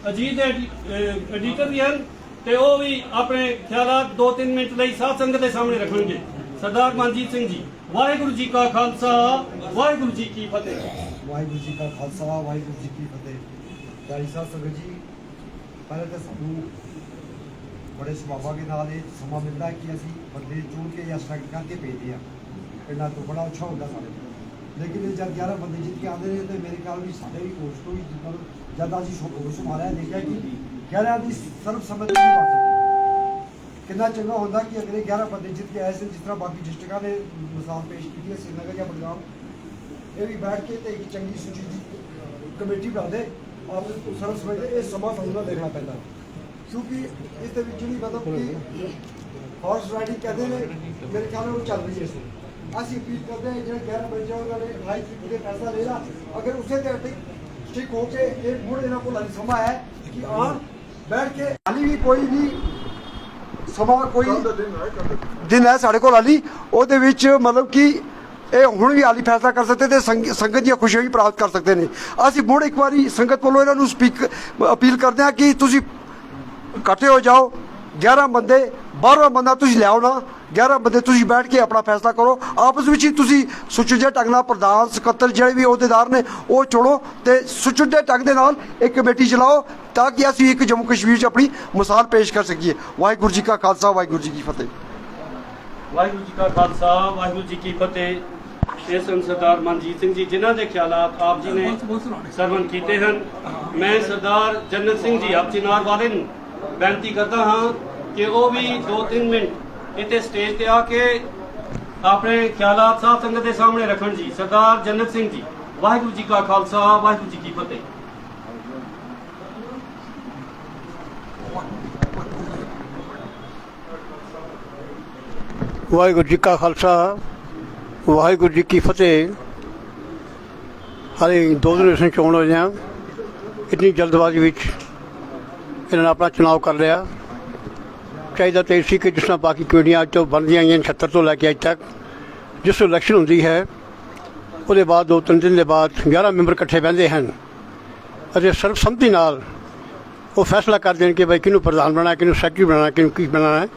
Ajit editor भी हैं ते वो भी अपने ख्यालात 2-3 मिनट ਲਈ ਸਾਧ ਸੰਗਤ ਦੇ ਸਾਹਮਣੇ ਰੱਖਣਗੇ। ਸਰਦਾਰ ਮਨਜੀਤ ਸਿੰਘ ਜੀ। ਵਾਹਿਗੁਰੂ ਜੀ ਕਾ ਖਾਲਸਾ ਵਾਹਿਗੁਰੂ ਜੀ ਕੀ ਫਤਿਹ। ਵਾਹਿਗੁਰੂ ਜੀ ਕਾ ਖਾਲਸਾ ਵਾਹਿਗੁਰੂ ਜੀ ਕੀ ਫਤਿਹ। ਪਿਆਰੀ ਸਾਧ ਸੰਗਤ ਜੀ, ਪਹਿਲੇ ਤਾਂ ਸਾਨੂੰ ਬੜੇ ਸੁਭਾਵਾਂ ਦੇ ਨਾਲ ਇਹ ਸਮਾਂ ਮਿਲਦਾ ਹੈ ਕਿ ਅਸੀਂ ਬੰਦੇ ਚੁਣ ਕੇ ਜਾਂ ਸੈਲੈਕਟ ਕਰਕੇ ਭੇਜਦੇ ਹਾਂ। ਇਹਨਾਂ ਤੋਂ ਬੜਾ ਅੱਛਾ ਹੁੰਦਾ ਸਾਡੇ, ਲੇਕਿਨ ਜਦ 11 ਬੰਦੇ ਜਿੱਤ ਕੇ ਆਉਂਦੇ ਨੇ ਤੇ ਮੇਰੇ ਖਿਆਲ ਵੀ ਸਾਡੇ ਵੀ ਕੋਚ ਤੋਂ ਵੀ ਜਦ ਅਸੀਂ ਹੋਸ਼ ਸੰਭਾਲਿਆ ਦੇਖਿਆ ਕਿ 11 ਦੀ ਸਰਬਸੰਮਤੀ ਨਹੀਂ ਬਣ ਸਕਦੀ। ਕਿੰਨਾ ਚੰਗਾ ਹੁੰਦਾ ਕਿ ਅਗਲੇ 11 ਬੰਦੇ ਜਿੱਤ ਕੇ ਆਏ ਸੀ, ਜਿਸ ਤਰ੍ਹਾਂ ਬਾਕੀ ਡਿਸਟ੍ਰਿਕਟਾਂ ਨੇ ਮਿਸਾਲ ਪੇਸ਼ ਕੀਤੀ ਹੈ, श्रीनगर ਜਾਂ ਬਡਗਾਮ, ਇਹ ਵੀ ਬੈਠ ਕੇ ਤੇ ਇੱਕ ਚੰਗੀ ਸੁਚੱਜੀ ਕਮੇਟੀ ਬਣਾਉਂਦੇ ਔਰ ਸਰਬਸੰਮਤੀ ਇਹ ਸਮਾਂ ਸਾਨੂੰ ਦੇਖਣਾ ਪੈਂਦਾ, ਕਿਉਂਕਿ ਇਸ ਦੇ ਵਿੱਚ ਨਹੀਂ ਮਤਲਬ ਕਿ ਹਾਰਸ ਰਾਈਡਿੰਗ ਕਹਿੰਦੇ ਨੇ, ਮੇਰੇ ਖਿਆਲ ਨਾਲ ਉਹ ਚੱਲ ਰਹੀ ਹੈ। ਅਸੀਂ ਅਪੀਲ ਕਰਦੇ ਹਾਂ ਜਿਹੜੇ 11 ਬੰਦੇ ਉਹਨਾਂ ਨੇ 28 ਤਰੀਕ ਦੇ ਫੈਸਲਾ ਲੈ ਲਿਆ, ਅਗਰ ਉਸੇ ਤੇ ਠੀਕ ਹੋ ਕੇ ਇਹ ਮੁੜ ਇਹਨਾਂ ਕੋਲ ਸਮਾਂ ਹੈ ਕਿ ਆਉਣ ਬੈਠ ਕੇ ਹਾਲੀ ਵੀ ਕੋਈ ਵੀ ਸਮਾਂ ਕੋਈ ਦਿਨ ਹੈ ਸਾਡੇ ਕੋਲ ਹਾਲੀ, ਉਹਦੇ ਵਿੱਚ ਮਤਲਬ ਕਿ ਇਹ ਹੁਣ ਵੀ ਹਾਲੀ ਫੈਸਲਾ ਕਰ ਸਕਦੇ ਤੇ ਸੰਗਤ ਦੀਆਂ ਖੁਸ਼ੀਆਂ ਵੀ ਪ੍ਰਾਪਤ ਕਰ ਸਕਦੇ ਨੇ। ਅਸੀਂ ਮੁੜ ਇੱਕ ਵਾਰੀ ਸੰਗਤ ਵੱਲੋਂ ਇਹਨਾਂ ਨੂੰ ਅਪੀਲ ਕਰਦੇ ਹਾਂ ਕਿ ਤੁਸੀਂ ਇਕੱਠੇ ਹੋ ਜਾਓ। 11 ਬੰਦੇ 12ਵਾਂ ਬੰਦਾ ਤੁਸੀਂ ਲਿਆਓ ਨਾ, 11 ਬੰਦੇ ਤੁਸੀਂ ਬੈਠ ਕੇ ਆਪਣਾ ਫੈਸਲਾ ਕਰੋ। ਆਪਸ ਵਿੱਚ ਹੀ ਤੁਸੀਂ ਸੁਚੱਜੇ ਢੰਗ ਨਾਲ ਪ੍ਰਧਾਨ ਸਕੱਤਰ ਜਿਹੜੇ ਵੀ ਅਹੁਦੇਦਾਰ ਨੇ ਉਹ ਚੁਣੋ ਤੇ ਸੁਚੱਜੇ ਢੰਗ ਦੇ ਨਾਲ ਇੱਕ ਕਮੇਟੀ ਚਲਾਓ ਤਾਂ ਕਿ ਅਸੀਂ ਇੱਕ ਜੰਮੂ ਕਸ਼ਮੀਰ 'ਚ ਆਪਣੀ ਮਿਸਾਲ ਪੇਸ਼ ਕਰ ਸਕੀਏ। ਵਾਹਿਗੁਰੂ ਜੀ ਕਾ ਖਾਲਸਾ ਵਾਹਿਗੁਰੂ ਜੀ ਕੀ ਫਤਿਹ। ਵਾਹਿਗੁਰੂ ਜੀ ਕਾ ਖਾਲਸਾ ਵਾਹਿਗੁਰੂ ਜੀ ਕੀ ਫਤਿਹ। ਇਹ ਸਨ ਸਰਦਾਰ ਮਨਜੀਤ ਸਿੰਘ ਜੀ, ਜਿਨ੍ਹਾਂ ਦੇ ਖਿਆਲਾਤ ਆਪ ਜੀ ਨੇ ਸਰਵਣ ਕੀਤੇ ਹਨ। ਮੈਂ ਸਰਦਾਰ ਜਨਰਲ ਸਿੰਘ ਜੀ ਆਪ ਚਿਨਾਰ ਵਾਲੇ ਨੂੰ ਬੇਨਤੀ ਕਰਦਾ ਹਾਂ ਕਿ ਉਹ ਵੀ 2-3 ਮਿੰਟ ਇੱਥੇ ਸਟੇਜ ਤੇ ਆ ਕੇ ਆਪਣੇ ਖਿਆਲਾਤ ਸਾਧ ਸੰਗਤ ਦੇ ਸਾਹਮਣੇ ਰੱਖਣ ਜੀ। ਸਰਦਾਰ ਜਨਰਲ ਸਿੰਘ ਜੀ। ਵਾਹਿਗੁਰੂ ਜੀ ਕਾ ਖਾਲਸਾ ਵਾਹਿਗੁਰੂ ਜੀ ਕੀ ਫਤਿਹ। ਵਾਹਿਗੁਰੂ ਜੀ ਕਾ ਖਾਲਸਾ ਵਾਹਿਗੁਰੂ ਜੀ ਕੀ ਫਤਿਹ। ਹਾਲੇ 2 ਦਿਨ ਚੋਣ ਹੋਏ ਆ, ਇਤਨੀ ਜਲਦਬਾਜ਼ੀ ਵਿੱਚ ਇਹਨਾਂ ਨੇ ਆਪਣਾ ਚੁਣਾਵ ਕਰ ਲਿਆ। ਚਾਹੀਦਾ ਤਾਂ ਇਹ ਸੀ ਕਿ ਜਿਸ ਤਰ੍ਹਾਂ ਬਾਕੀ ਕਮੇਟੀਆਂ ਅੱਜ ਤੋਂ ਬਣਦੀਆਂ ਆਈਆਂ 76 ਤੋਂ ਲੈ ਕੇ ਅੱਜ ਤੱਕ, ਜਿਸ ਇਲੈਕਸ਼ਨ ਹੁੰਦੀ ਹੈ ਉਹਦੇ ਬਾਅਦ 2-3 ਦਿਨ ਦੇ ਬਾਅਦ 11 ਮੈਂਬਰ ਇਕੱਠੇ ਬਹਿੰਦੇ ਹਨ ਅਤੇ ਸਰਬਸੰਮਤੀ ਨਾਲ ਉਹ ਫੈਸਲਾ ਕਰ ਦੇਣ ਕਿ ਬਈ ਕਿਹਨੂੰ ਪ੍ਰਧਾਨ ਬਣਾਉਣਾ, ਕਿਹਨੂੰ ਸੈਕਟਰੀ ਬਣਾਉਣਾ, ਕਿਹਨੂੰ ਕੀ ਬਣਾਉਣਾ ਹੈ।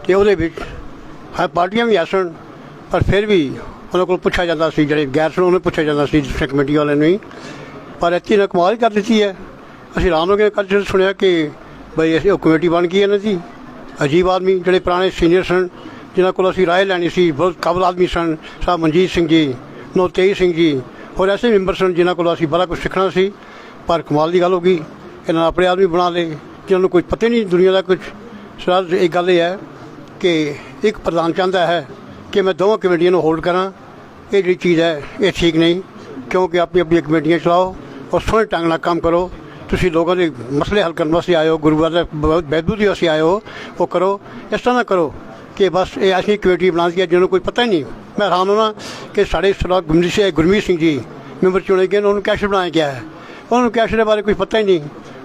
ਅਤੇ ਉਹਦੇ ਵਿੱਚ ਹਾਂ ਪਾਰਟੀਆਂ ਵੀ ਆਸਣ, ਪਰ ਫਿਰ ਵੀ ਉਹਨਾਂ ਕੋਲ ਪੁੱਛਿਆ ਜਾਂਦਾ ਸੀ, ਜਿਹੜੇ ਗੈਰ ਸਨ ਉਹਨੂੰ ਪੁੱਛਿਆ ਜਾਂਦਾ ਸੀ ਡਿਸਟ੍ਰਿਕਟ ਕਮੇਟੀ ਵਾਲਿਆਂ ਨੂੰ ਹੀ। ਪਰ ਇੱਥੇ ਨੇ ਕਮਾਲ ਕਰ ਦਿੱਤੀ ਹੈ। ਅਸੀਂ ਹੈਰਾਨ ਹੋ ਗਏ ਕੱਲ੍ਹ ਸੁਣਿਆ ਕਿ ਬਈ ਅਸੀਂ ਉਹ ਕਮੇਟੀ ਬਣ ਗਈ ਇਹਨਾਂ ਦੀ। ਅਜੀਬ ਆਦਮੀ ਜਿਹੜੇ ਪੁਰਾਣੇ ਸੀਨੀਅਰ ਸਨ, ਜਿਨ੍ਹਾਂ ਕੋਲ ਅਸੀਂ ਰਾਏ ਲੈਣੀ ਸੀ, ਬਹੁਤ ਕਾਬਲ ਆਦਮੀ ਸਨ, ਸਾਹਿਬ ਮਨਜੀਤ ਸਿੰਘ ਜੀ, ਨਵਤੇਜ ਸਿੰਘ ਜੀ, ਹੋਰ ਐਸੇ ਮੈਂਬਰ ਸਨ ਜਿਨ੍ਹਾਂ ਕੋਲ ਅਸੀਂ ਬੜਾ ਕੁਛ ਸਿੱਖਣਾ ਸੀ। ਪਰ ਕਮਾਲ ਦੀ ਗੱਲ ਹੋ ਗਈ, ਇਹਨਾਂ ਨੇ ਆਪਣੇ ਆਦਮੀ ਬਣਾ ਲਏ ਜਿਹਨਾਂ ਨੂੰ ਕੋਈ ਪਤਾ ਨਹੀਂ ਦੁਨੀਆ ਦਾ ਕੁਛ। ਸਰ ਇੱਕ ਗੱਲ ਇਹ ਹੈ ਕਿ ਇੱਕ ਪ੍ਰਧਾਨ ਚਾਹੁੰਦਾ ਹੈ ਕਿ ਮੈਂ ਦੋਵਾਂ ਕਮੇਟੀਆਂ ਨੂੰ ਹੋਲਡ ਕਰਾਂ। ਇਹ ਜਿਹੜੀ ਚੀਜ਼ ਹੈ ਇਹ ਠੀਕ ਨਹੀਂ, ਕਿਉਂਕਿ ਆਪਣੀ ਆਪਣੀਆਂ ਕਮੇਟੀਆਂ ਚਲਾਓ ਔਰ ਸੋਹਣੇ ਢੰਗ ਨਾਲ ਕੰਮ ਕਰੋ। ਤੁਸੀਂ ਲੋਕਾਂ ਦੇ ਮਸਲੇ ਹੱਲ ਕਰਨ ਵਾਸਤੇ ਆਏ ਹੋ, ਗੁਰੂਆਂ ਦਾ ਬਹਿਬੂਦੀ ਵਾਸਤੇ ਆਏ ਹੋ, ਉਹ ਕਰੋ। ਇਸ ਤਰ੍ਹਾਂ ਨਾ ਕਰੋ ਕਿ ਬਸ ਇਹ ਐਸੀ ਕਮੇਟੀ ਬਣਾ ਦਿੱਤੀ ਹੈ ਜਿਹਨੂੰ ਕੋਈ ਪਤਾ ਹੀ ਨਹੀਂ। ਮੈਂ ਹੈਰਾਨ ਹੋਣਾ ਕਿ ਸਾਡੇ ਸਰਦਾਰ ਗੁਰਮੀਤ ਸਿੰਘ ਜੀ ਮੈਂਬਰ ਚੁਣੇ ਗਏ, ਉਹਨਾਂ ਨੂੰ ਕੈਸ਼ਰ ਬਣਾਇਆ ਗਿਆ ਹੈ। ਉਹਨਾਂ ਨੂੰ ਕੈਸ਼ਰ ਦੇ ਬਾਰੇ ਕੋਈ ਪਤਾ ਹੀ ਨਹੀਂ।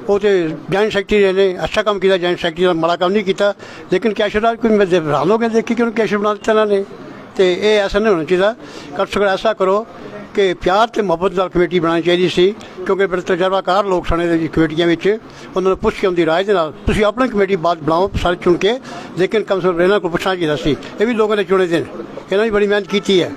ਉਹ ਤਾਂ ਜੁਆਇੰਟ ਸੈਕਟਰੀ ਨੇ ਅੱਛਾ ਕੰਮ ਕੀਤਾ, ਜੁਆਇੰਟ ਸੈਕਟਰੀ ਦਾ ਮਾੜਾ ਕੰਮ ਨਹੀਂ ਕੀਤਾ, ਲੇਕਿਨ ਕੈਸ਼ਰ ਦਾ ਕੋਈ ਮੈਂ ਹੈਰਾਨ ਹੋ ਗਿਆ ਦੇਖੀ ਕਿ ਉਹਨੂੰ ਕੈਸ਼ਰ ਬਣਾ ਦਿੱਤਾ ਇਹਨਾਂ ਨੇ। ਅਤੇ ਇਹ ਐਸਾ ਨਹੀਂ ਹੋਣਾ ਚਾਹੀਦਾ। ਘੱਟ ਤੋਂ ਘੱਟ ਐਸਾ ਕਰੋ ਕਿ ਪਿਆਰ ਅਤੇ ਮੁਹੱਬਤ ਨਾਲ ਕਮੇਟੀ ਬਣਾਉਣੀ ਚਾਹੀਦੀ ਸੀ, ਕਿਉਂਕਿ ਬੜੇ ਤਜਰਬਾਕਾਰ ਲੋਕ ਸਨ ਇਹਦੇ ਕਮੇਟੀਆਂ ਵਿੱਚ। ਉਹਨਾਂ ਨੂੰ ਪੁੱਛ ਕੇ ਉਹਦੀ ਰਾਏ ਦੇ ਨਾਲ ਤੁਸੀਂ ਆਪਣੀ ਕਮੇਟੀ ਬਾਅਦ ਬਣਾਓ ਸਾਰੇ ਚੁਣ ਕੇ, ਲੇਕਿਨ ਕਮ ਸੇ ਕਮ ਇਹਨਾਂ ਕੋਲ ਪੁੱਛਣਾ ਚਾਹੀਦਾ ਸੀ। ਇਹ ਵੀ ਲੋਕਾਂ ਨੇ ਚੁਣੇ ਦਿਨ, ਇਹਨਾਂ ਵੀ ਬੜੀ ਮਿਹਨਤ ਕੀਤੀ ਹੈ,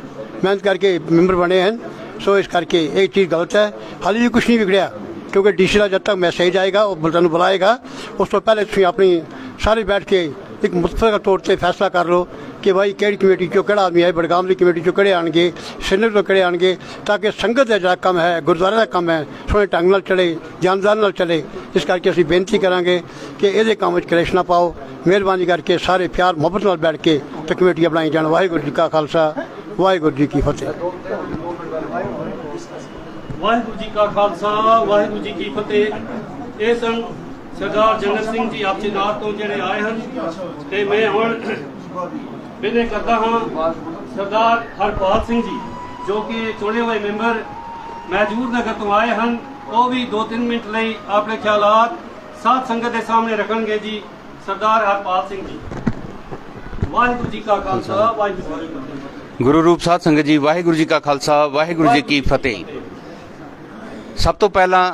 ਮਿਹਨਤ ਕਰਕੇ ਮੈਂਬਰ ਬਣੇ ਹਨ। ਸੋ ਇਸ ਕਰਕੇ ਇਹ ਚੀਜ਼ ਗਲਤ ਹੈ। ਹਾਲੇ ਵੀ ਕੁਛ ਨਹੀਂ ਵਿਗੜਿਆ, ਕਿਉਂਕਿ ਡੀਸੀ ਦਾ ਜਦ ਤੱਕ ਮੈਸੇਜ ਆਏਗਾ ਉਹ ਤੁਹਾਨੂੰ ਬੁਲਾਏਗਾ, ਉਸ ਤੋਂ ਪਹਿਲੇ ਤੁਸੀਂ ਆਪਣੀ ਸਾਰੇ ਬੈਠ ਕੇ ਇੱਕ ਮੁਤਫਰਕਾ ਤੌਰ 'ਤੇ ਫੈਸਲਾ ਕਰ ਲਓ ਕਿ ਭਾਈ ਕਿਹੜੀ ਕਮੇਟੀ 'ਚੋਂ ਕਿਹੜਾ ਆਦਮੀ ਆਏ, ਬਡਗਾਮ ਦੀ ਕਮੇਟੀ 'ਚੋਂ ਕਿਹੜੇ ਆਉਣਗੇ, श्रीनगर ਤੋਂ ਕਿਹੜੇ ਆਉਣਗੇ, ਤਾਂ ਕਿ ਸੰਗਤ ਦਾ ਜਿਹੜਾ ਕੰਮ ਹੈ, ਗੁਰਦੁਆਰੇ ਦਾ ਕੰਮ ਹੈ, ਸੋਹਣੇ ਢੰਗ ਨਾਲ ਚਲੇ, ਜਾਨਦਾਰ ਨਾਲ ਚਲੇ। ਇਸ ਕਰਕੇ ਅਸੀਂ ਬੇਨਤੀ ਕਰਾਂਗੇ ਕਿ ਇਹਦੇ ਕੰਮ ਵਿੱਚ ਕਲੇਸ਼ ਨਾ ਪਾਓ। ਮਿਹਰਬਾਨੀ ਕਰਕੇ ਸਾਰੇ ਪਿਆਰ ਮੁਹੱਬਤ ਨਾਲ ਬੈਠ ਕੇ ਤੇ ਕਮੇਟੀਆਂ ਬਣਾਈ ਜਾਣ। ਵਾਹਿਗੁਰੂ ਜੀ ਕਾ ਖਾਲਸਾ ਵਾਹਿਗੁਰੂ ਜੀ ਕੀ ਫਤਿਹ। ਵਾਹਿਗੁਰੂ ਜੀ ਕਾ ਖਾਲਸਾ ਵਾਹਿਗੁਰੂ ਜੀ ਕੀ ਫਤਿਹ। ਇਹ ਸਨ ਸਰਦਾਰ ਜਨਰਲ ਸਿੰਘ ਜੀ ਆਪ ਚਿਨਾਰ ਤੋਂ ਜਿਹੜੇ ਆਏ ਹਨ। ਤੇ ਮੈਂ ਹੁਣ ਬੇਨਤੀ ਕਰਦਾ ਹਾਂ ਸਰਦਾਰ ਹਰਪਾਲ ਸਿੰਘ ਜੀ, ਜੋ ਕਿ ਚੁਣੇ ਹੋਏ ਮੈਂਬਰ ਮਹਿਜੂਰ ਨਗਰ ਤੋਂ ਆਏ ਹਨ, ਉਹ ਵੀ 2-3 ਮਿੰਟ ਲਈ ਆਪਣੇ ਖਿਆਲਾਤ ਸਾਧ ਸੰਗਤ ਦੇ ਸਾਹਮਣੇ ਰੱਖਣਗੇ ਜੀ। ਸਰਦਾਰ ਹਰਪਾਲ ਸਿੰਘ ਜੀ। ਵਾਹਿਗੁਰੂ ਜੀ ਕਾ ਖਾਲਸਾ ਵਾਹਿਗੁਰੂ ਜੀ ਕੀ ਫਤਿਹ। ਗੁਰੂ ਰੂਪ ਸਾਧ ਸੰਗਤ ਜੀ, ਵਾਹਿਗੁਰੂ ਜੀ ਕਾ ਖਾਲਸਾ ਵਾਹਿਗੁਰੂ ਜੀ ਕੀ ਫਤਿਹ। ਸਭ ਤੋਂ ਪਹਿਲਾਂ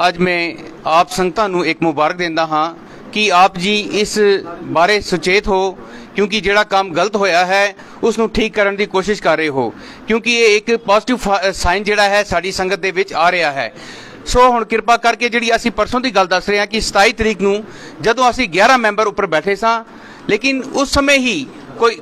ਅੱਜ ਮੈਂ ਆਪ ਸੰਗਤਾਂ ਨੂੰ ਇੱਕ ਮੁਬਾਰਕ ਦਿੰਦਾ ਹਾਂ ਕਿ ਆਪ ਜੀ ਇਸ ਬਾਰੇ ਸੁਚੇਤ ਹੋ, ਕਿਉਂਕਿ ਜਿਹੜਾ ਕੰਮ ਗਲਤ ਹੋਇਆ ਹੈ ਉਸ ਨੂੰ ਠੀਕ ਕਰਨ ਦੀ ਕੋਸ਼ਿਸ਼ ਕਰ ਰਹੇ ਹੋ, ਕਿਉਂਕਿ ਇਹ ਇੱਕ ਪੋਜ਼ਿਟਿਵ ਸਾਈਨ ਜਿਹੜਾ ਹੈ ਸਾਡੀ ਸੰਗਤ ਦੇ ਵਿੱਚ ਆ ਰਿਹਾ ਹੈ। ਸੋ ਹੁਣ ਕਿਰਪਾ ਕਰਕੇ ਜਿਹੜੀ ਅਸੀਂ ਪਰਸੋਂ ਦੀ ਗੱਲ ਦੱਸ ਰਹੇ ਹਾਂ ਕਿ 27 ਤਰੀਕ ਨੂੰ ਜਦੋਂ ਅਸੀਂ 11 ਮੈਂਬਰ ਉੱਪਰ ਬੈਠੇ ਸਾਂ, ਲੇਕਿਨ ਉਸ ਸਮੇਂ ਹੀ ਕੋਈ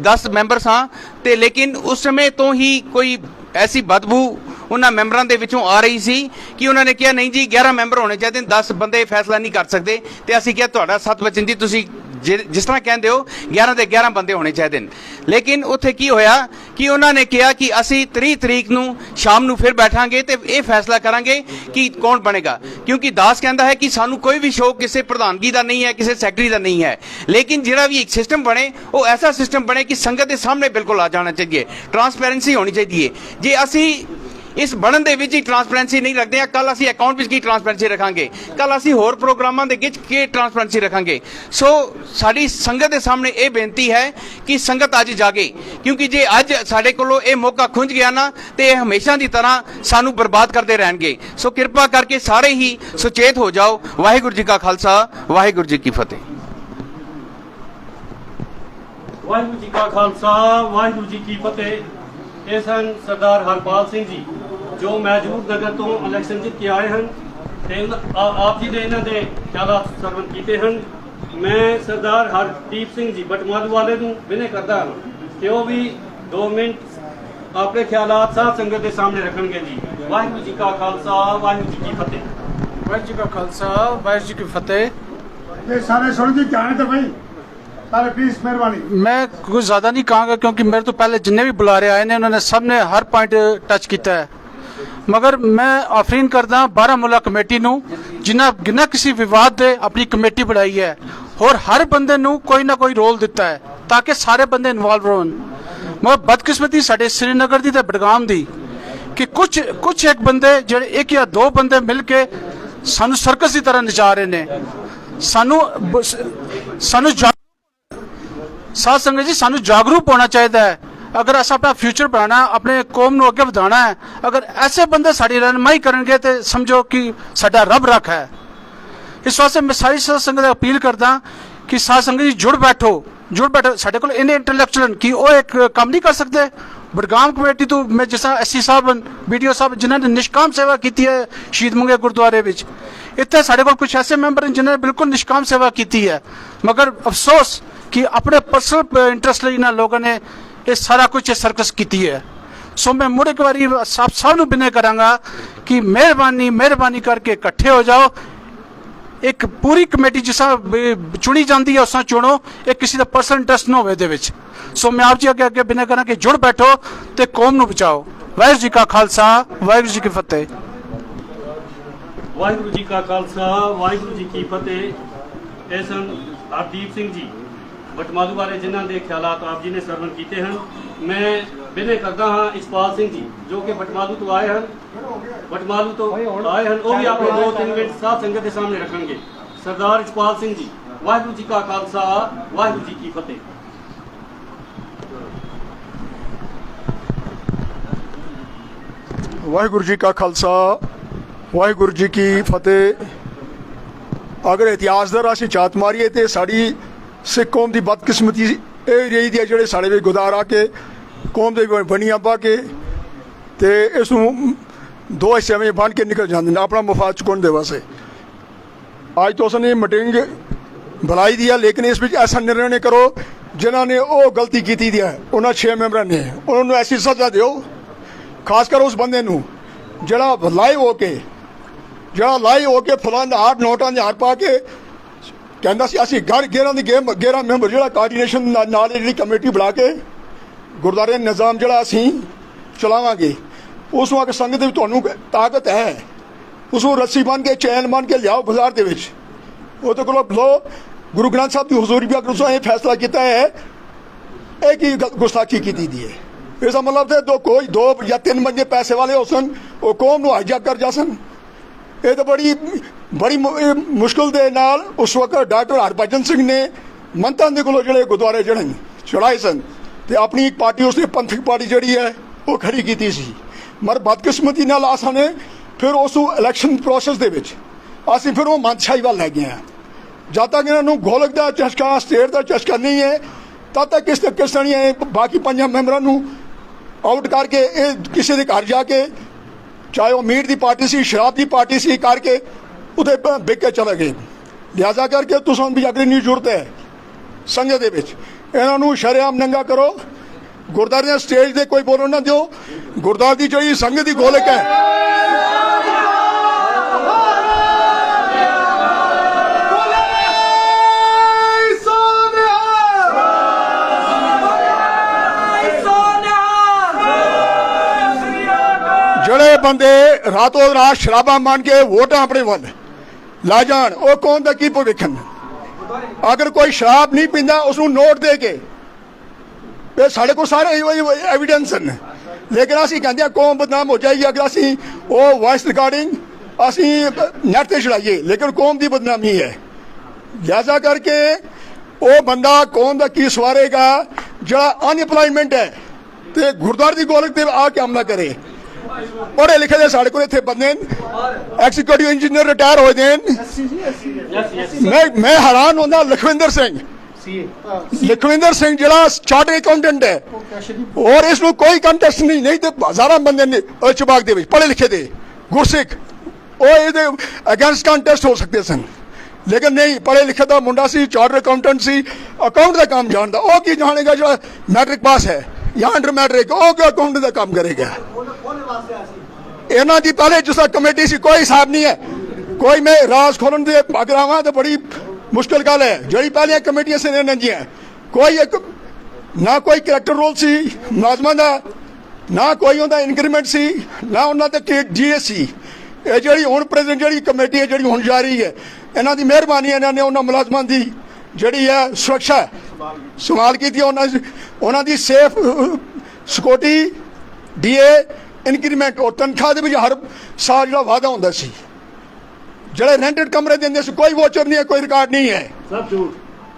10 ਮੈਂਬਰ ਸਾਂ ਤੇ ਲੇਕਿਨ ਉਸ ਸਮੇਂ ਤੋਂ ਹੀ ਕੋਈ ਐਸੀ ਬਦਬੂ ਉਹਨਾਂ ਮੈਂਬਰਾਂ ਦੇ ਵਿੱਚੋਂ ਆ ਰਹੀ ਸੀ ਕਿ ਉਹਨਾਂ ਨੇ ਕਿਹਾ ਨਹੀਂ ਜੀ 11 ਮੈਂਬਰ ਹੋਣੇ ਚਾਹੀਦੇ, 10 ਬੰਦੇ ਫੈਸਲਾ ਨਹੀਂ ਕਰ ਸਕਦੇ। ਤੇ ਅਸੀਂ ਕਿਹਾ ਤੁਹਾਡਾ ਸਤ ਵਚਨ ਜੀ, ਤੁਸੀਂ ਜਿਸ ਤਰ੍ਹਾਂ ਕਹਿੰਦੇ ਹੋ 11 ਦੇ 11 ਬੰਦੇ ਹੋਣੇ ਚਾਹੀਦੇ ਨੇ। ਲੇਕਿਨ ਉੱਥੇ ਕੀ ਹੋਇਆ ਕਿ ਉਹਨਾਂ ਨੇ ਕਿਹਾ ਕਿ ਅਸੀਂ 30 ਤਰੀਕ ਨੂੰ ਸ਼ਾਮ ਨੂੰ ਫਿਰ ਬੈਠਾਂਗੇ ਤੇ ਇਹ ਫੈਸਲਾ ਕਰਾਂਗੇ ਕਿ ਕੌਣ ਬਣੇਗਾ, ਕਿਉਂਕਿ ਦਾਸ ਕਹਿੰਦਾ ਹੈ ਕਿ ਸਾਨੂੰ ਕੋਈ ਵੀ ਸ਼ੌਕ ਕਿਸੇ ਪ੍ਰਧਾਨਗੀ ਦਾ ਨਹੀਂ ਹੈ, ਕਿਸੇ ਸੈਕਟਰੀ ਦਾ ਨਹੀਂ ਹੈ, ਲੇਕਿਨ ਜਿਹੜਾ ਵੀ ਇੱਕ ਸਿਸਟਮ ਬਣੇ ਉਹ ਐਸਾ ਸਿਸਟਮ ਬਣੇ ਕਿ ਸੰਗਤ ਦੇ ਸਾਹਮਣੇ ਬਿਲਕੁਲ ਆ ਜਾਣਾ ਚਾਹੀਏ, ਟਰਾਂਸਪੇਰੈਂਸੀ ਹੋਣੀ ਚਾਹੀਦੀ ਹੈ। ਜੇ ਅਸੀਂ ਇਸ ਬਣਨ ਦੇ ਵਿੱਚ ਹੀ ਟਰਾਂਸਪੇਰੈਂਸੀ ਨਹੀਂ ਰੱਖਦੇ ਆ, ਕੱਲ ਅਸੀਂ ਅਕਾਊਂਟ ਵਿੱਚ ਕੀ ਟਰਾਂਸਪੇਰੈਂਸੀ ਰੱਖਾਂਗੇ, ਕੱਲ ਅਸੀਂ ਹੋਰ ਪ੍ਰੋਗਰਾਮਾਂ ਦੇ ਵਿੱਚ ਕੀ ਟਰਾਂਸਪੇਰੈਂਸੀ ਰੱਖਾਂਗੇ। ਸੋ ਸਾਡੀ ਸੰਗਤ ਦੇ ਸਾਹਮਣੇ ਇਹ ਬੇਨਤੀ ਹੈ ਕਿ ਸੰਗਤ ਅੱਜ ਜਾਗੇ, ਕਿਉਂਕਿ ਜੇ ਅੱਜ ਸਾਡੇ ਕੋਲੋਂ ਇਹ ਮੌਕਾ ਖੁੰਝ ਗਿਆ ਨਾ ਤੇ ਇਹ ਹਮੇਸ਼ਾ ਦੀ ਤਰ੍ਹਾਂ ਸਾਨੂੰ ਬਰਬਾਦ ਕਰਦੇ ਰਹਿਣਗੇ। ਸੋ ਕਿਰਪਾ ਕਰਕੇ ਸਾਰੇ ਹੀ ਸੁਚੇਤ ਹੋ ਜਾਓ। ਵਾਹਿਗੁਰੂ ਜੀ ਕਾ ਖਾਲਸਾ, ਵਾਹਿਗੁਰੂ ਜੀ ਕੀ ਫਤਿਹ। ਵਾਹਿਗੁਰੂ ਜੀ ਕਾ ਖਾਲਸਾ, ਵਾਹਿਗੁਰੂ ਜੀ ਕੀ ਫਤਿਹ। ਇਹ ਸਨ ਸਰਦਾਰ ਹਰਪਾਲ ਸਿੰਘ ਜੀ ਜੋ ਮਹਿਜੂਦ ਨਗਰ ਤੋਂ ਇਲੈਕਸ਼ਨ ਜਿੱਤ ਕੇ ਆਏ ਹਨ ਤੇ ਆਪ ਜੀ ਨੇ ਇਹਨਾਂ ਦੇ ਖਿਆਲਾਤ ਸਰਵਨ ਕੀਤੇ ਹਨ। ਮੈਂ ਸਰਦਾਰ ਹਰਦੀਪ ਸਿੰਘ ਜੀ ਬਟਮਾਲੂ ਵਾਲੇ ਨੂੰ ਬੇਨਤੀ ਕਰਦਾ ਹਾਂ ਕਿ ਉਹ ਵੀ 2 ਮਿੰਟ ਆਪਣੇ ਖਿਆਲਾਤ ਸਾਧ ਸੰਗਤ ਦੇ ਸਾਹਮਣੇ ਰੱਖਣਗੇ ਜੀ। ਵਾਹਿਗੁਰੂ ਜੀ ਕਾ ਖਾਲਸਾ, ਵਾਹਿਗੁਰੂ ਜੀ ਕੀ ਫਤਿਹ। वाहिगुरू जी का खालसा, वाहिगुरू जी की फतेह। ये सारे सुन जी क्या है तो भाई सारे प्लीज मेहरबानी। मैं कुछ ज़्यादा नहीं कहांगा क्योंकि मेरे तो पहले जिन्ने भी बुलारे आए ने उन्होंने सब ने हर पॉइंट टच किया है, मगर मैं आफरीन करदा बारामूला कमेटी नूं जिन्ना किसी विवाद दे अपनी कमेटी बनाई है और हर बंदे नूं कोई ना कोई रोल दिता है ताकि सारे बंदे इन्वॉल्व होन। मगर बदकिस्मती साडे श्रीनगर दी ते बडगाम दी कि कुछ एक बंदे जेडे 1 या 2 बंदे मिल के सानू सर्कस की तरह नचा रहे ने। सानू साध संगत जी सानू जागरूक होना चाहिए है। अगर अस अपना फ्यूचर बनाना अपने कौम नू अगे बढ़ाना है, अगर ऐसे बंदे साड़ी रहनुमाई करेंगे तो समझो कि साडा रब रख है। इस वास्ते मैं सारी साध संगत अपील करदा कि साध संगत जी जुड़ बैठो साडे कोल इन्ने इंटैलेक्चुअल कि वो एक काम नहीं कर सकते। बडगाम कमेटी तो मैं जिस तरह एससी साहब BDO साहब जिन्होंने निष्काम सेवा की है शहीद मंगे गुरुद्वारे विच, इतने साढ़े को कुछ ऐसे मैंबर हैं जिन्होंने बिल्कुल निष्काम सेवा की है, मगर अफसोस कि अपने पर्सनल इंटरस्ट लिए इन्होंने लोगों ने ये सारा कुछ सर्कस की है। सो मैं मुड़ एक बारी सब विनय करांगा कि मेहरबानी करके इकट्ठे हो जाओ। एक पूरी कमेटी जिस चुनी जाती है उस चुनो, एक किसी का पर्सनल इंटरस्ट ना हो। सो मैं आप जी अगे विनय करा कि जुड़ बैठो तो कौम नू बचाओ। वाहिगुरू जी का खालसा, वाहिगुरू जी की फतेह। ਵਾਹਿਗੁਰੂ ਜੀ ਕਾ ਖਾਲਸਾ, ਵਾਹਿਗੁਰੂ ਜੀ ਕੀ ਫਤਿਹ। ਇਹ ਸਨ ਹਰਦੀਪ ਸਿੰਘ ਜੀ ਬਟਮਾਲੂ ਵਾਲੇ ਜਿਨ੍ਹਾਂ ਦੇ ਖਿਆਲਾਤ ਆਪ ਜੀ ਨੇ ਸਰਵਨ ਕੀਤੇ ਹਨ। ਮੈਂ ਬੇਨਤੀ ਕਰਦਾ ਹਾਂ ਇਸਪਾਲ ਸਿੰਘ ਜੀ ਜੋ ਕਿ ਬਟਮਾਲੂ ਤੋਂ ਆਏ ਹਨ, ਉਹ ਵੀ ਆਪਣੇ 2-3 ਮਿੰਟ ਸਾਧ ਸੰਗਤ ਦੇ ਸਾਹਮਣੇ ਰੱਖਣਗੇ। ਸਰਦਾਰ ਇਸਪਾਲ ਸਿੰਘ ਜੀ, ਵਾਹਿਗੁਰੂ ਜੀ ਕਾ ਖਾਲਸਾ, ਵਾਹਿਗੁਰੂ ਜੀ ਕੀ ਫਤਿਹ। वाहिगुरु जी का खालसा, वाहिगुरु जी की फतेह। अगर इतिहास दर असीं झात मारीए तो साड़ी सिख कौम की बदकिस्मती यह रही है जोड़े साढ़े भी गुदार आके कौम के बनियां पा के तो इस 2 हिस्से में बन के निकल जाते हैं अपना मुफाद चुकाने दे वास्ते। अज तो उसने मीटिंग बुलाई दी है, लेकिन इस बीच ऐसा निर्णय नहीं करो जिन्होंने वो गलती की दी है। उन्होंने 6 मैंबर ने उन्होंने ऐसी सजा दो, खासकर उस बंदे नूं जड़ा लाइव होके फलां दे हार नोटां दे हार पा के कहंदा सी असीं 11 मैंबर जड़ा कोआर्डिनेशन नाल जिहड़ी कमेटी बना के गुरुद्वारे निज़ाम जड़ा असीं चलावांगे। उस वक्त संगत विच तुहानूं ताकत है, उसनूं रस्सी बन के चैन बन के लियाओ बाजार दे विच ਉਹਦੇ ਕੋਲੋਂ लो गुरु ग्रंथ साहब की हजूरी भी अगर उसने फैसला किया है एक ही गुस्ताखी की दी है। इसका मतलब है कोई 2 या 3 बंदे पैसे वाले हो सन वो कौम को हाईजैक कर जा सन। ये तो बड़ी मुश्किल दे नाल उस वक्त डॉक्टर हरभजन सिंह ने मंतां दे कोलों जिहड़े गुरुद्वारे जड़े चढ़ाए सन तो अपनी एक पार्टी उसने पंथक पार्टी जी है वो खड़ी की सी। मगर बदकिस्मती नाल असां ने ਫਿਰ ਉਸ ਇਲੈਕਸ਼ਨ ਪ੍ਰੋਸੈਸ ਦੇ ਵਿੱਚ ਅਸੀਂ ਫਿਰ ਉਹ ਮੰਦਸ਼ਾਹੀ ਵੱਲ ਲੈ ਗਏ ਹਾਂ। ਜਦ ਤੱਕ ਇਹਨਾਂ ਨੂੰ ਗੋਲਕ ਦਾ ਚਸਕਾ, ਸਟੇਟ ਦਾ ਚਸਕਾ ਨਹੀਂ ਹੈ, ਤਦ ਤੱਕ ਕਿਸ ਤਰ੍ਹਾਂ ਇਹ ਬਾਕੀ 5 ਮੈਂਬਰਾਂ ਨੂੰ ਆਊਟ ਕਰਕੇ ਇਹ ਕਿਸੇ ਦੇ ਘਰ ਜਾ ਕੇ, ਚਾਹੇ ਉਹ ਮੀਟ ਦੀ ਪਾਰਟੀ ਸੀ, ਸ਼ਰਾਬ ਦੀ ਪਾਰਟੀ ਸੀ, ਕਰਕੇ ਉੱਥੇ ਵਿਕ ਕੇ ਚਲੇ ਗਏ। ਲਿਹਾਜ਼ਾ ਕਰਕੇ ਤੁਸੀਂ ਵੀ ਅਗਲੀ ਨਹੀਂ ਜ਼ਰੂਰਤ ਹੈ ਸੰਗਤ ਦੇ ਵਿੱਚ ਇਹਨਾਂ ਨੂੰ ਸ਼ਰੇਆਮ ਨੰਗਾ ਕਰੋ। ਗੁਰਦੁਆਰੇ ਦੇ ਸਟੇਜ ਤੇ ਕੋਈ ਬੋਲਣ ਨਾ ਦਿਓ। ਗੁਰਦੁਆਰੇ ਦੀ ਜਿਹੜੀ ਸੰਗਤ ਦੀ ਗੋਲਕ ਹੈ, ਜਿਹੜੇ ਬੰਦੇ ਰਾਤੋਂ ਰਾਤ ਸ਼ਰਾਬਾਂ ਮੰਨ ਕੇ ਵੋਟਾਂ ਆਪਣੇ ਵੱਲ ਲਾ ਜਾਣ, ਉਹ ਕੌਣ ਦਾ ਕੀ ਭਵਿੱਖ ਹੈ। ਅਗਰ ਕੋਈ ਸ਼ਰਾਬ ਨਹੀਂ ਪੀਂਦਾ ਉਸ ਨੂੰ ਨੋਟ ਦੇ ਕੇ, ਤੇ ਸਾਡੇ ਕੋਲ ਸਾਰੇ ਐਵੀਡੈਂਸ ਹਨ, ਲੇਕਿਨ ਅਸੀਂ ਕਹਿੰਦੇ ਹਾਂ ਕੌਮ ਬਦਨਾਮ ਹੋ ਜਾਏਗੀ ਅਗਰ ਅਸੀਂ ਉਹ ਵਾਇਸ ਰਿਕਾਰਡਿੰਗ ਅਸੀਂ ਨੈਟ ਤੇ ਚਲਾਈਏ, ਲੇਕਿਨ ਕੌਮ ਦੀ ਬਦਨਾਮੀ ਹੈ। ਲਿਹਾਜ਼ਾ ਕਰਕੇ ਉਹ ਬੰਦਾ ਕੌਮ ਦਾ ਕੀ ਸਵਾਰੇਗਾ ਜਿਹੜਾ ਅਨਇੰਪਲੋਇਮੈਂਟ ਹੈ ਤੇ ਗੁਰਦੁਆਰੇ ਦੀ ਗੋਲਕ ਤੇ ਆ ਕੇ ਹਮਲਾ ਕਰੇ। ਪੜ੍ਹੇ ਲਿਖੇ ਦੇ ਸਾਡੇ ਕੋਲ ਇੱਥੇ ਬੰਦੇ ਐਗਜ਼ੀਕਿਊਟਿਵ ਇੰਜੀਨੀਅਰ ਰਿਟਾਇਰ ਹੋਏ ਨੇ। ਮੈਂ ਹੈਰਾਨ ਹੁੰਦਾ, ਲਖਵਿੰਦਰ ਸਿੰਘ ਜਿਹੜਾ ਚਾਰਟਰ ਅਕਾਊਂਟੈਂਟ ਹੈ, ਔਰ ਇਸ ਨੂੰ ਕੋਈ ਕੰਟੈਸਟ ਨਹੀਂ ਤੇ ਹਜ਼ਾਰਾਂ ਬੰਦੇ ਨੇ ਚਬਾਗ ਦੇ ਵਿੱਚ ਪੜ੍ਹੇ ਲਿਖੇ ਦੇ ਗੁਰਸਿੱਖ, ਉਹ ਇਹਦੇ ਅਗੇਂਸਟ ਕੰਟੈਸਟ ਹੋ ਸਕਦੇ ਸਨ, ਲੇਕਿਨ ਨਹੀਂ, ਪੜ੍ਹੇ ਲਿਖੇ ਦਾ ਮੁੰਡਾ ਸੀ, ਚਾਰਟਰ ਅਕਾਊਂਟੈਂਟ ਸੀ, ਅਕਾਊਂਟ ਦਾ ਕੰਮ ਜਾਣਦਾ। ਉਹ ਕੀ ਜਾਣੇਗਾ ਜਿਹੜਾ ਮੈਟ੍ਰਿਕ ਪਾਸ ਹੈ ਜਾਂ ਅੰਡਰ ਮੈਟ੍ਰਿਕ, ਉਹ ਕਿ ਅਕਾਊਂਟ ਦਾ ਕੰਮ ਕਰੇਗਾ। ਇਹਨਾਂ ਦੀ ਪਹਿਲੇ ਜਿਸ ਕਮੇਟੀ ਸੀ ਕੋਈ ਹਿਸਾਬ ਨਹੀਂ ਹੈ। ਕੋਈ ਮੈਂ ਰਾਜ ਖੋਲਣ ਦੇ ਅਗਰਾਵਾਂ ਤਾਂ ਬੜੀ ਮੁਸ਼ਕਿਲ ਗੱਲ ਹੈ। ਜਿਹੜੀ ਪਹਿਲੀਆਂ ਕਮੇਟੀਆਂ ਸੀ ਇਹਨਾਂ ਦੀਆਂ ਕੋਈ ਇੱਕ ਨਾ ਕੋਈ ਕਰੈਕਟਰ ਰੋਲ ਸੀ ਮੁਲਾਜ਼ਮਾਂ ਦਾ, ਨਾ ਕੋਈ ਉਹਦਾ ਇਨਕਰੀਮੈਂਟ ਸੀ, ਨਾ ਉਹਨਾਂ ਤੇ GS ਸੀ। ਇਹ ਜਿਹੜੀ ਹੁਣ ਪ੍ਰੈਜ਼ੈਂਟ ਜਿਹੜੀ ਕਮੇਟੀ ਹੈ ਜਿਹੜੀ ਹੁਣ ਜਾ ਰਹੀ ਹੈ, ਇਹਨਾਂ ਦੀ ਮਿਹਰਬਾਨੀ, ਇਹਨਾਂ ਨੇ ਉਹਨਾਂ ਮੁਲਾਜ਼ਮਾਂ ਦੀ ਜਿਹੜੀ ਹੈ ਸੁਰੱਖਿਆ ਸੰਭਾਲ ਕੀਤੀ। ਉਹਨਾਂ ਦੀ ਸੇਫ ਸਿਕਿਉਰਿਟੀ, DA ਇਨਕਰੀਮੈਂਟ ਔਰ ਤਨਖਾਹ ਦੇ ਵਿੱਚ ਹਰ ਸਾਲ ਜਿਹੜਾ ਵਾਅਦਾ ਹੁੰਦਾ ਸੀ, ਜਿਹੜੇ ਰੈਂਟਡ ਕਮਰੇ ਦਿੰਦੇ ਸੀ, ਕੋਈ ਵੋਚਰ ਨਹੀਂ ਹੈ, ਕੋਈ ਰਿਕਾਰਡ ਨਹੀਂ ਹੈ, सब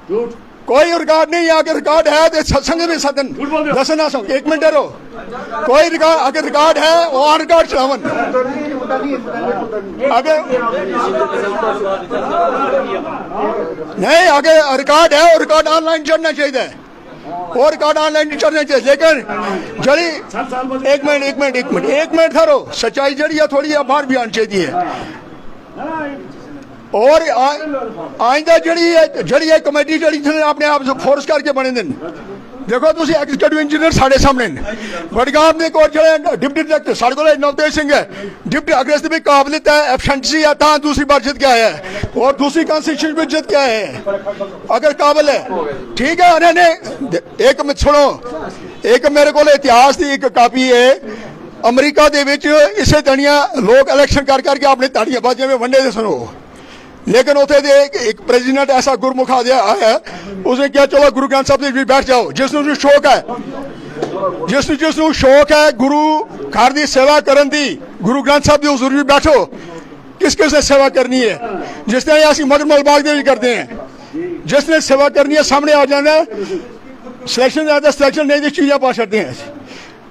झूठ कोई रिकॉर्ड नहीं है। अगर रिकॉर्ड है तो सत्संग में सदन दसन आसो, एक मिनट रहो, कोई रिकॉर्ड अगर रिकॉर्ड है वो ऑन रिकॉर्ड चलावन। अगर नहीं अगर रिकॉर्ड है वो रिकॉर्ड ऑनलाइन चढ़ना चाहिए, वो रिकॉर्ड ऑनलाइन चढ़ना चाहिए। लेकिन जड़ी एक मिनट ठहरो, सच्चाई जड़ी है थोड़ी बाहर भी आनी चाहिए। और आइंदा जड़ी कमेटी जड़ी अपने आप फोर्स करके बने दिन देखो तुम एग्जीक्यूटिव इंजीनियर साढ़े सामने बडगाम ने को डिप्टी डायरेक्टर साढ़े को नवतेज सिंह है, डिप्टी अग्रेस भी काबिलियत है, एफिशिएंसी है, ता दूसरी बार जित क्या है और दूसरी कॉन्स्टिट्यूशन में जित क्या है अगर काबिल है ठीक है। उन्होंने एक सुनो, एक मेरे को इतिहास की एक कापी है, अमरीका दे विच इसे तड़ियां लोग इलेक्शन कर करके अपने ताड़ियां बाजियां में वंडे दे सुनो, लेकिन उसे एक प्रेसिडेंट ऐसा गुरमुख आया है, उसने क्या चलो गुरु ग्रंथ साहब जी बैठ जाओ, जिसनू शौक है, जिसनू शौक है गुरु घर की सेवा करन दी, गुरु ग्रंथ साहब जी हुजूर भी बैठो। किस किस ने सेवा करनी है, जिस तरह असं मगरमल बाग दे भी करते हैं, जिसने सेवा करनी है सामने आ जाना, सिलेक्शन ज्यादा सिलेक्शन नहीं तो चीज़ें पा सकते हैं।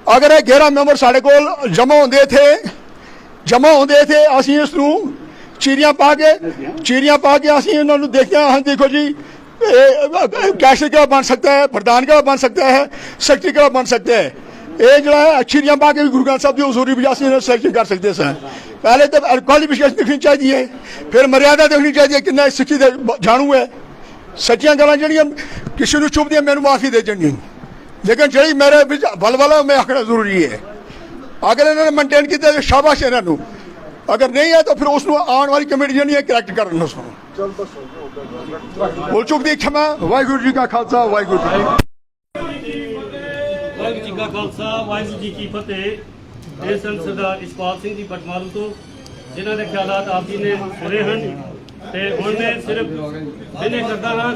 अगर 11 मैंबर साढ़े को जमा होंगे थे असी इसनू चीरियां पा के असी इन्होंने देखते हैं। हाँ देखो जी कैशर क्या बन सकता है, प्रधान क्या बन सकता है, सेक्रेटरी क्या बन सकता है, ये जो है चीरियां पा के गुरु ग्रंथ साहब की हजूरी भी असी सिलेक्शन कर सकते हैं। पहले तो क्वालिफिकेशन देखनी चाहिए, फिर मर्यादा देखनी चाहिए कि सिक्खी जानू है, सच्चियां गल्लां जड़ियां किसी को चुभदियां मैनू माफी दे देनी, लेकिन जी मेरे बलवाला मैं आखना जरूरी है। अगर इन्होंने मेनटेन किया तो शाबाश इन्हों, अगर नहीं है तो फिर उसको आने वाली कमेटी जी है करैक्ट करना उसको बोल चुक दी क्षमा। वाहिगुरू जी का खालसा वाहिगुरू जी का खालसा वाहिगुरू जी की फतेह। ਇਹ ਸੰਤ ਸਰਦਾਰ ਇਸਪਾਲ ਸਿੰਘ ਜੀ ਬਟਮਾਲੂ ਤੋਂ ਜਿਨ੍ਹਾਂ ਦੇ ਖਿਆਲਾਤ ਆਪ ਜੀ ਨੇ ਸੁਣੇ ਹਨ ਤੇ ਹੁਣ ਮੈਂ ਸਿਰਫ ਬੇਨਤੀ ਕਰਦਾ ਹਾਂ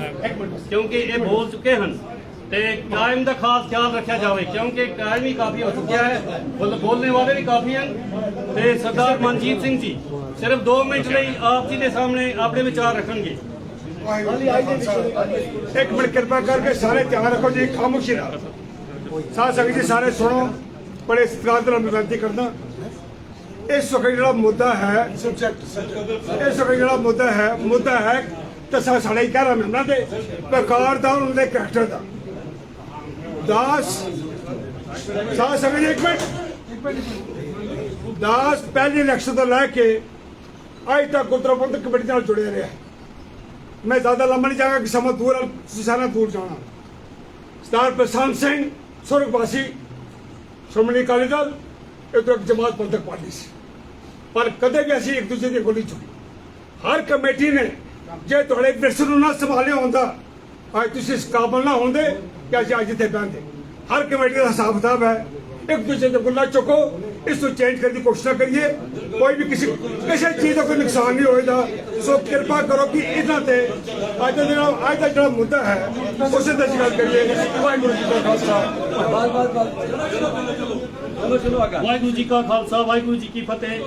ਕਿਉਂਕਿ ਇਹ ਬੋਲ ਚੁੱਕੇ ਹਨ ਤੇ ਕਾਇਮ ਦਾ ਖਾਸ ਖਿਆਲ ਰੱਖਿਆ ਜਾਵੇ ਕਿਉਂਕਿ ਕਾਇਮ ਹੀ ਕਾਫੀ ਹੋ ਚੁੱਕਿਆ ਹੈ, ਬੋਲਣੇ ਵਾਲੇ ਵੀ ਕਾਫੀ ਹਨ ਤੇ ਸਰਦਾਰ ਮਨਜੀਤ ਸਿੰਘ ਜੀ ਸਿਰਫ 2 ਮਿੰਟ ਲਈ ਆਪ ਜੀ ਦੇ ਸਾਹਮਣੇ ਆਪਣੇ ਵਿਚਾਰ ਰੱਖਣਗੇ। एक मिनट कृपा करके सारे ध्यान रखो जी, खामोशी साथ संगत जी सारे सुनो, बड़े सत्कार नाल विनती करना। ਇਸ ਵਕਤ ਜਿਹੜਾ ਮੁੱਦਾ ਹੈ ਇਸ ਵਕਤ ਜਿਹੜਾ ਮੁੱਦਾ ਹੈ ਤਾਂ ਸਾਡਾ ਹੀ ਕਹਿ ਰਹਾ ਮੈਂ ਉਹਨਾਂ ਦੇ ਪ੍ਰਕਾਰ ਦਾ ਉਹਨਾਂ ਦੇ ਕਰੈਕਟਰ ਦਾ ਦਾਸ ਸਾਹ ਸਮਝ ਇੱਕ ਮਿੰਟ ਦਾਸ ਪਹਿਲੇ ਇਲੈਕਸ਼ਨ ਤੋਂ ਲੈ ਕੇ ਅੱਜ ਤੱਕ ਗੁਰਦੁਆਰਾ ਪ੍ਰਬੰਧਕ ਕਮੇਟੀ ਨਾਲ ਜੁੜਿਆ ਰਿਹਾ ਮੈਂ ਜ਼ਿਆਦਾ ਲੰਮਾ ਨਹੀਂ ਜਾਵਾਂਗਾ ਕਿ ਸਮਾਂ ਦੂਰ ਸਾਰਾ ਦੂਰ ਜਾਣਾ ਸਰਦਾਰ ਪ੍ਰਸ਼ਾਂਤ ਸਿੰਘ ਸੁਰਗਵਾਸੀ ਸ਼੍ਰੋਮਣੀ ਅਕਾਲੀ ਦਲ ਇਹ ਤਾਂ ਇੱਕ ਜਮਾਤ ਪ੍ਰਬੰਧਕ ਪਾਰਟੀ ਸੀ ਪਰ ਕਦੇ ਵੀ ਅਸੀਂ ਇੱਕ ਦੂਜੇ ਦੀ ਗੋਲੀ ਚੁੱਕੀ ਹਰ ਕਮੇਟੀ ਨੇ ਜੇ ਤੁਹਾਡੇ ਵਿਰਸੇ ਨੂੰ ਨਾ ਸੰਭਾਲਿਆ ਹੁੰਦਾ ਅੱਜ ਤੁਸੀਂ ਇਸ ਕਾਬਲ ਨਾ ਹੁੰਦੇ ਕਿ ਅਸੀਂ ਅੱਜ ਇੱਥੇ ਬਹਿੰਦੇ ਹਰ ਕਮੇਟੀ ਦਾ ਹਿਸਾਬ ਕਿਤਾਬ ਹੈ ਇੱਕ ਦੂਜੇ ਦੇ ਗੁੱਲਾ ਚੁੱਕੋ ਇਸ ਨੂੰ ਚੇਂਜ ਕਰਨ ਦੀ ਕੋਸ਼ਿਸ਼ ਨਾ ਕਰੀਏ ਕੋਈ ਵੀ ਕਿਸੇ ਚੀਜ਼ ਦਾ ਕੋਈ ਨੁਕਸਾਨ ਨਹੀਂ ਹੋਏਗਾ ਸੋ ਕਿਰਪਾ ਕਰੋ ਕਿ ਇਹਨਾਂ ਤੇ ਅੱਜ ਦਾ ਜਿਹੜਾ ਮੁੱਦਾ ਹੈ ਉਸੇ ਤੇ ਅਸੀਂ ਗੱਲ ਕਰੀਏ ਵਾਹਿਗੁਰੂ ਜੀ ਕਾ ਖਾਲਸਾ ਵਾਹਿਗੁਰੂ ਜੀ ਕਾ ਖਾਲਸਾ ਵਾਹਿਗੁਰੂ ਜੀ ਕੀ ਫਤਿਹ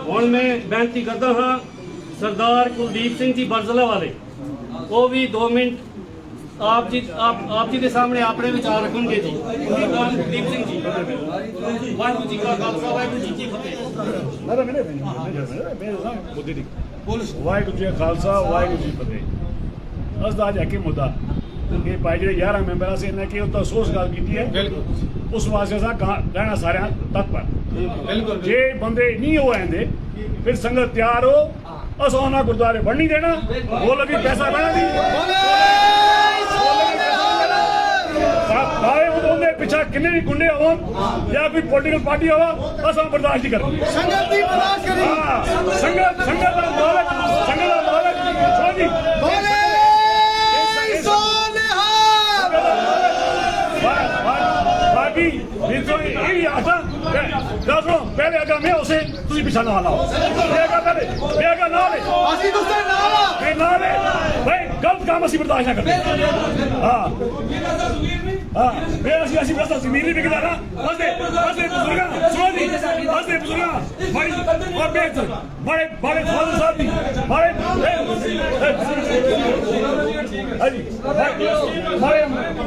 ਹੁਣ ਮੈਂ ਬੇਨਤੀ ਕਰਦਾ ਹਾਂ ਸਰਦਾਰ ਕੁਲਦੀਪ ਸਿੰਘ ਜੀ ਬਰਜ਼ਲਾ ਵਾਲੇ ਉਹ ਵੀ 2 ਮਿੰਟ ਆਪ ਜੀ ਦੇ ਸਾਹਮਣੇ ਆਪਣੇ ਵਿਚਾਰ ਰੱਖਣਗੇ ਜੀ ਕੁਲਦੀਪ ਸਿੰਘ ਜੀ ਵਾਹਿਗੁਰੂ ਜੀ ਕਾ ਖਾਲਸਾ ਵਾਹਿਗੁਰੂ ਜੀ ਕੀ ਫਤਿਹ ਵਾਹਿਗੁਰੂ ਜੀ ਕਾ ਖਾਲਸਾ ਵਾਹਿਗੁਰੂ ਜੀ ਕੀ ਫਤਿਹ ਅਸਦਾ ਅੱਜ ਇੱਕ ਮੁੱਦਾ ਕਿ ਭਾਈ ਜਿਹੜੇ 11 ਮੈਂਬਰਾਂ ਸੀ ਇਹਨਾਂ ਕੀ ਉਹ ਤਾਂ ਅਫਸੋਸ ਗੱਲ ਕੀਤੀ ਹੈ ਬਿਲਕੁਲ ਉਸ ਵਾਸਤੇ ਸਾ ਕਹਿਣਾ ਸਾਰਿਆਂ ਤੱਕ ਪਰ ਬਿਲਕੁਲ ਜੇ ਬੰਦੇ ਨਹੀਂ ਹੋ ਆਂਦੇ ਫਿਰ ਸੰਗਤ ਤਿਆਰ ਹੋ ਅਸਾਂ ਉਹਨਾਂ ਗੁਰਦੁਆਰੇ ਵੜ ਨਹੀਂ ਦੇਣਾ ਉਹ ਲੱਗੀ ਪੈਸਾ ਲੈਣਾ ਨਹੀਂ ਭਾਵੇਂ ਉਹਦੇ ਪਿੱਛੇ ਕਿੰਨੇ ਵੀ ਗੁੰਡੇ ਹੋਣ ਜਾਂ ਕੋਈ ਪੋਲੀਟੀਕਲ ਪਾਰਟੀ ਹੋਵਾ ਅਸਾਂ ਬਰਦਾਸ਼ਤ ਨਹੀਂ ਕਰਦੇ ਸੰਗਤ ਦੀ ਬਰਦਾਸ਼ਤ ਕਰੀ ਹਾਂ ਸੰਗਤ ਦਾ ਮਾਲਕ ਸੋਜੀ ਬੋਲੇ ਬਾਕੀ ਵਿੱਚੋਂ ਇਹ ਵੀ ਆਸਾਂ ਦੱਸੋ ਪਹਿਲੇ ਅਗਾ ਮੈਂ ਉਸੇ ਤੁਸੀਂ ਪਿਛਾ ਨਾ ਲਾਓ ਬੇਗਾ ਨਾਲ ਅਸੀਂ ਤੁਸੀਂ ਨਾਲ ਭਾਈ ਗਲਤ ਕੰਮ ਅਸੀਂ ਬਰਦਾਸ਼ਤ ਨਾ ਕਰਦੇ ਹਾਂ ਅਸੀਂ ਬਸ ਜ਼ਮੀਨ ਨਹੀਂ ਵਿਕਦਾ ਨਾ ਬਸਦੇ ਬਜ਼ੁਰਗਾਂ ਸੁਣੋ ਜੀ ਬਸਦੇ ਬਜ਼ੁਰਗਾਂ ਬੜੀ ਔਰ ਬੇਹਤਰ ਬੜੇ ਫਾਦਰ ਸਾਹਿਬ ਦੀ ਬੜੇ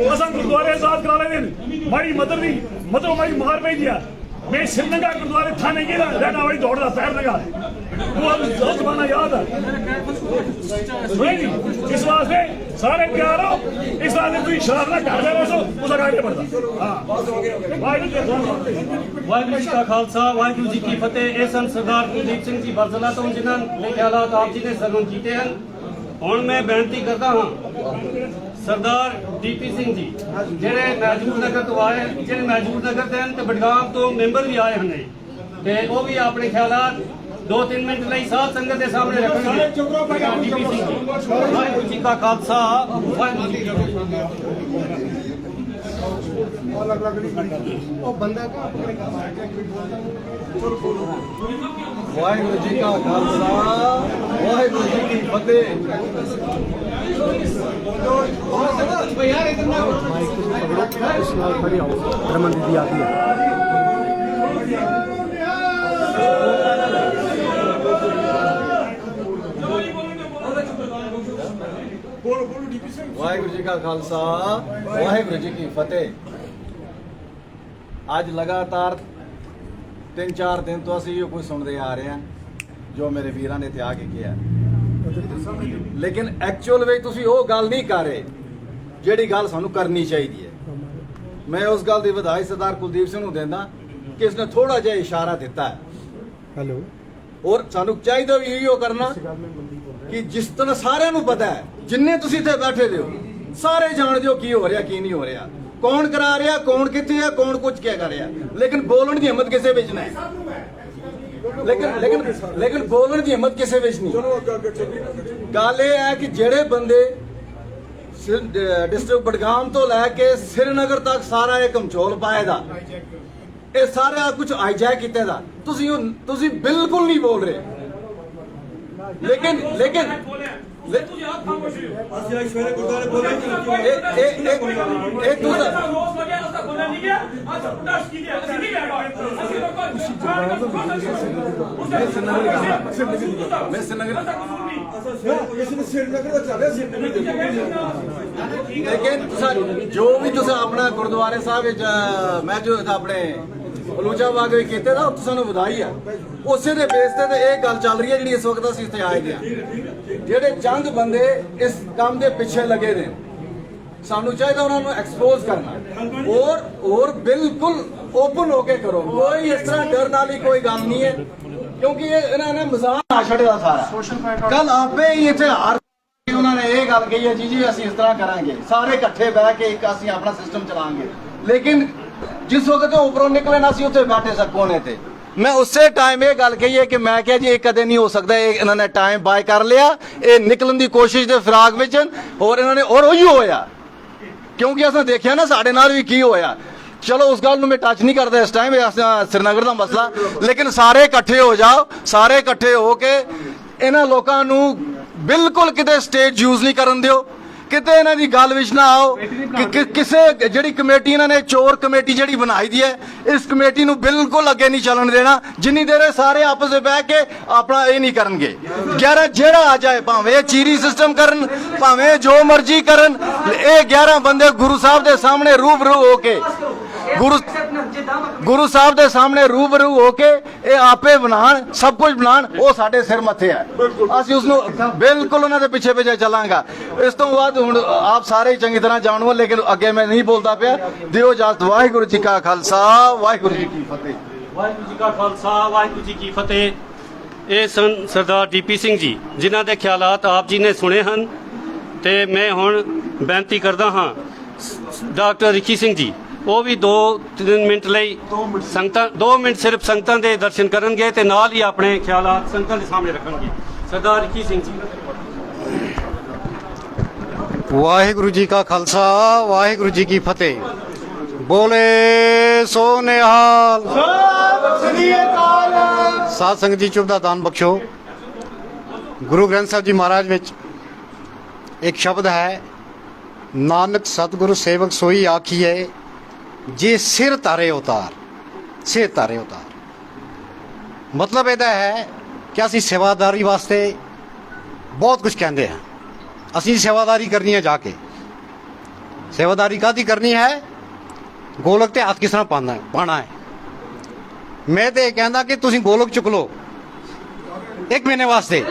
ਅਸਾਂ ਗੁਰਦੁਆਰੇ ਆਜ਼ਾਦ ਕਰਾ ਲੈਂਦੇ ਨੇ ਬੜੀ ਮਤਲਬ ਮਾਰੀ ਮਾਰ ਪਈ ਦਿਆ मैं श्रीनगर गुरुद्वारे थाने की रहना वाली दौड़ रहा पैर लगा वो बहुत जमाना याद है इस वास्ते सारे प्यार हो इस वास्ते कोई शराब ना कर जाए उसका आगे बढ़ता ਵਾਹਿਗੁਰੂ ਜੀ ਕਾ ਖਾਲਸਾ ਵਾਹਿਗੁਰੂ ਜੀ ਕੀ ਫਤਿਹ ਇਹ ਸਨ ਸਰਦਾਰ ਕੁਲਦੀਪ ਸਿੰਘ ਜੀ ਬਰਜ਼ਲਾ ਤੋਂ ਜਿਨ੍ਹਾਂ ਦੇ ਖਿਆਲਾਤ ਆਪ ਜੀ ਨੇ ਸਾਨੂੰ ਕੀਤੇ ਹਨ ਹੁਣ ਮੈਂ ਬੇਨਤੀ ਕਰਦਾ ਹਾਂ ਸਰਦਾਰ ਡੀਪੀ ਸਿੰਘ ਜੀ ਜਿਹੜੇ ਮਹਿਜੂਰ ਨਗਰ ਤੋਂ ਆਏ ਜਿਹੜੇ ਮਹਿਜੂਰ ਨਗਰ ਦੇ ਹਨ ਤੇ ਬਡਗਾਮ ਤੋਂ ਮੈਂਬਰ ਵੀ ਆਏ ਹਨ ਤੇ ਉਹ ਵੀ ਆਪਣੇ ਖਿਆਲਾਤ 2-3 ਮਿੰਟ ਲਈ ਸਾਧ ਸੰਗਤ ਦੇ ਸਾਹਮਣੇ ਰੱਖਣਗੇ ਡੀਪੀ ਸਿੰਘ ਜੀ ਵਾਹਿਗੁਰੂ ਜੀ ਕਾ ਖਾਲਸਾ ਵਾਹਿਗੁਰੂ ਜੀ ਕੀ ਫਤਿਹ ਵਾਹਿਗੁਰੂ ਜੀ ਕਾ ਖਾਲਸਾ ਵਾਹਿਗੁਰੂ ਜੀ ਕੀ ਫਤਿਹ ਰਮਨ ਦੀਦੀ ਆਤੀ ਹੈ ਵਾਹਿਗੁਰੂ ਜੀ ਕਾ ਖਾਲਸਾ ਵਾਹਿਗੁਰੂ ਜੀ ਕੀ ਫਤਿਹ ਅੱਜ ਲਗਾਤਾਰ 3-4 ਦਿਨ ਤੋਂ ਅਸੀਂ ਇਹ ਕੁਝ ਸੁਣਦੇ ਆ ਰਹੇ ਹਾਂ ਜੋ ਮੇਰੇ ਵੀਰਾਂ ਨੇ ਤਿਆਗ ਕੇ ਕਿਹਾ ਲੇਕਿਨ ਐਕਚੁਅਲ ਵਿੱਚ ਤੁਸੀਂ ਉਹ ਗੱਲ ਨਹੀਂ ਕਰ ਰਹੇ ਜਿਹੜੀ ਗੱਲ ਸਾਨੂੰ ਕਰਨੀ ਚਾਹੀਦੀ ਹੈ ਮੈਂ ਉਸ ਗੱਲ ਦੀ ਵਧਾਈ ਸਰਦਾਰ ਕੁਲਦੀਪ ਸਿੰਘ ਨੂੰ ਦਿੰਦਾ ਕਿ ਇਸਨੇ ਥੋੜਾ ਜਿਹਾ ਇਸ਼ਾਰਾ ਦਿੱਤਾ ਹੈ ਹੈਲੋ ਔਰ ਸਾਨੂੰ ਚਾਹੀਦਾ ਵੀ ਇਹੋ ਕਰਨਾ ਕਿ ਜਿਸ ਤਰ੍ਹਾਂ ਸਾਰਿਆਂ ਨੂੰ ਪਤਾ ਹੈ ਜਿੰਨੇ ਤੁਸੀਂ ਇੱਥੇ ਬੈਠੇ ਹੋ ਸਾਰੇ ਜਾਣਦੇ ਹੋ ਕੀ ਹੋ ਰਿਹਾ ਕੀ ਨਹੀਂ ਹੋ ਰਿਹਾ ਕੌਣ ਕਰਾ ਰਿਹਾ ਕੌਣ ਕਿੱਥੇ ਹੈ ਕੌਣ ਕੁਝ ਕਿਆ ਕਰ ਰਿਹਾ ਲੇਕਿਨ ਬੋਲਣ ਦੀ ਹਿੰਮਤ ਕਿਸੇ ਵਿੱਚ ਨਹੀਂ ਲੇਕਿਨ ਬੋਲਣ ਦੀ ਹਿੰਮਤ ਕਿਸੇ ਵਿੱਚ ਨਹੀਂ ਗੱਲ ਇਹ ਹੈ ਕਿ ਜਿਹੜੇ ਬੰਦੇ ਡਿਸਟ੍ਰਿਕਟ ਬਡਗਾਮ ਤੋਂ ਲੈ ਕੇ ਸ੍ਰੀਨਗਰ ਤੱਕ ਸਾਰਾ ਇਹ ਕੰਟਰੋਲ ਪਾਏਦਾ ਇਹ ਸਾਰਾ ਕੁਝ ਹਾਈਜੈਕ ਕੀਤਾ ਦਾ ਤੁਸੀਂ ਬਿਲਕੁਲ ਨਹੀਂ ਬੋਲ ਰਹੇ ਲੇਕਿਨ ਤੁਸੀਂ ਆਪ ਖਾਮੋਸ਼ ਹੋ ਅਸੀਂ ਅੱਜ ਸਵੇਰੇ ਗੁਰਦਾਰੇ ਬੋਲੇ ਇੱਕ ਦੂਸਰਾ ਰੋਸ ਲੱਗਿਆ ਉਸ ਦਾ ਬੋਲਣਾ ਨਹੀਂ ਗਿਆ ਅੱਜ ਪ੍ਰੋਟੈਸਟ ਕੀ ਗਿਆ ਅਸੀਂ ਨਹੀਂ ਗਿਆ ਅਸੀਂ ਲੋਕਾਂ ਮੈਂ ਸ੍ਰੀਨਗਰ ਦਾ ਚੱਲ ਰਿਹਾ ਲੇਕਿਨ ਜੋ ਵੀ ਤੁਸੀਂ ਆਪਣਾ ਗੁਰਦੁਆਰੇ ਸਾਹਿਬ ਵਿੱਚ ਮੈਂ ਜੋ ਆਪਣੇ ਬਲੂਚਾਬਾਗ ਵੀ ਕੀਤੇ ਦਾ ਉੱਥੇ ਸਾਨੂੰ ਵਧਾਈ ਆ। ਉਸੇ ਦੇ ਬੇਸ ਤੇ ਇਹ ਗੱਲ ਚੱਲ ਰਹੀ ਹੈ ਜਿਹੜੀ ਇਸ ਵਕਤ ਅਸੀਂ ਇੱਥੇ ਆਏ ਹਾਂ। ਜਿਹੜੇ ਚੰਦ ਬੰਦੇ ਇਸ ਕੰਮ ਦੇ ਪਿੱਛੇ ਲੱਗੇ ਨੇ, ਸਾਨੂੰ ਚਾਹੀਦਾ ਉਹਨਾਂ ਨੂੰ ਐਕਸਪੋਜ਼ ਕਰਨਾ ਔਰ ਬਿਲਕੁਲ ਓਪਨ ਹੋ ਕੇ ਕਰੋ। ਕੋਈ ਇਸ ਤਰ੍ਹਾਂ ਡਰਨ ਵਾਲੀ ਕੋਈ ਗੱਲ ਨਹੀਂ ਹੈ, ਕਿਉਂਕਿ ਇਹਨਾਂ ਨੇ ਮਜ਼ਾਕ ਆ ਛੱਡਿਆ ਸਾਰਾ। ਕੱਲ ਆਪੇ ਹੀ ਇੱਥੇ ਹਾਰ ਉਹਨਾਂ ਨੇ ਇਹ ਗੱਲ ਕਹੀ ਹੈ ਜੀ ਅਸੀਂ ਇਸ ਤਰ੍ਹਾਂ ਕਰਾਂਗੇ, ਸਾਰੇ ਇਕੱਠੇ ਬਹਿ ਕੇ ਇੱਕ ਅਸੀਂ ਆਪਣਾ ਸਿਸਟਮ ਚਲਾਵਾਂਗੇ। ਲੇਕਿਨ ਜਿਸ ਵਕਤ ਉਹ ਉੱਪਰੋਂ ਨਿਕਲੇ ਨਾ, ਅਸੀਂ ਉੱਥੇ ਬੈਠੇ ਸਾ ਕੋਨੇ ਤੇ। ਮੈਂ ਉਸੇ ਟਾਈਮ ਇਹ ਗੱਲ ਕਹੀ ਹੈ ਕਿ ਮੈਂ ਕਿਹਾ ਜੀ ਇਹ ਕਦੇ ਨਹੀਂ ਹੋ ਸਕਦਾ, ਇਹ ਇਹਨਾਂ ਨੇ ਟਾਈਮ ਬਾਏ ਕਰ ਲਿਆ, ਇਹ ਨਿਕਲਣ ਦੀ ਕੋਸ਼ਿਸ਼ ਦੇ ਫਿਰਾਕ ਵਿੱਚ, ਔਰ ਇਹਨਾਂ ਨੇ ਉਹੀ ਹੋਇਆ। ਕਿਉਂਕਿ ਅਸੀਂ ਦੇਖਿਆ ਨਾ ਸਾਡੇ ਨਾਲ ਵੀ ਕੀ ਹੋਇਆ। ਚਲੋ ਉਸ ਗੱਲ ਨੂੰ ਮੈਂ ਟੱਚ ਨਹੀਂ ਕਰਦਾ ਇਸ ਟਾਈਮ, श्रीनगर ਦਾ ਮਸਲਾ। ਲੇਕਿਨ ਸਾਰੇ ਇਕੱਠੇ ਹੋ ਜਾਓ, ਸਾਰੇ ਇਕੱਠੇ ਹੋ ਕੇ ਇਹਨਾਂ ਲੋਕਾਂ ਨੂੰ ਬਿਲਕੁਲ ਕਿਤੇ ਸਟੇਜ ਯੂਜ਼ ਨਹੀਂ ਕਰਨ ਦਿਓ, ਕਿਤੇ ਇਹਨਾਂ ਦੀ ਗੱਲ ਵਿੱਚ ਨਾ ਆਓ ਕਿ ਕਿਸੇ ਜਿਹੜੀ ਕਮੇਟੀ ਇਹਨਾਂ ਨੇ ਚੋਰ ਕਮੇਟੀ ਜਿਹੜੀ ਬਣਾਈ ਦੀ ਹੈ, ਇਸ ਕਮੇਟੀ ਨੂੰ ਬਿਲਕੁਲ ਅੱਗੇ ਨਹੀਂ ਚੱਲਣ ਦੇਣਾ ਜਿੰਨੀ ਦੇਰ ਇਹ ਸਾਰੇ ਆਪਸ ਵਿੱਚ ਬਹਿ ਕੇ ਆਪਣਾ ਇਹ ਨਹੀਂ ਕਰਨਗੇ। 11 ਜਿਹੜਾ ਆ ਜਾਏ, ਭਾਵੇਂ ਚੀਰੀ ਸਿਸਟਮ ਕਰਨ, ਭਾਵੇਂ ਜੋ ਮਰਜ਼ੀ ਕਰਨ, ਇਹ 11 ਬੰਦੇ ਗੁਰੂ ਸਾਹਿਬ ਦੇ ਸਾਹਮਣੇ ਰੂਬਰੂ ਹੋ ਕੇ ਗੁਰੂ ਸਾਹਿਬ ਦੇ ਸਾਹਮਣੇ ਰੂਬਰੂ ਹੋ ਕੇ ਇਹ ਆਪੇ ਬਣਾਣ, ਸਭ ਕੁਝ ਬਣਾਣ, ਉਹ ਸਾਡੇ ਸਿਰ ਮੱਥੇ ਹੈ। ਅਸੀਂ ਉਸ ਨੂੰ ਬਿਲਕੁਲ ਉਹਨਾਂ ਦੇ ਪਿੱਛੇ ਪਿੱਛੇ ਚੱਲਾਂਗਾ। ਇਸ ਤੋਂ ਬਾਅਦ ਹੁਣ ਆਪ ਸਾਰੇ ਚੰਗੀ ਤਰ੍ਹਾਂ ਜਾਣੋ, ਲੇਕਿਨ ਅੱਗੇ ਮੈਂ ਨਹੀਂ ਬੋਲਦਾ ਪਿਆ। ਦਿਓ ਇਜਾਜ਼ਤ। ਵਾਹਿਗੁਰੂ ਜੀ ਕਾ ਖਾਲਸਾ, ਵਾਹਿਗੁਰੂ ਜੀ ਕੀ ਫਤਿਹ। ਵਾਹਿਗੁਰੂ ਜੀ ਕਾ ਖਾਲਸਾ, ਵਾਹਿਗੁਰੂ ਜੀ ਕੀ ਫਤਿਹ। ਇਹ ਸਨ ਸਰਦਾਰ ਡੀਪੀ ਸਿੰਘ ਜੀ, ਜਿਨ੍ਹਾਂ ਦੇ ਖਿਆਲਾਤ ਆਪ ਜੀ ਨੇ ਸੁਣੇ ਹਨ। ਤੇ ਮੈਂ ਹੁਣ ਬੇਨਤੀ ਕਰਦਾ ਹਾਂ ਡਾਕਟਰ ਰਿਖੀ ਸਿੰਘ ਜੀ, ਉਹ ਵੀ 2-3 ਮਿੰਟ ਲਈ ਸੰਗਤਾਂ 2 ਮਿੰਟ ਸਿਰਫ ਸੰਗਤਾਂ ਦੇ ਦਰਸ਼ਨ ਕਰਨਗੇ ਤੇ ਨਾਲ ਹੀ ਆਪਣੇ ਖਿਆਲਾਤ ਸੰਗਤਾਂ ਦੇ ਸਾਹਮਣੇ ਰੱਖਣਗੇ। ਸਰਦਾਰ ਰਿਖੀ ਸਿੰਘ ਜੀ। ਵਾਹਿਗੁਰੂ ਜੀ ਕਾ ਖਾਲਸਾ, ਵਾਹਿਗੁਰੂ ਜੀ ਕੀ ਫਤਿਹ। ਬੋਲੇ ਸੋ ਨਿਹਾਲ। ਸਾਧ ਸੰਗਤ ਜੀ ਚੁੱਪ ਦਾ ਦਾਨ ਬਖਸ਼ੋ। ਗੁਰੂ ਗ੍ਰੰਥ ਸਾਹਿਬ ਜੀ ਮਹਾਰਾਜ ਵਿੱਚ ਇੱਕ ਸ਼ਬਦ ਹੈ, ਨਾਨਕ ਸਤਿਗੁਰੂ ਸੇਵਕ ਸੋਈ ਆਖੀਏ ਜੇ ਸਿਰ ਤਾਰੇ ਉਤਾਰ, ਸਿਰ ਤਾਰੇ ਉਤਾਰ। ਮਤਲਬ ਇਹਦਾ ਹੈ ਕਿ ਅਸੀਂ ਸੇਵਾਦਾਰੀ ਵਾਸਤੇ ਬਹੁਤ ਕੁਝ ਕਹਿੰਦੇ ਹਾਂ। ਅਸੀਂ ਸੇਵਾਦਾਰੀ ਕਰਨੀ ਹੈ, ਜਾ ਕੇ ਸੇਵਾਦਾਰੀ ਕਾਹਦੀ ਕਰਨੀ ਹੈ? ਗੋਲਕ ਤੇ ਹੱਥ ਕਿਸ ਤਰ੍ਹਾਂ ਪਾਣਾ ਹੈ। ਮੈਂ ਤੇ ਇਹ ਕਹਿੰਦਾ ਕਿ ਤੁਸੀਂ ਗੋਲਕ ਚੁੱਕ ਲਓ 1 ਮਹੀਨੇ ਵਾਸਤੇ,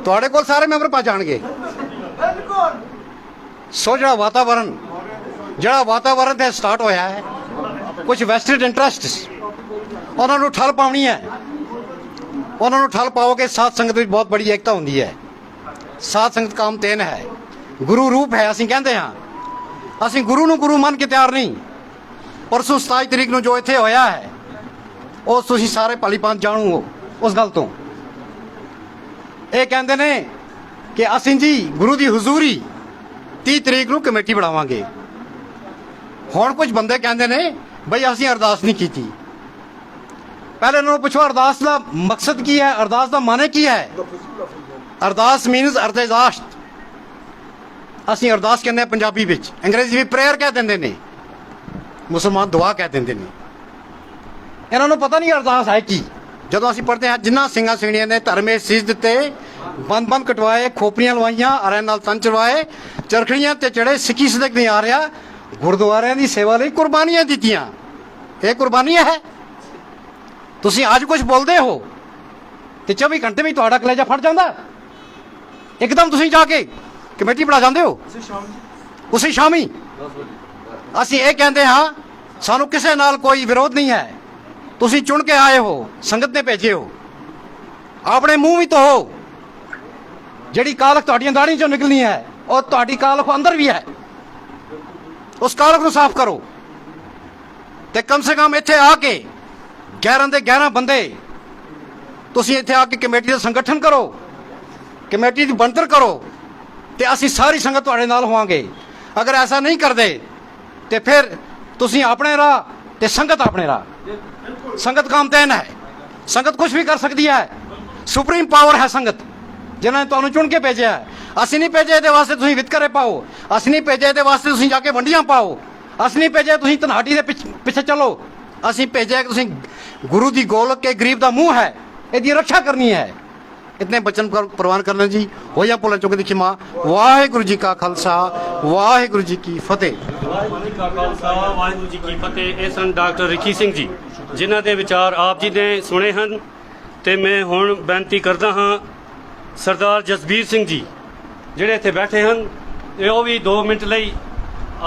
ਤੁਹਾਡੇ ਕੋਲ ਸਾਰੇ ਮੈਂਬਰ ਪਾ ਜਾਣਗੇ। ਸੋ ਜਿਹੜਾ ਵਾਤਾਵਰਨ ਤੇ ਸਟਾਰਟ ਹੋਇਆ ਹੈ, ਕੁਝ ਵੈਸਟਡ ਇੰਟਰਸਟ, ਉਹਨਾਂ ਨੂੰ ਠੱਲ ਪਾਉਣੀ ਹੈ। ਉਹਨਾਂ ਨੂੰ ਠੱਲ ਪਾਓਗੇ, ਸਾਧ ਸੰਗਤ ਵਿੱਚ ਬਹੁਤ ਬੜੀ ਏਕਤਾ ਹੁੰਦੀ ਹੈ। ਸਾਧ ਸੰਗਤ ਕਾਮ ਤੇਨ ਹੈ, ਗੁਰੂ ਰੂਪ ਹੈ। ਅਸੀਂ ਕਹਿੰਦੇ ਹਾਂ, ਅਸੀਂ ਗੁਰੂ ਨੂੰ ਗੁਰੂ ਮੰਨ ਕੇ ਤਿਆਰ ਨਹੀਂ। ਪਰਸੋਂ 27 ਤਰੀਕ ਨੂੰ ਜੋ ਇੱਥੇ ਹੋਇਆ ਹੈ, ਉਹ ਤੁਸੀਂ ਸਾਰੇ ਭਲੀਭਾਂਤ ਜਾਣੂ ਹੋ ਉਸ ਗੱਲ ਤੋਂ। ਇਹ ਕਹਿੰਦੇ ਨੇ ਕਿ ਅਸੀਂ ਜੀ ਗੁਰੂ ਦੀ ਹਜ਼ੂਰੀ 30 ਤਰੀਕ ਨੂੰ ਕਮੇਟੀ ਬਣਾਵਾਂਗੇ। ਹੁਣ ਕੁਝ ਬੰਦੇ ਕਹਿੰਦੇ ਨੇ ਬਈ ਅਸੀਂ ਅਰਦਾਸ ਨਹੀਂ ਕੀਤੀ। ਪਹਿਲੇ ਉਹਨਾਂ ਨੂੰ ਪੁੱਛੋ ਅਰਦਾਸ ਦਾ ਮਕਸਦ ਕੀ ਹੈ, ਅਰਦਾਸ ਦਾ ਮਾਨੇ ਕੀ ਹੈ। ਅਰਦਾਸ ਮੀਨਸ ਅਰਦਾਸ਼ਤ। ਅਸੀਂ ਅਰਦਾਸ ਕਹਿੰਦੇ ਹਾਂ ਪੰਜਾਬੀ ਵਿੱਚ, ਅੰਗਰੇਜ਼ੀ ਵਿੱਚ ਪ੍ਰੇਅਰ ਕਹਿ ਦਿੰਦੇ ਨੇ, ਮੁਸਲਮਾਨ ਦੁਆ ਕਹਿ ਦਿੰਦੇ ਨੇ। ਇਹਨਾਂ ਨੂੰ ਪਤਾ ਨਹੀਂ ਅਰਦਾਸ ਹੈ ਕੀ। ਜਦੋਂ ਅਸੀਂ ਪੜ੍ਹਦੇ ਹਾਂ, ਜਿਨ੍ਹਾਂ ਸਿੰਘਾਂ ਸਿੰਘਣੀਆਂ ਨੇ ਧਰਮੇ ਸੀਸ ਦਿੱਤੇ, ਬੰਦ ਕਟਵਾਏ, ਖੋਪਰੀਆਂ ਲਵਾਈਆਂ, ਅਰੇ ਨਾਲ ਤਨ ਚੜਵਾਏ, ਚਰਖੜੀਆਂ ਤੇ ਚੜੇ, ਸਿੱਖੀ ਸਦਕ ਨਹੀਂ ਆ ਰਿਹਾ, ਗੁਰਦੁਆਰਿਆਂ ਦੀ ਸੇਵਾ ਲਈ ਕੁਰਬਾਨੀਆਂ ਦਿੱਤੀਆਂ। ਇਹ ਕੁਰਬਾਨੀਆਂ ਹੈ। ਤੁਸੀਂ ਅੱਜ ਕੁਝ ਬੋਲਦੇ ਹੋ ਤੇ 24 ਘੰਟੇ ਵਿੱਚ ਤੁਹਾਡਾ ਕਲੇਜਾ ਫਟ ਜਾਂਦਾ। ਇੱਕਦਮ ਤੁਸੀਂ ਜਾ ਕੇ ਕਮੇਟੀ ਬਣਾ ਜਾਂਦੇ ਹੋ ਉਸੇ ਸ਼ਾਮੀ। ਅਸੀਂ ਇਹ ਕਹਿੰਦੇ ਹਾਂ, ਸਾਨੂੰ ਕਿਸੇ ਨਾਲ ਕੋਈ ਵਿਰੋਧ ਨਹੀਂ ਹੈ। ਤੁਸੀਂ ਚੁਣ ਕੇ ਆਏ ਹੋ, ਸੰਗਤ ਨੇ ਭੇਜੇ ਹੋ, ਆਪਣੇ ਮੂੰਹ ਵੀ ਧੋ। ਜਿਹੜੀ ਕਾਲਖ ਤੁਹਾਡੀਆਂ ਦਾੜੀਆਂ ਚੋਂ ਨਿਕਲਣੀ ਹੈ, ਉਹ ਤੁਹਾਡੀ ਕਾਲਖ ਅੰਦਰ ਵੀ ਹੈ। ਉਸ ਕਾਲਖ ਨੂੰ ਸਾਫ਼ ਕਰੋ। ਤੇ ਕਮ ਸੇ ਕਮ ਇੱਥੇ ਆ ਕੇ 11 ਦੇ 11 ਬੰਦੇ ਤੁਸੀਂ ਇੱਥੇ ਆ ਕੇ ਕਮੇਟੀ ਦਾ ਸੰਗਠਨ ਕਰੋ, ਕਮੇਟੀ ਦੀ ਬਣਤਰ ਕਰੋ, ਤੇ ਅਸੀਂ ਸਾਰੀ ਸੰਗਤ ਤੁਹਾਡੇ ਨਾਲ ਹੋਵਾਂਗੇ। ਅਗਰ ਐਸਾ ਨਹੀਂ ਕਰਦੇ ਤੇ ਫਿਰ ਤੁਸੀਂ ਆਪਣੇ ਰਾਹ ਤੇ ਸੰਗਤ ਆਪਣੇ ਰਾਹ। ਸੰਗਤ ਕਾਮਤੈਨ ਹੈ, ਸੰਗਤ ਕੁਝ ਵੀ ਕਰ ਸਕਦੀ ਹੈ। ਸੁਪਰੀਮ ਪਾਵਰ ਹੈ ਸੰਗਤ, ਜਿਨ੍ਹਾਂ ਨੇ ਤੁਹਾਨੂੰ ਚੁਣ ਕੇ ਭੇਜਿਆ ਹੈ। ਅਸੀਂ ਨਹੀਂ ਭੇਜੇ ਇਹਦੇ ਵਾਸਤੇ ਤੁਸੀਂ ਵਿਤਕਰੇ ਪਾਓ, ਅਸੀਂ ਨਹੀਂ ਭੇਜੇ ਇਹਦੇ ਵਾਸਤੇ ਤੁਸੀਂ ਜਾ ਕੇ ਵੰਡੀਆਂ ਪਾਓ, ਅਸੀਂ ਨਹੀਂ ਭੇਜੇ ਤੁਸੀਂ ਧਨਾਟੀ ਦੇ ਪਿੱਛੇ ਚੱਲੋ। ਅਸੀਂ ਭੇਜਿਆ ਕਿ ਤੁਸੀਂ ਗੁਰੂ ਦੀ ਗੋਲਕ ਕੇ ਗਰੀਬ ਦਾ ਮੂੰਹ ਹੈ, ਇਹਦੀ ਰੱਖਿਆ ਕਰਨੀ ਹੈ। इतने बचन प्रवान करने जी हो या भुलां चुक दी क्षमा। वाहिगुरू जी का खालसा वाहिगुरू जी की फतेह। ਵਾਹਿਗੁਰੂ ਜੀ ਕਾ ਖਾਲਸਾ ਵਾਹਿਗੁਰੂ ਜੀ ਕੀ ਫਤਿਹ। ਇਹ ਸਨ ਡਾਕਟਰ ਰਿੱਕੀ ਸਿੰਘ ਜੀ ਜਿਨ੍ਹਾਂ ਦੇ ਵਿਚਾਰ ਆਪ ਜੀ ਨੇ ਸੁਣੇ ਹਨ ਤੇ ਮੈਂ ਹੁਣ ਬੇਨਤੀ ਕਰਦਾ ਹਾਂ ਸਰਦਾਰ ਜਸਬੀਰ ਸਿੰਘ ਜੀ ਜਿਹੜੇ ਇੱਥੇ ਬੈਠੇ ਹਨ ਇਹ ਉਹ ਵੀ 2 ਮਿੰਟ ਲਈ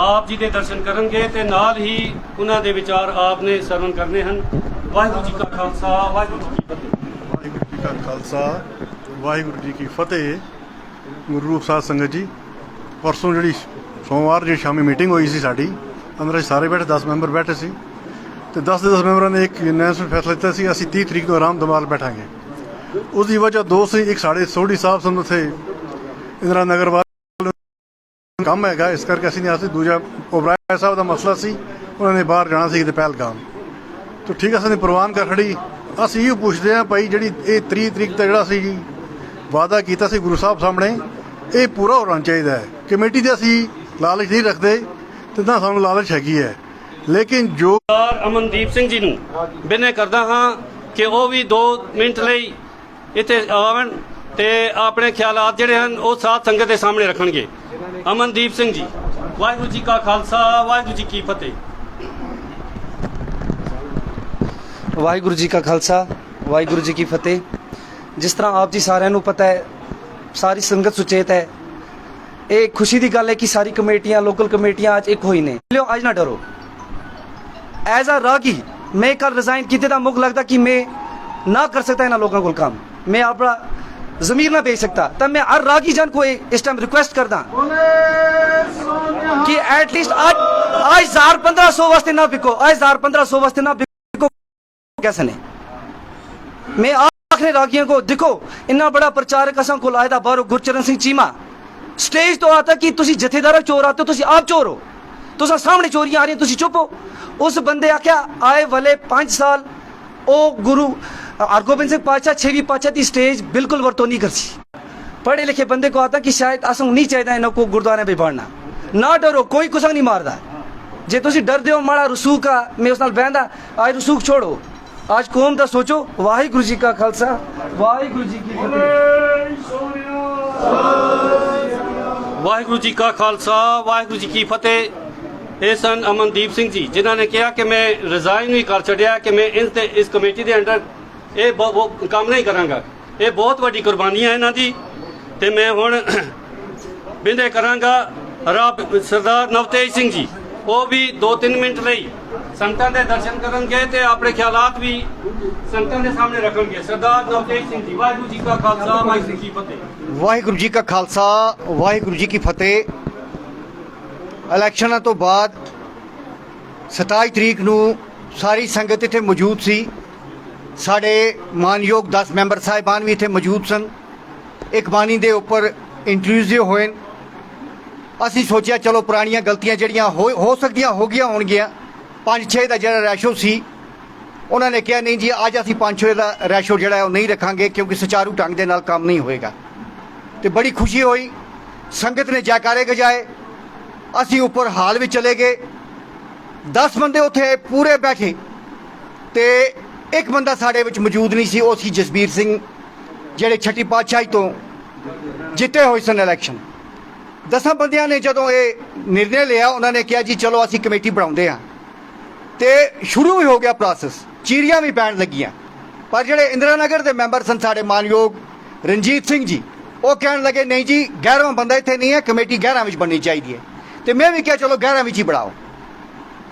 ਆਪ ਜੀ ਦੇ ਦਰਸ਼ਨ ਕਰਨਗੇ ਤੇ ਨਾਲ ਹੀ ਉਹਨਾਂ ਦੇ ਵਿਚਾਰ ਆਪ ਨੇ ਸਰਵਣ ਕਰਨੇ ਹਨ। ਵਾਹਿਗੁਰੂ ਜੀ ਕਾ ਖਾਲਸਾ ਵਾਹਿਗੁਰੂ ਜੀ ਕੀ ਫਤਿਹ। ਵਾਹਿਗੁਰੂ ਜੀ ਕਾ ਖਾਲਸਾ ਵਾਹਿਗੁਰੂ ਜੀ ਕੀ ਫਤਿਹ। ਗੁਰੂ ਰੂਪ ਸਾਧ ਸੰਗਤ ਜੀ, ਪਰਸੋਂ ਜਿਹੜੀ ਸੋਮਵਾਰ ਜਿਹੜੀ ਸ਼ਾਮੀ ਮੀਟਿੰਗ ਹੋਈ ਸੀ ਸਾਡੀ, ਅੰਦਰ ਅਸੀਂ ਸਾਰੇ ਬੈਠੇ 10 ਮੈਂਬਰ ਬੈਠੇ ਸੀ ਤੇ 10 ਦੇ 10 ਮੈਂਬਰਾਂ ਨੇ ਇੱਕ ਯੂਨੈਨਿਮਸ ਫੈਸਲਾ ਲਿੱਤਾ ਸੀ ਅਸੀਂ 30 ਤਰੀਕ ਨੂੰ ਆਰਾਮ ਦਮਾਲ ਬੈਠਾਂਗੇ। ਉਸ ਦੀ ਵਜ੍ਹਾ 2 ਸੀ। ਇੱਕ ਸਾਡੇ ਸੋਢੀ ਸਾਹਿਬ ਸਨ ਉੱਥੇ ਇੰਦਰਾ ਨਗਰ ਵਾਲ ਕੰਮ ਹੈਗਾ, ਇਸ ਕਰਕੇ ਅਸੀਂ ਨਹੀਂ ਆ ਸਕਦੇ। ਦੂਜਾ ਓਬਰਾਏ ਸਾਹਿਬ ਦਾ ਮਸਲਾ ਸੀ, ਉਹਨਾਂ ਨੇ ਬਾਹਰ ਜਾਣਾ ਸੀ ਕਿਤੇ ਪਹਿਲਗਾਮ। ਤਾਂ ਠੀਕ ਹੈ, ਅਸੀਂ ਪ੍ਰਵਾਨ ਕਰ ਖੜੀ। ਅਸੀਂ ਇਹ ਪੁੱਛਦੇ ਹਾਂ ਭਾਈ ਜਿਹੜੀ ਇਹ 30 ਤਰੀਕ ਦਾ ਜਿਹੜਾ ਸੀ ਜੀ ਵਾਅਦਾ ਕੀਤਾ ਸੀ ਗੁਰੂ ਸਾਹਿਬ ਸਾਹਮਣੇ, ਇਹ ਪੂਰਾ ਹੋਣਾ ਚਾਹੀਦਾ ਹੈ। ਕਮੇਟੀ ਦੇ ਅਸੀਂ ਲਾਲਚ ਨਹੀਂ ਰੱਖਦੇ ਤੇ ਨਾ ਸਾਨੂੰ ਲਾਲਚ ਹੈਗੀ ਹੈ, ਲੇਕਿਨ ਜੋ ਸਰਦਾਰ ਅਮਨਦੀਪ ਸਿੰਘ ਜੀ ਨੂੰ ਬੇਨਤੀ ਕਰਦਾ ਹਾਂ ਕਿ ਉਹ ਵੀ 2 ਮਿੰਟ ਲਈ ਇੱਥੇ ਆਵਣ ਤੇ ਆਪਣੇ ਖਿਆਲਾਤ ਜਿਹੜੇ ਹਨ ਉਹ ਸਾਧ ਸੰਗਤ ਦੇ ਸਾਹਮਣੇ ਰੱਖਣਗੇ। ਅਮਨਦੀਪ ਸਿੰਘ ਜੀ। ਵਾਹਿਗੁਰੂ ਜੀ ਕਾ ਖਾਲਸਾ ਵਾਹਿਗੁਰੂ ਜੀ ਕੀ ਫਤਿਹ। ਵਾਹਿਗੁਰੂ ਜੀ ਕਾ ਖਾਲਸਾ ਵਾਹਿਗੁਰੂ ਜੀ ਕੀ ਫਤਿਹ। ਜਿਸ ਤਰ੍ਹਾਂ ਆਪ ਜੀ ਸਾਰਿਆਂ ਨੂੰ ਪਤਾ ਹੈ, ਸਾਰੀ ਸੰਗਤ ਸੁਚੇਤ ਹੈ। ਇਹ ਖੁਸ਼ੀ ਦੀ ਗੱਲ ਹੈ ਕਿ ਸਾਰੀ ਕਮੇਟੀਆਂ, ਲੋਕਲ ਕਮੇਟੀਆਂ ਅੱਜ ਇੱਕ ਹੋਈ ਨੇ। ਲਿਓ ਅੱਜ ਨਾ ਡਰੋ। ਐਜ਼ ਅ ਰਾਗੀ ਮੈਂ ਕੱਲ ਰਿਜ਼ਾਈਨ ਕੀਤੇ ਦਾ ਮੁੱਖ ਲੱਗਦਾ ਕਿ ਮੈਂ ਨਾ ਕਰ ਸਕता ਇਹਨਾਂ ਲੋਕਾਂ ਕੋਲ ਕੰਮ, मैं अपना जमीर ना बेच सकता। तब मैं हर रागी जन को इस टाइम रिक्वेस्ट करदा कि एटलीस्ट आज 1500 वास्ते ना बिको, आज 1500 वास्ते ना बिको। कैसे नहीं मैं आखिरी रागियों को देखो, इन्ना बड़ा प्रचारक असा को लाया था बाहरों गुरचरण सिंह चीमा स्टेज तो आता कि तुसी जथेदार चोर आते हो, तुसी आप चोर हो, तुसा सामने चोरियां आ रही, तुसी चुप हो। उस बंदे आख्या आए वाले 5 साल ओ गुरु हरगोबिंद सिंह पातशाह 6वीं पातशाह की स्टेज बिल्कुल वरतो नहीं करसी। पढ़े लिखे बंदे को आता कि शायद असं नहीं चाहिए इन्हों को गुरुद्वारे पे पढ़ना। ना डरो, कोई कुछ नहीं मारदा। जे तुसी डरदे हो माड़ा रसूख का, मैं उस नाल बहंदा। आज रसूख छोड़ो, आज कौम दा सोचो। वाहिगुरू जी का खालसा वाहिगुरू जी की फतेह। ਵਾਹਿਗੁਰੂ ਜੀ ਕਾ ਖਾਲਸਾ ਵਾਹਿਗੁਰੂ ਜੀ ਕੀ ਫਤਿਹ। ਇਹ ਸਨ ਅਮਨਦੀਪ ਸਿੰਘ ਜੀ ਜਿਨ੍ਹਾਂ ਨੇ ਕਿਹਾ ਕਿ ਮੈਂ ਰਿਜ਼ਾਈਨ ਵੀ ਕਰ ਛੱਡਿਆ ਕਿ ਮੈਂ ਇਸ ਕਮੇਟੀ ਦੇ ਅੰਡਰ ਇਹ ਕੰਮ ਨਹੀਂ ਕਰਾਂਗਾ। ਇਹ ਬਹੁਤ ਵੱਡੀ ਕੁਰਬਾਨੀ ਹੈ ਇਹਨਾਂ ਦੀ ਤੇ ਮੈਂ ਹੁਣ ਬੇਨਤੀ ਕਰਾਂਗਾ ਸਰਦਾਰ ਨਵਤੇਜ ਸਿੰਘ ਜੀ, ਉਹ ਵੀ 2-3 ਮਿੰਟ ਲਈ ਸੰਗਤਾਂ ਦੇ ਦਰਸ਼ਨ ਕਰਨਗੇ ਤੇ ਆਪਣੇ ਖਿਆਲਾਤ ਵੀ ਸੰਗਤਾਂ ਦੇ ਸਾਹਮਣੇ ਰੱਖਣਗੇ। ਸਰਦਾਰ ਨਵਤੇਜ ਸਿੰਘ ਜੀ। ਵਾਹਿਗੁਰੂ ਜੀ ਕਾ ਖਾਲਸਾ ਵਾਹਿਗੁਰੂ ਜੀ ਕੀ ਫਤਿਹ। ਵਾਹਿਗੁਰੂ ਜੀ ਕਾ ਖਾਲਸਾ ਵਾਹਿਗੁਰੂ ਜੀ ਕੀ ਫਤਿਹ। ਇਲੈਕਸ਼ਨਾਂ ਤੋਂ ਬਾਅਦ 27 ਤਰੀਕ ਨੂੰ ਸਾਰੀ ਸੰਗਤ ਇੱਥੇ ਮੌਜੂਦ ਸੀ। ਸਾਡੇ ਮਾਨਯੋਗ 10 ਮੈਂਬਰ ਸਾਹਿਬਾਨ ਵੀ ਇੱਥੇ ਮੌਜੂਦ ਸਨ। ਇੱਕ ਬਾਣੀ ਦੇ ਉੱਪਰ ਇੰਟਰਵਿਊ ਹੋਏ। ਅਸੀਂ ਸੋਚਿਆ ਚਲੋ ਪੁਰਾਣੀਆਂ ਗਲਤੀਆਂ ਜਿਹੜੀਆਂ ਹੋ ਸਕਦੀਆਂ ਹੋ ਗਈਆਂ ਹੋਣਗੀਆਂ। 5-6 ਦਾ ਜਿਹੜਾ ਰੈਸ਼ੋ ਸੀ, ਉਹਨਾਂ ਨੇ ਕਿਹਾ ਨਹੀਂ ਜੀ ਅੱਜ ਅਸੀਂ 5-6 ਦਾ ਰੈਸ਼ੋ ਜਿਹੜਾ ਹੈ ਉਹ ਨਹੀਂ ਰੱਖਾਂਗੇ ਕਿਉਂਕਿ ਸੁਚਾਰੂ ਢੰਗ ਦੇ ਨਾਲ ਕੰਮ ਨਹੀਂ ਹੋਏਗਾ। ਤੇ ਬੜੀ ਖੁਸ਼ੀ ਹੋਈ, ਸੰਗਤ ਨੇ ਜੈਕਾਰੇ ਗਜਾਏ। ਅਸੀਂ ਉੱਪਰ ਹਾਲ ਵਿੱਚ ਚਲੇ ਗਏ। 10 ਬੰਦੇ ਉੱਥੇ ਪੂਰੇ ਬੈਠੇ ਤੇ ਇੱਕ ਬੰਦਾ ਸਾਡੇ ਵਿੱਚ ਮੌਜੂਦ ਨਹੀਂ ਸੀ। ਉਹ ਸੀ ਜਸਬੀਰ ਸਿੰਘ ਜਿਹੜੇ ਛੱਟੀ ਪਾਤਸ਼ਾਹੀ ਤੋਂ ਜਿੱਤੇ ਹੋਏ ਸਨ ਇਲੈਕਸ਼ਨ। 10 ਬੰਦਿਆਂ ਨੇ ਜਦੋਂ ਇਹ ਨਿਰਣੇ ਲਿਆ, ਉਹਨਾਂ ਨੇ ਕਿਹਾ ਜੀ ਚਲੋ ਅਸੀਂ ਕਮੇਟੀ ਬਣਾਉਂਦੇ ਹਾਂ ਤੇ ਸ਼ੁਰੂ ਵੀ ਹੋ ਗਿਆ ਪ੍ਰੋਸੈਸ। ਚੀਰੀਆਂ ਵੀ ਪੈਣ ਲੱਗੀਆਂ। ਪਰ ਜਿਹੜੇ ਇੰਦਰਾ ਨਗਰ ਦੇ ਮੈਂਬਰ ਸਨ ਸਾਡੇ ਮਾਨਯੋਗ ਰਣਜੀਤ ਸਿੰਘ ਜੀ, ਉਹ ਕਹਿਣ ਲੱਗੇ ਨਹੀਂ ਜੀ 11ਵਾਂ ਬੰਦਾ ਇੱਥੇ ਨਹੀਂ ਹੈ, ਕਮੇਟੀ 11 ਵਿੱਚ ਬਣਨੀ ਚਾਹੀਦੀ ਹੈ। ਤੇ ਮੈਂ ਵੀ ਕਿਹਾ ਚਲੋ 11 ਵਿੱਚ ਹੀ ਬਣਾਓ।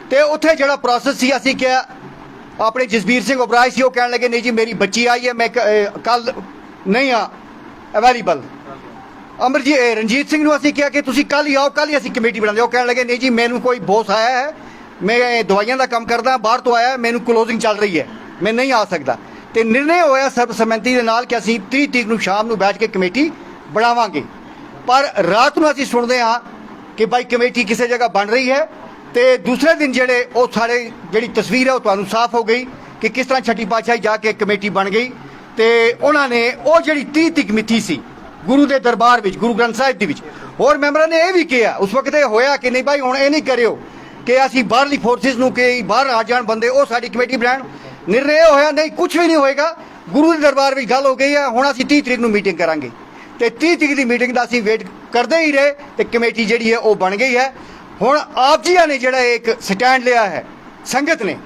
ਤੇ ਉੱਥੇ ਜਿਹੜਾ ਪ੍ਰੋਸੈਸ ਸੀ, ਅਸੀਂ ਕਿਹਾ ਆਪਣੇ ਜਸਬੀਰ ਸਿੰਘ ਉਬਰਾਏ ਸੀ, ਉਹ ਕਹਿਣ ਲੱਗੇ ਨਹੀਂ ਜੀ ਮੇਰੀ ਬੱਚੀ ਆਈ ਹੈ, ਮੈਂ ਕੱਲ ਨਹੀਂ ਆ ਅਵੇਲੇਬਲ। ਰਣਜੀਤ ਸਿੰਘ ਨੂੰ ਅਸੀਂ ਕਿਹਾ ਕਿ ਤੁਸੀਂ ਕੱਲ ਹੀ ਆਓ, ਕੱਲ ਹੀ ਅਸੀਂ ਕਮੇਟੀ ਬਣਾਉਂਦੇ। ਉਹ ਕਹਿਣ ਲੱਗੇ ਨਹੀਂ ਜੀ ਮੈਨੂੰ ਕੋਈ ਬੌਸ ਆਇਆ ਹੈ, ਮੈਂ ਦਵਾਈਆਂ ਦਾ ਕੰਮ ਕਰਦਾ, ਬਾਹਰ ਤੋਂ ਆਇਆ, ਮੈਨੂੰ ਕਲੋਜ਼ਿੰਗ ਚੱਲ ਰਹੀ ਹੈ, ਮੈਂ ਨਹੀਂ ਆ ਸਕਦਾ। ਤੇ ਨਿਰਣੇ ਹੋਇਆ ਸਰਬਸੰਮਤੀ ਦੇ ਨਾਲ ਕਿ ਅਸੀਂ 30 ਤਰੀਕ ਨੂੰ ਸ਼ਾਮ ਨੂੰ ਬੈਠ ਕੇ ਕਮੇਟੀ ਬਣਾਵਾਂਗੇ। ਪਰ ਰਾਤ ਨੂੰ ਅਸੀਂ ਸੁਣਦੇ ਹਾਂ ਕਿ ਭਾਈ ਕਮੇਟੀ ਕਿਸੇ ਜਗ੍ਹਾ ਬਣ ਰਹੀ ਹੈ ਤੇ ਦੂਸਰੇ ਦਿਨ ਜਿਹੜੇ ਉਹ ਸਾਰੇ ਜਿਹੜੀ ਤਸਵੀਰ ਹੈ ਉਹ ਤੁਹਾਨੂੰ ਸਾਫ਼ ਹੋ ਗਈ ਕਿ ਕਿਸ ਤਰ੍ਹਾਂ ਛੱਟੀ ਪਾਤਸ਼ਾਹੀ ਜਾ ਕੇ ਕਮੇਟੀ ਬਣ ਗਈ। ਤੇ ਉਹਨਾਂ ਨੇ ਉਹ ਜਿਹੜੀ 30 ਤਰੀਕ ਮਿਤੀ ਸੀ ਗੁਰੂ ਦੇ ਦਰਬਾਰ ਵਿੱਚ, ਗੁਰੂ ਗ੍ਰੰਥ ਸਾਹਿਬ ਦੇ ਵਿੱਚ, ਹੋਰ ਮੈਂਬਰਾਂ ਨੇ ਇਹ ਵੀ ਕਿਹਾ ਉਸ ਵਕਤ ਇਹ ਹੋਇਆ ਕਿ ਨਹੀਂ ਭਾਈ ਹੁਣ ਇਹ ਨਹੀਂ ਕਰਿਓ ਕਿ ਅਸੀਂ ਬਾਹਰਲੀ ਫੋਰਸਿਸ ਨੂੰ ਕਿ ਬਾਹਰ ਆ ਜਾਣ ਬੰਦੇ ਉਹ ਸਾਡੀ ਕਮੇਟੀ ਬਣਾਉਣ। ਨਿਰਣੇ ਹੋਇਆ ਨਹੀਂ ਕੁਝ ਵੀ ਨਹੀਂ ਹੋਏਗਾ। ਗੁਰੂ ਦੇ ਦਰਬਾਰ ਵਿੱਚ ਗੱਲ ਹੋ ਗਈ ਹੈ, ਹੁਣ ਅਸੀਂ 30 ਤਰੀਕ ਨੂੰ ਮੀਟਿੰਗ ਕਰਾਂਗੇ ਤੇ 30 ਤਰੀਕ ਦੀ ਮੀਟਿੰਗ ਦਾ ਅਸੀਂ ਵੇਟ ਕਰਦੇ ਹੀ ਰਹੇ ਤੇ ਕਮੇਟੀ ਜਿਹੜੀ ਹੈ ਉਹ ਬਣ ਗਈ ਹੈ। ਹੁਣ ਆਪ ਜੀਆਂ ਨੇ ਜਿਹੜਾ ਇੱਕ ਸਟੈਂਡ ਲਿਆ ਹੈ ਸੰਗਤ ਨੇ,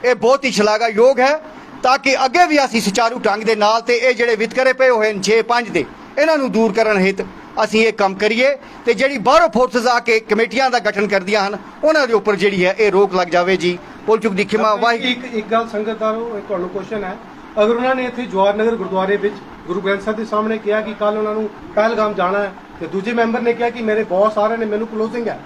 ਇਹ ਬਹੁਤ ਹੀ ਸ਼ਲਾਘਾਯੋਗ ਹੈ ਤਾਂ ਕਿ ਅੱਗੇ ਵੀ ਅਸੀਂ ਸੁਚਾਰੂ ਢੰਗ ਦੇ ਨਾਲ ਤੇ ਇਹ ਜਿਹੜੇ ਵਿਤਕਰੇ ਪਏ ਹੋਏ ਨੇ 6-5 ਦੇ ਇਹਨਾਂ ਨੂੰ ਦੂਰ ਕਰਨ ਹਿੱਤ ਅਸੀਂ ਇਹ ਕੰਮ ਕਰੀਏ ਤੇ ਜਿਹੜੀ ਬਾਹਰੋਂ ਫੋਰਸਸ ਆ ਕੇ ਕਮੇਟੀਆਂ ਦਾ ਗਠਨ ਕਰਦੀਆਂ ਹਨ ਉਹਨਾਂ ਦੇ ਉੱਪਰ ਜਿਹੜੀ ਹੈ ਇਹ ਰੋਕ ਲੱਗ ਜਾਵੇ ਜੀ। ਪੁੱਲ ਚੁੱਕ ਦੀ ਖਿਮਾ ਵਾਹਿਗੁਰੂ। ਇੱਕ ਗੱਲ ਸੰਗਤਦਾਰੋ, ਤੁਹਾਨੂੰ ਕੁਐਸਚਨ ਹੈ, ਅਗਰ ਉਹਨਾਂ ਨੇ ਇੱਥੇ ਜਵਾਹਰ ਨਗਰ ਗੁਰਦੁਆਰੇ ਵਿੱਚ ਗੁਰੂ ਗ੍ਰੰਥ ਸਾਹਿਬ ਦੇ ਸਾਹਮਣੇ ਕਿਹਾ ਕਿ ਕੱਲ ਉਹਨਾਂ ਨੂੰ ਪਹਿਲਗਾਮ ਜਾਣਾ ਹੈ ਤੇ ਦੂਜੇ ਮੈਂਬਰ ਨੇ ਕਿਹਾ ਕਿ ਮੇਰੇ ਬੌਸ ਆ ਰਹੇ ਨੇ, ਮੈਨੂੰ ਕਲੋਜ਼ਿੰਗ ਹੈ,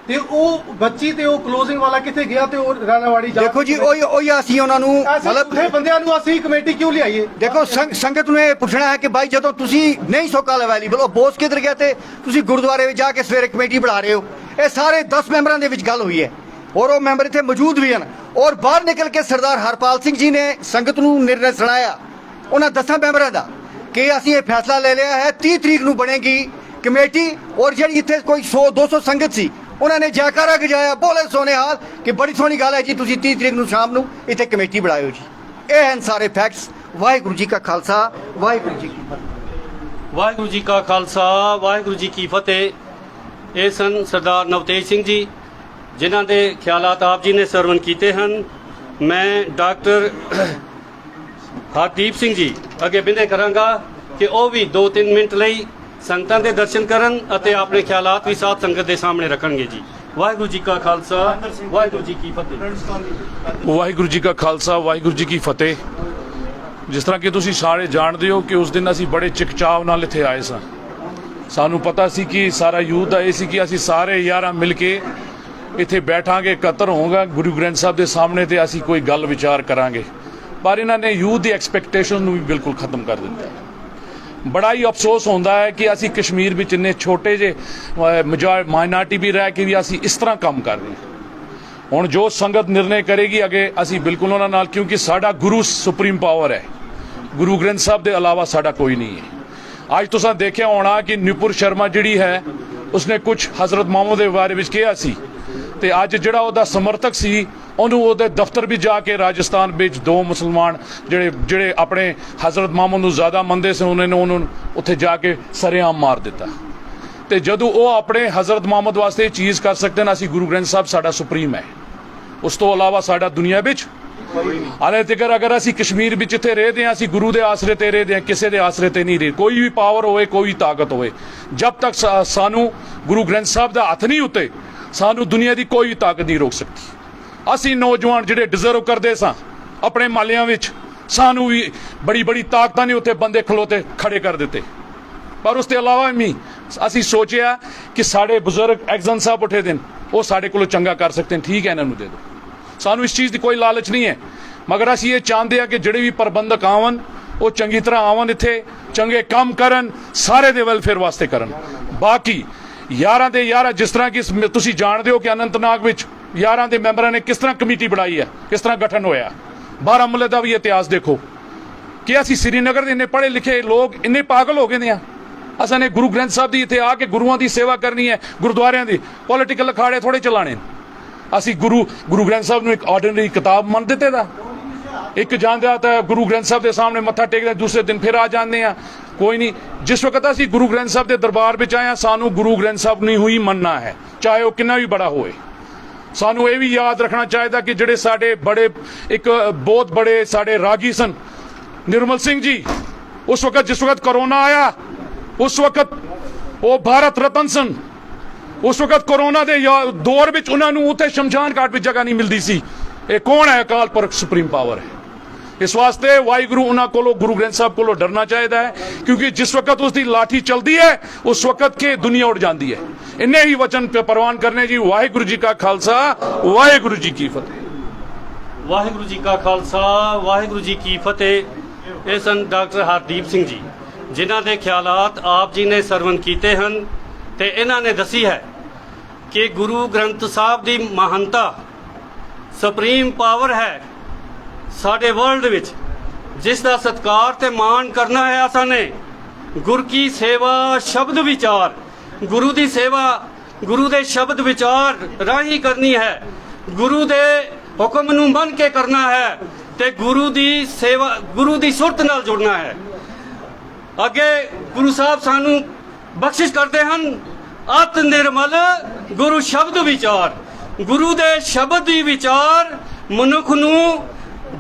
ਤੇ ਉਹ ਬੱਚੀ ਤੇ ਉਹ ਕਲੋਜ਼ਿੰਗ ਵਾਲਾ ਕਿੱਥੇ ਗਿਆ ਤੇ ਉਹ ਰਾਣਾਵਾੜੀ ਜਾ ਦੇਖੋ ਜੀ ਉਹੀ ਅਸੀਂ ਉਹਨਾਂ ਨੂੰ ਮਤਲਬ ਬੰਦਿਆਂ ਨੂੰ ਅਸੀਂ ਕਮੇਟੀ ਕਿਉਂ ਲਿਆਈਏ? ਦੇਖੋ ਸੰਗਤ ਨੂੰ ਇਹ ਪੁੱਛਣਾ ਹੈ ਕਿ ਭਾਈ ਜਦੋਂ ਤੁਸੀਂ ਨਹੀਂ ਸੋਕਲ ਅਵੇਲੇਬਲ ਉਹ ਬੋਸ ਕਿੱਧਰ ਗਿਆ ਤੇ ਤੁਸੀਂ ਗੁਰਦੁਆਰੇ ਵਿੱਚ ਜਾ ਕੇ ਸਵੇਰੇ ਕਮੇਟੀ ਬਣਾ ਰਹੇ ਹੋ। ਇਹ ਸਾਰੇ 10 ਮੈਂਬਰਾਂ ਦੇ ਵਿੱਚ ਗੱਲ ਹੋਈ ਹੈ ਔਰ ਉਹ ਮੈਂਬਰ ਇੱਥੇ ਮੌਜੂਦ ਵੀ ਹਨ ਔਰ ਬਾਹਰ ਨਿਕਲ ਕੇ ਸਰਦਾਰ ਹਰਪਾਲ ਸਿੰਘ ਜੀ ਨੇ ਸੰਗਤ ਨੂੰ ਨਿਰਣੈ ਸੁਣਾਇਆ ਉਹਨਾਂ 10 ਮੈਂਬਰਾਂ ਦਾ ਕਿ ਅਸੀਂ ਇਹ ਫੈਸਲਾ ਲੈ ਲਿਆ ਹੈ 30 ਤਰੀਕ ਨੂੰ ਬਣੇਗੀ ਕਮੇਟੀ ਔਰ ਜਿਹੜੀ ਇੱਥੇ ਕੋਈ 100-200 ਸੰਗਤ ਸੀ ਉਹਨਾਂ ਨੇ ਜੈਕਾਰਾ ਗਜਾਇਆ, ਬੋਲੇ ਸੋਨੇਹਾਲ ਕਿ ਬੜੀ ਸੋਹਣੀ ਗੱਲ ਹੈ ਜੀ, ਤੁਸੀਂ 30 ਤਰੀਕ ਨੂੰ ਸ਼ਾਮ ਨੂੰ ਇੱਥੇ ਕਮੇਟੀ ਬਣਾਇਓ ਜੀ। ਇਹ ਹਨ ਸਾਰੇ ਫੈਕਟਸ। ਵਾਹਿਗੁਰੂ ਜੀ ਕਾ ਖਾਲਸਾ, ਵਾਹਿਗੁਰੂ ਜੀ ਕੀ ਫਤਿਹ। ਵਾਹਿਗੁਰੂ ਜੀ ਕਾ ਖਾਲਸਾ, ਵਾਹਿਗੁਰੂ ਜੀ ਕੀ ਫਤਿਹ। ਇਹ ਸਨ ਸਰਦਾਰ ਨਵਤੇਜ ਸਿੰਘ ਜੀ ਜਿਨ੍ਹਾਂ ਦੇ ਖਿਆਲਾਤ ਆਪ ਜੀ ਨੇ ਸਰਵਨ ਕੀਤੇ ਹਨ। ਮੈਂ ਡਾਕਟਰ ਹਰਦੀਪ ਸਿੰਘ ਜੀ ਅੱਗੇ ਬੇਨਤੀ ਕਰਾਂਗਾ ਕਿ ਉਹ ਵੀ 2-3 ਮਿੰਟ ਲਈ ਸੰਗਤਾਂ ਦੇ ਦਰਸ਼ਨ ਕਰਨ ਅਤੇ ਆਪਣੇ ਖਿਆਲਾਤ ਵੀ ਸਾਧ ਸੰਗਤ ਦੇ ਸਾਹਮਣੇ ਰੱਖਣਗੇ ਜੀ। ਵਾਹਿਗੁਰੂ ਜੀ ਕਾ ਖਾਲਸਾ, ਵਾਹਿਗੁਰੂ ਜੀ ਕੀ ਫਤਿਹ। ਵਾਹਿਗੁਰੂ ਜੀ ਕਾ ਖਾਲਸਾ, ਵਾਹਿਗੁਰੂ ਜੀ ਕੀ ਫਤਿਹ। ਜਿਸ ਤਰ੍ਹਾਂ ਕਿ ਤੁਸੀਂ ਸਾਰੇ ਜਾਣਦੇ ਹੋ ਕਿ ਉਸ ਦਿਨ ਅਸੀਂ ਬੜੇ ਚਿਕਚਾਵ ਨਾਲ ਇੱਥੇ ਆਏ ਸਾਂ। ਸਾਨੂੰ ਪਤਾ ਸੀ ਕਿ ਸਾਰਾ ਯੂਥ ਦਾ ਇਹ ਸੀ ਕਿ ਅਸੀਂ ਸਾਰੇ ਯਾਰਾਂ ਮਿਲ ਕੇ ਇੱਥੇ ਬੈਠਾਂਗੇ, ਇਕੱਤਰ ਹੋਵਾਂਗੇ ਗੁਰੂ ਗ੍ਰੰਥ ਸਾਹਿਬ ਦੇ ਸਾਹਮਣੇ ਤੇ ਅਸੀਂ ਕੋਈ ਗੱਲ ਵਿਚਾਰ ਕਰਾਂਗੇ। ਪਰ ਇਹਨਾਂ ਨੇ ਯੂਥ ਦੀ ਐਕਸਪੈਕਟੇਸ਼ਨ ਨੂੰ ਵੀ ਬਿਲਕੁਲ ਖਤਮ ਕਰ ਦਿੱਤਾ। ਬੜਾ ਹੀ ਅਫਸੋਸ ਹੁੰਦਾ ਹੈ ਕਿ ਅਸੀਂ ਕਸ਼ਮੀਰ ਵਿੱਚ ਇੰਨੇ ਛੋਟੇ ਜਿਹੇ ਮਾਈਨੋਰਟੀ ਵੀ ਰਹਿ ਕੇ ਵੀ ਅਸੀਂ ਇਸ ਤਰ੍ਹਾਂ ਕੰਮ ਕਰ ਰਹੇ ਹਾਂ। ਹੁਣ ਜੋ ਸੰਗਤ ਨਿਰਣੇ ਕਰੇਗੀ ਅੱਗੇ ਅਸੀਂ ਬਿਲਕੁਲ ਉਹਨਾਂ ਨਾਲ, ਕਿਉਂਕਿ ਸਾਡਾ ਗੁਰੂ ਸੁਪਰੀਮ ਪਾਵਰ ਹੈ, ਗੁਰੂ ਗ੍ਰੰਥ ਸਾਹਿਬ ਦੇ ਇਲਾਵਾ ਸਾਡਾ ਕੋਈ ਨਹੀਂ ਹੈ। ਅੱਜ ਤੁਸੀਂ ਦੇਖਿਆ ਹੋਣਾ ਕਿ ਨਿਪੁਰ ਸ਼ਰਮਾ ਜਿਹੜੀ ਹੈ ਉਸਨੇ ਕੁਝ ਹਜ਼ਰਤ ਮੁਹੰਮਦ ਦੇ ਬਾਰੇ ਵਿੱਚ ਕਿਹਾ ਸੀ ਤੇ ਅੱਜ ਜਿਹੜਾ ਉਹਦਾ ਸਮਰਥਕ ਸੀ ਉਹਨੂੰ ਉਹਦੇ ਦਫ਼ਤਰ ਵੀ ਜਾ ਕੇ ਰਾਜਸਥਾਨ ਵਿੱਚ 2 ਮੁਸਲਮਾਨ ਜਿਹੜੇ ਆਪਣੇ ਹਜ਼ਰਤ ਮੁਹੰਮਦ ਨੂੰ ਜ਼ਿਆਦਾ ਮੰਨਦੇ ਸੀ ਉਹਨਾਂ ਨੇ ਉਹਨੂੰ ਉੱਥੇ ਜਾ ਕੇ ਸਰੇਆਮ ਮਾਰ ਦਿੱਤਾ। ਤੇ ਜਦੋਂ ਉਹ ਆਪਣੇ ਹਜ਼ਰਤ ਮੁਹੰਮਦ ਵਾਸਤੇ ਇਹ ਚੀਜ਼ ਕਰ ਸਕਦੇ ਨੇ, ਅਸੀਂ ਗੁਰੂ ਗ੍ਰੰਥ ਸਾਹਿਬ ਸਾਡਾ ਸੁਪਰੀਮ ਹੈ, ਉਸ ਤੋਂ ਇਲਾਵਾ ਸਾਡਾ ਦੁਨੀਆ ਵਿੱਚ ਹਾਲੇ ਤੱਕ ਅਗਰ ਅਸੀਂ ਕਸ਼ਮੀਰ ਵਿੱਚ ਇੱਥੇ ਰਹਿਦੇ ਹਾਂ ਅਸੀਂ ਗੁਰੂ ਦੇ ਆਸਰੇ ਤੇ ਰਹਿਦੇ ਹਾਂ, ਕਿਸੇ ਦੇ ਆਸਰੇ ਤੇ ਨਹੀਂ ਰਹੇ। ਕੋਈ ਵੀ ਪਾਵਰ ਹੋਵੇ, ਕੋਈ ਵੀ ਤਾਕਤ ਹੋਵੇ, ਜਦ ਤੱਕ ਸਾਨੂੰ ਗੁਰੂ ਗ੍ਰੰਥ ਸਾਹਿਬ ਦਾ ਹੱਥ ਨਹੀਂ ਉੱਤੇ ਸਾਨੂੰ ਦੁਨੀਆ ਦੀ ਕੋਈ ਵੀ ਤਾਕਤ ਨਹੀਂ ਰੋਕ ਸਕਦੀ। ਅਸੀਂ ਨੌਜਵਾਨ ਜਿਹੜੇ ਡਿਜ਼ਰਵ ਕਰਦੇ ਸਾਂ ਆਪਣੇ ਮਾਲਿਆਂ ਵਿੱਚ, ਸਾਨੂੰ ਵੀ ਬੜੀ ਤਾਕਤਾਂ ਨੇ ਉੱਥੇ ਬੰਦੇ ਖਲੋਤੇ ਖੜੇ ਕਰ ਦਿੱਤੇ। ਪਰ ਉਸ ਤੋਂ ਇਲਾਵਾ ਵੀ ਅਸੀਂ ਸੋਚਿਆ ਕਿ ਸਾਡੇ ਬਜ਼ੁਰਗ ਐਗਜ਼ਨ ਸਾਹਿਬ ਉੱਠੇ ਦਿਨ ਉਹ ਸਾਡੇ ਕੋਲੋਂ ਚੰਗਾ ਕਰ ਸਕਦੇ ਨੇ, ਠੀਕ ਹੈ ਇਹਨਾਂ ਨੂੰ ਦੇ ਦਿਓ। ਸਾਨੂੰ ਇਸ ਚੀਜ਼ ਦੀ ਕੋਈ ਲਾਲਚ ਨਹੀਂ ਹੈ, ਮਗਰ ਅਸੀਂ ਇਹ ਚਾਹੁੰਦੇ ਹਾਂ ਕਿ ਜਿਹੜੇ ਵੀ ਪ੍ਰਬੰਧਕ ਆਵਣ ਉਹ ਚੰਗੀ ਤਰ੍ਹਾਂ ਆਵਣ, ਇੱਥੇ ਚੰਗੇ ਕੰਮ ਕਰਨ, ਸਾਰੇ ਦੇ ਵੈਲਫੇਅਰ ਵਾਸਤੇ ਕਰਨ। ਬਾਕੀ 11 ਦੇ 11 ਜਿਸ ਤਰ੍ਹਾਂ ਕਿ ਤੁਸੀਂ ਜਾਣਦੇ ਹੋ ਕਿ ਅਨੰਤਨਾਗ ਵਿੱਚ 11 ਦੇ ਮੈਂਬਰਾਂ ਨੇ ਕਿਸ ਤਰ੍ਹਾਂ ਕਮੇਟੀ ਬਣਾਈ ਹੈ, ਕਿਸ ਤਰ੍ਹਾਂ ਗਠਨ ਹੋਇਆ। ਬਾਰਾਮੂਲਾ ਦਾ ਵੀ ਇਤਿਹਾਸ ਦੇਖੋ ਕਿ ਅਸੀਂ ਸ੍ਰੀਨਗਰ ਦੇ ਇੰਨੇ ਪੜ੍ਹੇ ਲਿਖੇ ਲੋਕ ਇੰਨੇ ਪਾਗਲ ਹੋ ਗਏ ਨੇ, ਅਸਾਂ ਨੇ ਗੁਰੂ ਗ੍ਰੰਥ ਸਾਹਿਬ ਦੀ ਇੱਥੇ ਆ ਕੇ ਗੁਰੂਆਂ ਦੀ ਸੇਵਾ ਕਰਨੀ ਹੈ, ਗੁਰਦੁਆਰਿਆਂ ਦੀ ਪੋਲੀਟੀਕਲ ਅਖਾੜੇ ਥੋੜੇ ਚਲਾਣੇ। ਅਸੀਂ ਗੁਰੂ ਗ੍ਰੰਥ ਸਾਹਿਬ ਨੂੰ ਇੱਕ ਆਰਡੀਨਰੀ ਕਿਤਾਬ ਮੰਨ ਦਿੱਤੇ ਦਾ, ਇੱਕ ਜਾਂਦੇ ਤਾਂ ਗੁਰੂ ਗ੍ਰੰਥ ਸਾਹਿਬ ਦੇ ਸਾਹਮਣੇ ਮੱਥਾ ਟੇਕਦੇ, ਦੂਸਰੇ ਦਿਨ ਫਿਰ ਆ ਜਾਂਦੇ ਆ। ਕੋਈ ਨਹੀਂ, ਜਿਸ ਵਕਤ ਅਸੀਂ ਗੁਰੂ ਗ੍ਰੰਥ ਸਾਹਿਬ ਦੇ ਦਰਬਾਰ ਵਿੱਚ ਆਏ ਹਾਂ ਸਾਨੂੰ ਗੁਰੂ ਗ੍ਰੰਥ ਸਾਹਿਬ ਨੂੰ ਹੀ ਮੰਨਣਾ ਹੈ, ਚਾਹੇ ਉਹ ਕਿੰਨਾ ਵੀ ਬੜਾ ਹੋਵੇ। ਸਾਨੂੰ ਇਹ ਵੀ ਯਾਦ ਰੱਖਣਾ ਚਾਹੀਦਾ ਕਿ ਜਿਹੜੇ ਸਾਡੇ ਇੱਕ ਬਹੁਤ ਬੜੇ ਸਾਡੇ ਰਾਗੀ ਸਨ ਨਿਰਮਲ ਸਿੰਘ ਜੀ, ਉਸ ਵਕਤ ਜਿਸ ਵਕਤ ਕਰੋਨਾ ਆਇਆ ਉਸ ਵਕਤ ਉਹ ਭਾਰਤ ਰਤਨ ਸਨ। ਉਸ ਵਕਤ ਕਰੋਨਾ ਦੇ ਦੌਰ ਵਿੱਚ ਉਹਨਾਂ ਨੂੰ ਉੱਥੇ ਸ਼ਮਸ਼ਾਨ ਘਾਟ ਵਿੱਚ ਜਗ੍ਹਾ ਨਹੀਂ ਮਿਲਦੀ ਸੀ। ਇਹ ਕੌਣ ਹੈ? ਅਕਾਲ ਪੁਰਖ ਸੁਪਰੀਮ ਪਾਵਰ ਹੈ। ਇਸ ਵਾਸਤੇ ਵਾਹਿਗੁਰੂ ਉਹਨਾਂ ਕੋਲੋਂ ਗੁਰੂ ਗ੍ਰੰਥ ਸਾਹਿਬ ਕੋਲੋਂ ਡਰਨਾ ਚਾਹੀਦਾ ਹੈ, ਕਿਉਂਕਿ ਜਿਸ ਵਕਤ ਉਸ ਦੀ ਲਾਠੀ ਚਲਦੀ ਹੈ ਉਸ ਵਕਤ ਕੇ ਦੁਨੀਆ ਉੱਡ ਜਾਂਦੀ ਹੈ। ਇੰਨੇ ਹੀ ਵਚਨ ਪ੍ਰਵਾਨ ਕਰਨੇ ਜੀ। ਵਾਹਿਗੁਰੂ ਜੀ ਕਾ ਖਾਲਸਾ, ਵਾਹਿਗੁਰੂ ਜੀ ਕੀ ਫਤਿਹ। ਵਾਹਿਗੁਰੂ ਜੀ ਕਾ ਖਾਲਸਾ, ਵਾਹਿਗੁਰੂ ਜੀ ਕੀ ਫਤਿਹ। ਇਹ ਸਨ ਡਾਕਟਰ ਹਰਦੀਪ ਸਿੰਘ ਜੀ ਜਿਨ੍ਹਾਂ ਦੇ ਖਿਆਲਾਤ ਆਪ ਜੀ ਨੇ ਸਰਵਨ ਕੀਤੇ ਹਨ ਤੇ ਇਹਨਾਂ ਨੇ ਦੱਸੀ ਹੈ ਕਿ ਗੁਰੂ ਗ੍ਰੰਥ ਸਾਹਿਬ ਦੀ ਮਹਾਨਤਾ ਸੁਪਰੀਮ ਪਾਵਰ ਹੈ ਸਾਡੇ ਵਰਲਡ ਵਿੱਚ, ਜਿਸ ਦਾ ਸਤਿਕਾਰ ਤੇ ਮਾਣ ਕਰਨਾ ਹੈ। ਅਸਾਂ ਨੇ ਗੁਰ ਕੀ ਸੇਵਾ ਸ਼ਬਦ ਵਿਚਾਰ, ਗੁਰੂ ਦੀ ਸੇਵਾ ਗੁਰੂ ਦੇ ਸ਼ਬਦ ਵਿਚਾਰ ਰਾਹੀਂ ਕਰਨੀ ਹੈ, ਗੁਰੂ ਦੇ ਹੁਕਮ ਨੂੰ ਮੰਨ ਕੇ ਕਰਨਾ ਹੈ। ਤੇ ਗੁਰੂ ਦੀ ਸੇਵਾ, ਗੁਰੂ ਦੀ ਸੁਰਤ ਨਾਲ ਜੁੜਨਾ ਹੈ। ਅੱਗੇ ਗੁਰੂ ਸਾਹਿਬ ਸਾਨੂੰ ਬਖਸ਼ਿਸ਼ ਕਰਦੇ ਹਨ, ਅਤ ਨਿਰਮਲ ਗੁਰੂ ਸ਼ਬਦ ਵਿਚਾਰ। ਗੁਰੂ ਦੇ ਸ਼ਬਦ ਦੀ ਵਿਚਾਰ ਮਨੁੱਖ ਨੂੰ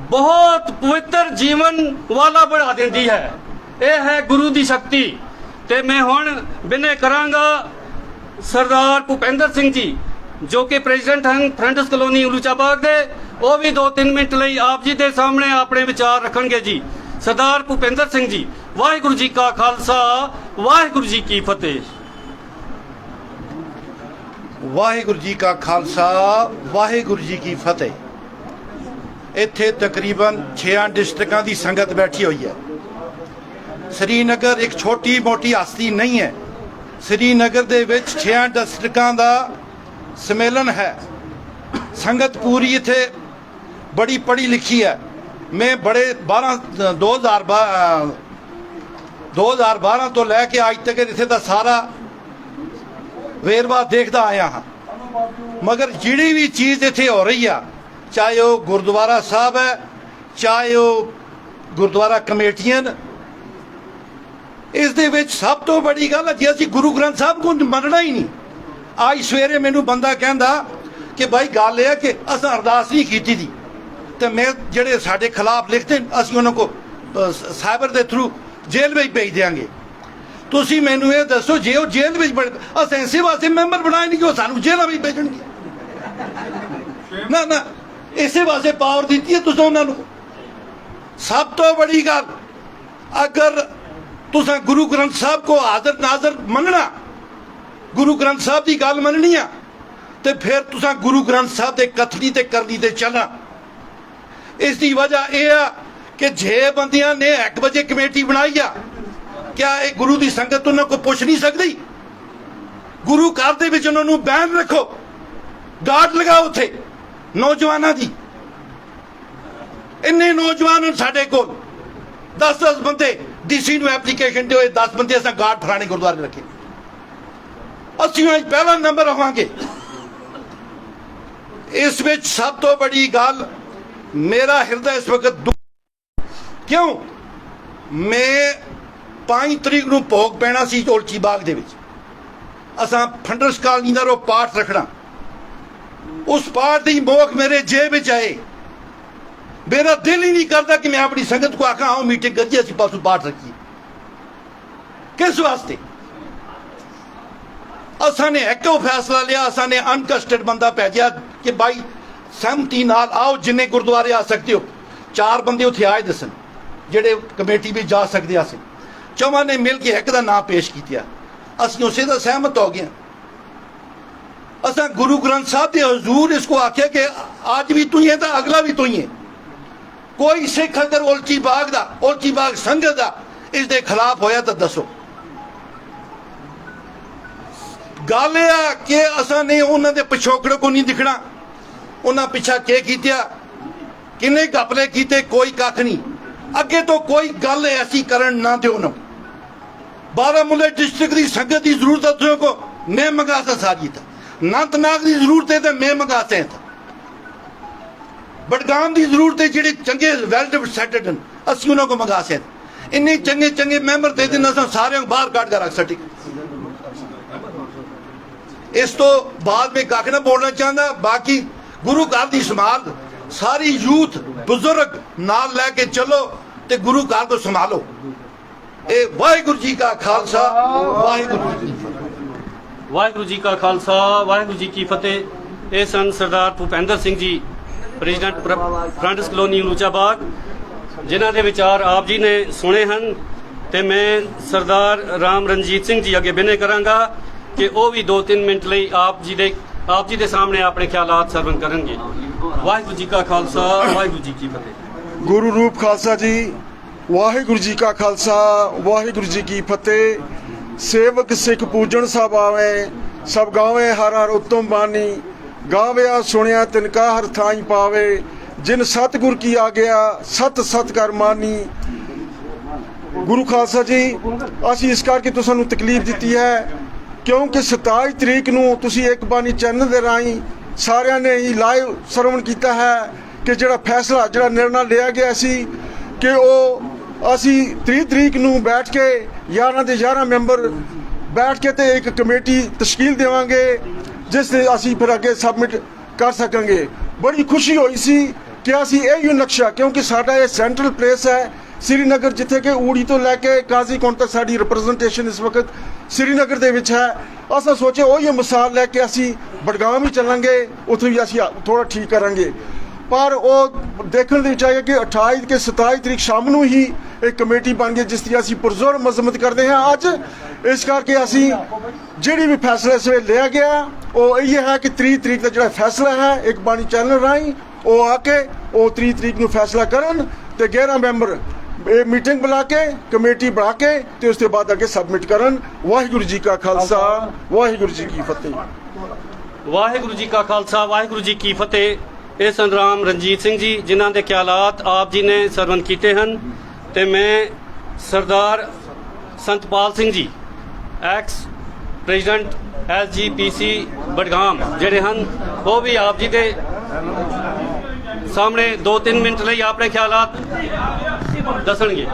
ਬਹੁਤ ਪਵਿੱਤਰ ਜੀਵਨ ਵਾਲਾ ਬਣਾ ਦਿੰਦੀ ਹੈ। ਇਹ ਹੈ ਗੁਰੂ ਦੀ ਸ਼ਕਤੀ। ਤੇ ਮੈਂ ਹੁਣ ਬਿਨੈ ਕਰਾਂਗਾ ਸਰਦਾਰ ਭੁਪਿੰਦਰ ਸਿੰਘ ਜੀ, ਜੋ ਕਿ ਪ੍ਰੈਜ਼ੀਡੈਂਟ ਹਨ ਫਰੰਟਸ ਕਲੋਨੀ ਉਲੂਚਾਬਾਗ ਦੇ, ਉਹ ਵੀ 2-3 ਮਿੰਟ ਲਈ ਆਪ ਜੀ ਦੇ ਸਾਹਮਣੇ ਆਪਣੇ ਵਿਚਾਰ ਰੱਖਣਗੇ ਜੀ। ਸਰਦਾਰ ਭੁਪਿੰਦਰ ਸਿੰਘ ਜੀ। ਵਾਹਿਗੁਰੂ ਜੀ ਕਾ ਖਾਲਸਾ, ਵਾਹਿਗੁਰੂ ਜੀ ਕੀ ਫਤਿਹ। ਵਾਹਿਗੁਰੂ ਜੀ ਕਾ ਖਾਲਸਾ, ਵਾਹਿਗੁਰੂ ਜੀ ਕੀ ਫਤਿਹ। ਇੱਥੇ ਤਕਰੀਬਨ 6 ਡਿਸਟ੍ਰਿਕਾਂ ਦੀ ਸੰਗਤ ਬੈਠੀ ਹੋਈ ਹੈ। श्रीनगर एक छोटी मोटी हस्ती नहीं है। श्रीनगर दे विच 6 डिस्ट्रिक्टां दा सम्मेलन है। संगत पूरी इत्थे बड़ी पढ़ी लिखी है। मैं बड़े 2012 तो लैके अज तक इत्थे दा सारा वेरवा देखता आया हाँ, मगर जिहड़ी भी चीज़ इत्थे हो रही है, चाहे वो गुरुद्वारा साहब है, चाहे वो गुरुद्वारा कमेटियां, इस दे विच सब तो बड़ी गल है जे असीं गुरु ग्रंथ साहब को मनना ही नहीं। अज सवेरे मैनू बंदा कहंदा कि भाई गल यह है कि असां अरदास नहीं कीती थी, तो मैं जिहड़े साडे खिलाफ लिखते असीं उन्हां को साइबर के थ्रू जेल में भेज देंगे। तुसीं मैनू ये दसो, जे वो जेल में अस इसे वास्ते मैंबर बनाए नहीं कि वो सानू जेलों में भेजणगे। ना ना, इसे वास्ते पावर दी है तुसीं उन्हां नूं। सब तो बड़ी गल, अगर तुसां गुरु ग्रंथ साहब को हाज़र नाज़र मनना, गुरु ग्रंथ साहब की गल मननी है, तो फिर तुसां गुरु ग्रंथ साहब के कथनी ते करनी ते चलना। इसकी वजह यह है कि 6 बंदियां ने 1 बजे कमेटी बनाई है। क्या ये गुरु की संगत उन्होंने को पुछ नहीं सकती? गुरु घर दे विच उन्होंने बैन रखो, गार्ड लगाओ उत्थे नौजवानों की। इन्ने नौजवान साडे कोल 10-10 बंदे डीसी नूं एप्लीकेशन दे, 10 बंदे असां गार्ड फलाने गुरुद्वारे रखे। असीं पहला नंबर आवांगे। इस विच सब तो बड़ी गल, मेरा हृदय इस वक्त क्यों, मैं 5 तरीक नूं भोग पैना सी ओलची बाग दे विच। असां फंडर्स कॉलोनी दा पाठ रखना। उस पाठ की मोख मेरे जेब विच आए। मेरा दिल ही नहीं करता कि मैं अपनी संगत को आखा आओ मीटिंग करिए, असीं परसों पाठ रखिए। किस वास्ते? असां ने एक फैसला लिया, असां ने अनकस्टड बंदा भेजा कि भाई सहमति नाल आओ, जिन्ने गुरुद्वारे आ सकते हो। 4 बंदे उत्थे आए दसन जेडे कमेटी भी जा सकते अस। 4 ने मिल के एक दा नाम पेश किया, असीं उसे दा सहमत हो गए। असां गुरु ग्रंथ साहब के हजूर इसको आख्या कि आज भी तू ही है तो अगला भी तू ही है। कोई सिख अगर ओलची बाग संगत दा इस दे खिलाफ होया तो दसो। गल यह कि असां ने उन्हां दे पिछोकड़ को नहीं दिखना। उन्हां पिछा के कीतिया, किन्ने घपले कीते, कोई कख नहीं। अगे तो कोई गल ऐसी करन ना दिओ ना। बारामूला डिस्ट्रिक्ट की संगत की जरूरत है को मैं मंगा सा सारी था। अनंतनाग की जरूरत है तो मैं मंगा से था। बडगाम की जरूरत है, जेडे चंगे वेल सेटल्ड हैं, असीं उन्हां को मंगा से। इन्ने चंगे चंगे मैंबर दे दिन असां सारे बाहर काट के रख सटी। इस तो बाद में कख ना बोलना चाहता। बाकी गुरु घर की संभाल सारी यूथ बुजुर्ग नाल लैके चलो ते गुरु घर को संभालो। ए वाहिगुरू जी का खालसा, वाहिगुरू जी की फतेह। वाहिगुरू जी का खालसा, वाहिगुरू जी की फतेह। ये सन सरदार भुपेंद्र सिंह जी, प्रेजिडेंट फ्रंटस कलोनी उलूचाबाग, जिन्हां दे विचार आप जी ने सुने हैं। तो मैं सरदार राम रणजीत सिंह जी अगे बिनय करांगा कि वो भी 2-3 मिनट लई आप जी दे सामने अपने ख्यालात सरवण करेंगे। वाहिगुरू जी का खालसा, वाहिगुरू जी की फतेह। गुरु रूप खालसा जी, वाहिगुरू जी का खालसा, वाहिगुरू जी की फतेह। सेवक सिख पूजन सब आवे, सब गावे हर हर उत्तम बानी। गाविया सुनिया तिनका हर थाई पावे, जिन सतगुर की आ गया सत सत कर मानी। गुरु खालसा जी, असी इस करके तुसानू तकलीफ दी है क्योंकि 27 तरीक नूं तुसी एक बानी चैनल दे राही सारिਆਂ ने ही लाइव सरवण किया है ਕਿ ਜਿਹੜਾ ਫੈਸਲਾ ਜਿਹੜਾ ਨਿਰਣਾ ਲਿਆ ਗਿਆ ਸੀ ਕਿ ਉਹ ਅਸੀਂ 30 ਤਰੀਕ ਨੂੰ ਬੈਠ ਕੇ 11 ਦੇ 11 ਮੈਂਬਰ ਬੈਠ ਕੇ ਤੇ ਇੱਕ ਕਮੇਟੀ ਤਸ਼ਕੀਲ ਦੇਵਾਂਗੇ ਜਿਸ ਦੇ ਅਸੀਂ ਫਿਰ ਅੱਗੇ ਸਬਮਿਟ ਕਰ ਸਕਾਂਗੇ। ਬੜੀ ਖੁਸ਼ੀ ਹੋਈ ਸੀ ਕਿ ਅਸੀਂ ਇਹ ਨਕਸ਼ਾ, ਕਿਉਂਕਿ ਸਾਡਾ ਇਹ ਸੈਂਟਰਲ ਪਲੇਸ ਹੈ श्रीनगर, जिथे कि ऊड़ी तो लैके काजीकुंड तक साड़ी रिप्रजेंटेशन इस वक्त श्रीनगर दे विच है। असां सोचे वो ये मिसाल लैके असी बडगाम ही चलांगे, उत्थे भी असी थोड़ा ठीक करांगे। पर वो देखने चाहिए कि 28 के 27 तरीक शाम नूं ही एक कमेटी बन गई जिसकी असी पुरजोर मजम्मत करते हैं अज। इस करके असी जिहड़ी भी फैसला इस वेले लिया गया वो ये है कि 30 तरीक का जिहड़ा फैसला है एक बाणी चैनल राही वो आके वो 30 तरीक नूं फैसला करन ते 11 मैंबर ਇਹ ਮੀਟਿੰਗ ਬੁਲਾ ਕੇ ਕਮੇਟੀ ਬਣਾ ਕੇ ਤੇ ਉਸ ਤੋਂ ਬਾਅਦ ਅੱਗੇ ਸਬਮਿਟ ਕਰਨ। ਵਾਹਿਗੁਰੂ ਜੀ ਕਾ ਖਾਲਸਾ ਵਾਹਿਗੁਰੂ ਜੀ ਕੀ ਫਤਿਹ। ਵਾਹਿਗੁਰੂ ਜੀ ਕਾ ਖਾਲਸਾ ਵਾਹਿਗੁਰੂ ਜੀ ਕੀ ਫਤਿਹ। ਇਹ ਸੰਗਰਾਮ ਰਣਜੀਤ ਸਿੰਘ ਜੀ ਜਿਨ੍ਹਾਂ ਦੇ ਖਿਆਲਾਤ ਆਪ ਜੀ ਨੇ ਸਰਵਨ ਕੀਤੇ ਹਨ ਤੇ ਮੈਂ ਸਰਦਾਰ ਸੰਤਪਾਲ Singh ji ex president SGPC Budgam ਜਿਹੜੇ ਹਨ ਉਹ ਵੀ ਆਪ ਜੀ ਦੇ ਸਾਹਮਣੇ 2-3 ਮਿੰਟ ਲਈ ਆਪਣੇ ਖਿਆਲਾਤ ਦੱਸਣਗੇ।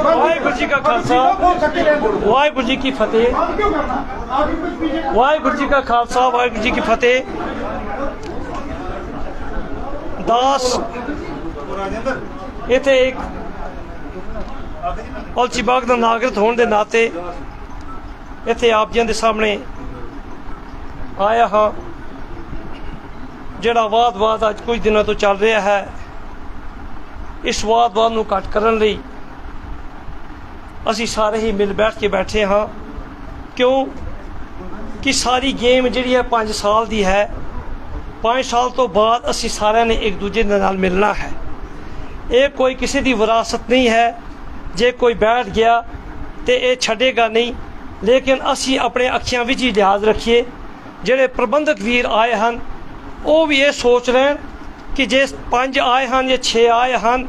ਵਾਹਿਗੁਰੂ ਜੀ ਕਾ ਖਾਲਸਾ ਵਾਹਿਗੁਰੂ ਜੀ ਕੀ ਫਤਿਹ। ਵਾਹਿਗੁਰੂ ਜੀ ਕਾ ਖਾਲਸਾ ਵਾਹਿਗੁਰੂ ਜੀ ਕੀ ਫਤਿਹ। ਦਾਸ ਇੱਥੇ ਇੱਕ ਔਲਚੀ ਬਾਗ ਦਾ ਨਾਗਰਿਕ ਹੋਣ ਦੇ ਨਾਤੇ ਇੱਥੇ ਆਪ ਜੀ ਦੇ ਸਾਹਮਣੇ ਆਇਆ ਹਾਂ। ਜਿਹੜਾ ਵਾਦ ਅੱਜ ਕੁਝ ਦਿਨਾਂ ਤੋਂ ਚੱਲ ਰਿਹਾ ਹੈ, ਇਸ ਵਾਦ ਨੂੰ ਘੱਟ ਕਰਨ ਲਈ ਅਸੀਂ ਸਾਰੇ ਹੀ ਮਿਲ ਬੈਠ ਕੇ ਬੈਠੇ ਹਾਂ। ਕਿਉਂ ਕਿ ਸਾਰੀ ਗੇਮ ਜਿਹੜੀ ਹੈ 5 ਸਾਲ ਦੀ ਹੈ। 5 ਸਾਲ ਤੋਂ ਬਾਅਦ ਅਸੀਂ ਸਾਰਿਆਂ ਨੇ ਇੱਕ ਦੂਜੇ ਦੇ ਨਾਲ ਮਿਲਣਾ ਹੈ। ਇਹ ਕੋਈ ਕਿਸੇ ਦੀ ਵਿਰਾਸਤ ਨਹੀਂ ਹੈ। ਜੇ ਕੋਈ ਬੈਠ ਗਿਆ ਤੇ ਇਹ ਛੱਡੇਗਾ ਨਹੀਂ। ਲੇਕਿਨ ਅਸੀਂ ਆਪਣੇ ਅੱਖੀਆਂ ਵਿੱਚ ਹੀ ਲਿਹਾਜ਼ ਰੱਖੀਏ। ਜਿਹੜੇ ਪ੍ਰਬੰਧਕ ਵੀਰ ਆਏ ਹਨ ਉਹ ਵੀ ਇਹ ਸੋਚ ਲੈਣ ਕਿ ਜੇ 5 ਆਏ ਹਨ ਜਾਂ 6 ਆਏ ਹਨ,